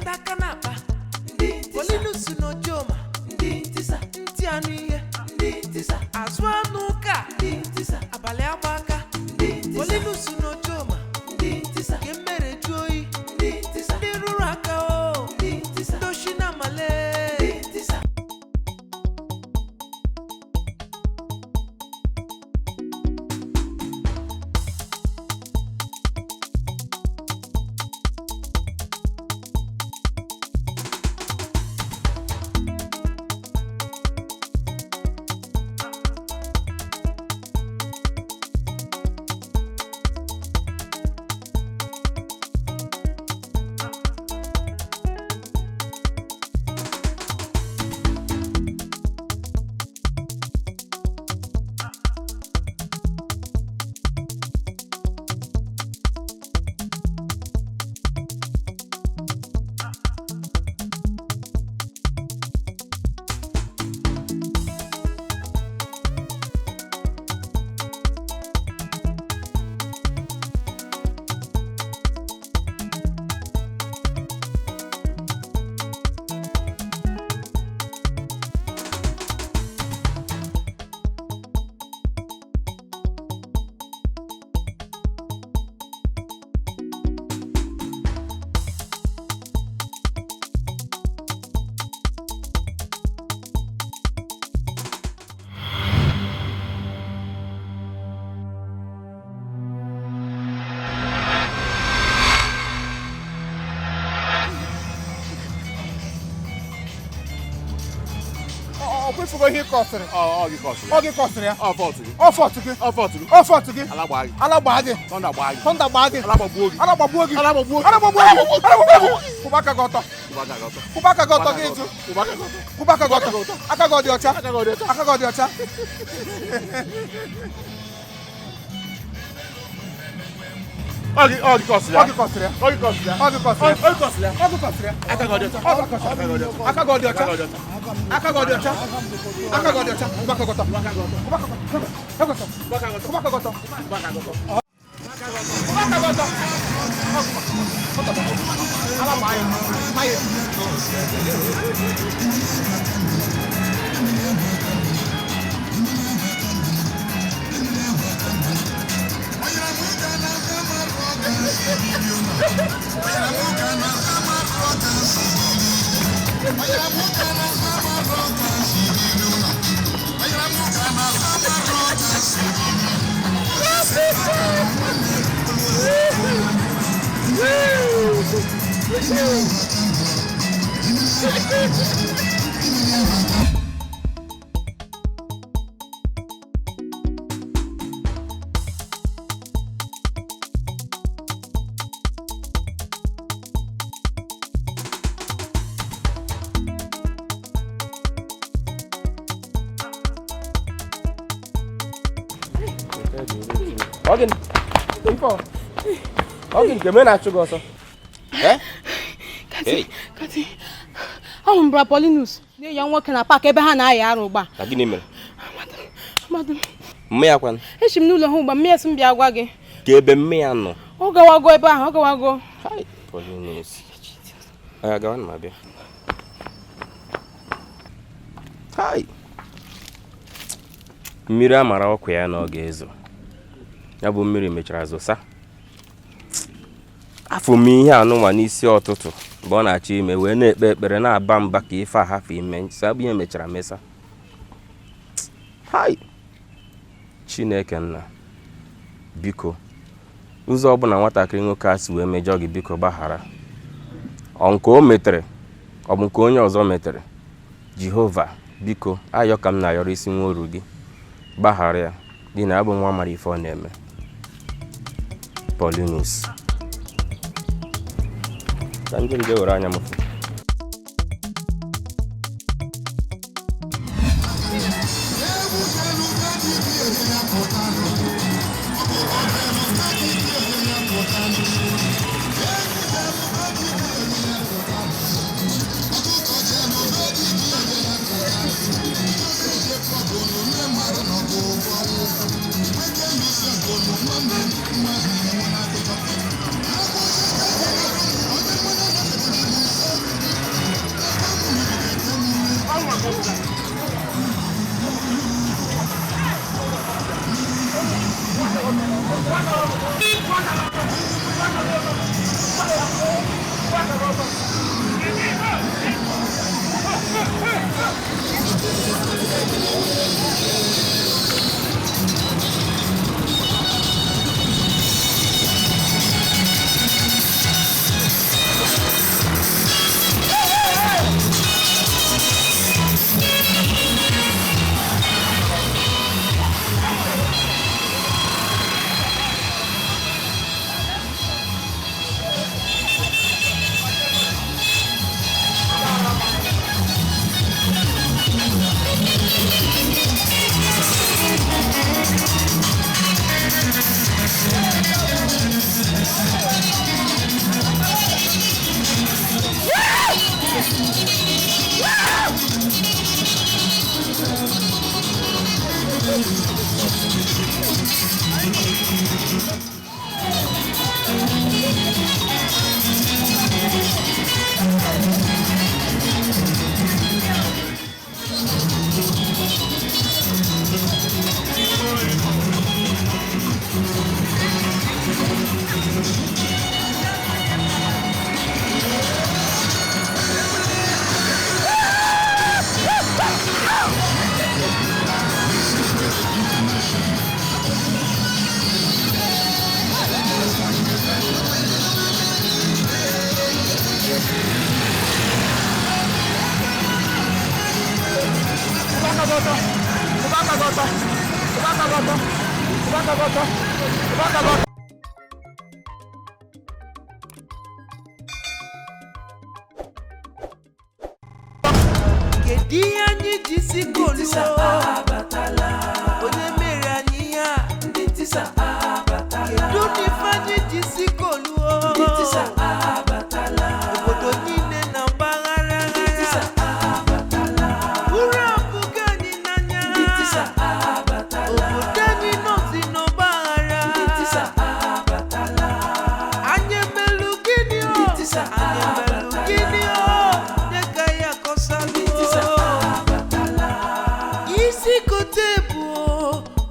Takana ntị anụ ihe Ndi-Ntisa azụ anụ ụka Ndi-Ntisa abalị agbaka Ndi-Ntisa Polinus n'Ojoma Ndi-Ntisa ke mmere ju oyi Ndi-Ntisa ndị rụrụ aka o Ndi-Ntisa doshi na male Ndi-Ntisa Ọkwefugo ihe kọsịrị. Ọ gị kọsịrị. Ọ gị kọsịrị ya. Ọ fọtụ gị. Ọ fọtụ gị. Ọ fọtụ gị. Ọ fọtụ gị. Ala gbaa gị. Ala gbaa gị. Tọnda gbaa gị. Tọnda gbaa gị. Ala gbagbuo gị. Ala gbagbuo gị. Ala gbagbuo gị. Ala gbagbuo gị. Ala gbagbuo gị. Kwụba aka gị ọtọ. Kwụba aka gị ọtọ. Kwụba aka gị ọtọ gị eju. Kwụba aka gị ọtọ. Kwụba aka gị ọtọ. Aka gị ọ dị ọcha. Aka gị ọ dị ọcha. Aka gị ọ dị ọcha. Ọ gị kọsịrị ya. Ọ gị kọsịrị ya. Ọ gị kọsịrị ya. Ọ gị kọsịrị ya. Ọ gị kọsịrị ya. Ọ gị kọsịrị ya. Aka gị ọ dị ọcha. Aka gị ọ dị ọcha. Aka gị ọ dị ọcha. Aka gị ọ dị ọcha. Aka gị ọ dị ọcha. Kwụba aka gị ọtọ. Kwụba aka gị ọtọ. Kwụba aka gị ọtọ. Kwụba aka gị ọtọ. Kwụba aka gị ọtọ. Ala maa ya. Maa ya. Ogin. Info. Ogin, ke me na achụ gị ọsọ. Kati. Ahụ m bra Polinus. Ne ya nwoke na park ebe ha na-aya arụ ụgba. Ka gịnị mere? Madam. Mme ya kwan. Echi m n'ụlọ ha ụgba, mme ya sị m bịa gwa gị. Ka ebe mme ya nọ. Ọ gawago ebe ahụ, ọ gawago. Hai, Polinus. Aga gawan ma bịa. Hai. Mmiri amara ọkụ ya na ọ ga-ezo. Ya bụ mmiri mechara zosa. Afọ m ihe anụnwa n'isi ọtụtụ mgbe ọ na-achọ ime wee na-ekpe ekpere na-aba mba ka ife ahafụ ime sabụ ihe mechara mesa. Hai. Chineke nna. Biko. Ụzọ ọbụla nwatakịrị nwoke a si wee mejọ gị biko gbaghara. Ọ nke o metere, ọ bụ nke onye ọzọ metere. Jehova, biko, ayọ ka m na-ayọrọ isi nwa oru gị. Gbaghara ya, dị na abụ nwa mara ife ọ na-eme. Polinus. Ka ndị nje were anya m fụ.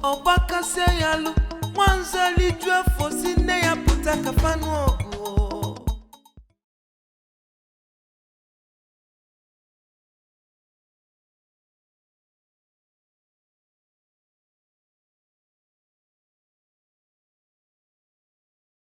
Obaka se yalu, mwanzali jua fosi ne ya puta kafanu oku.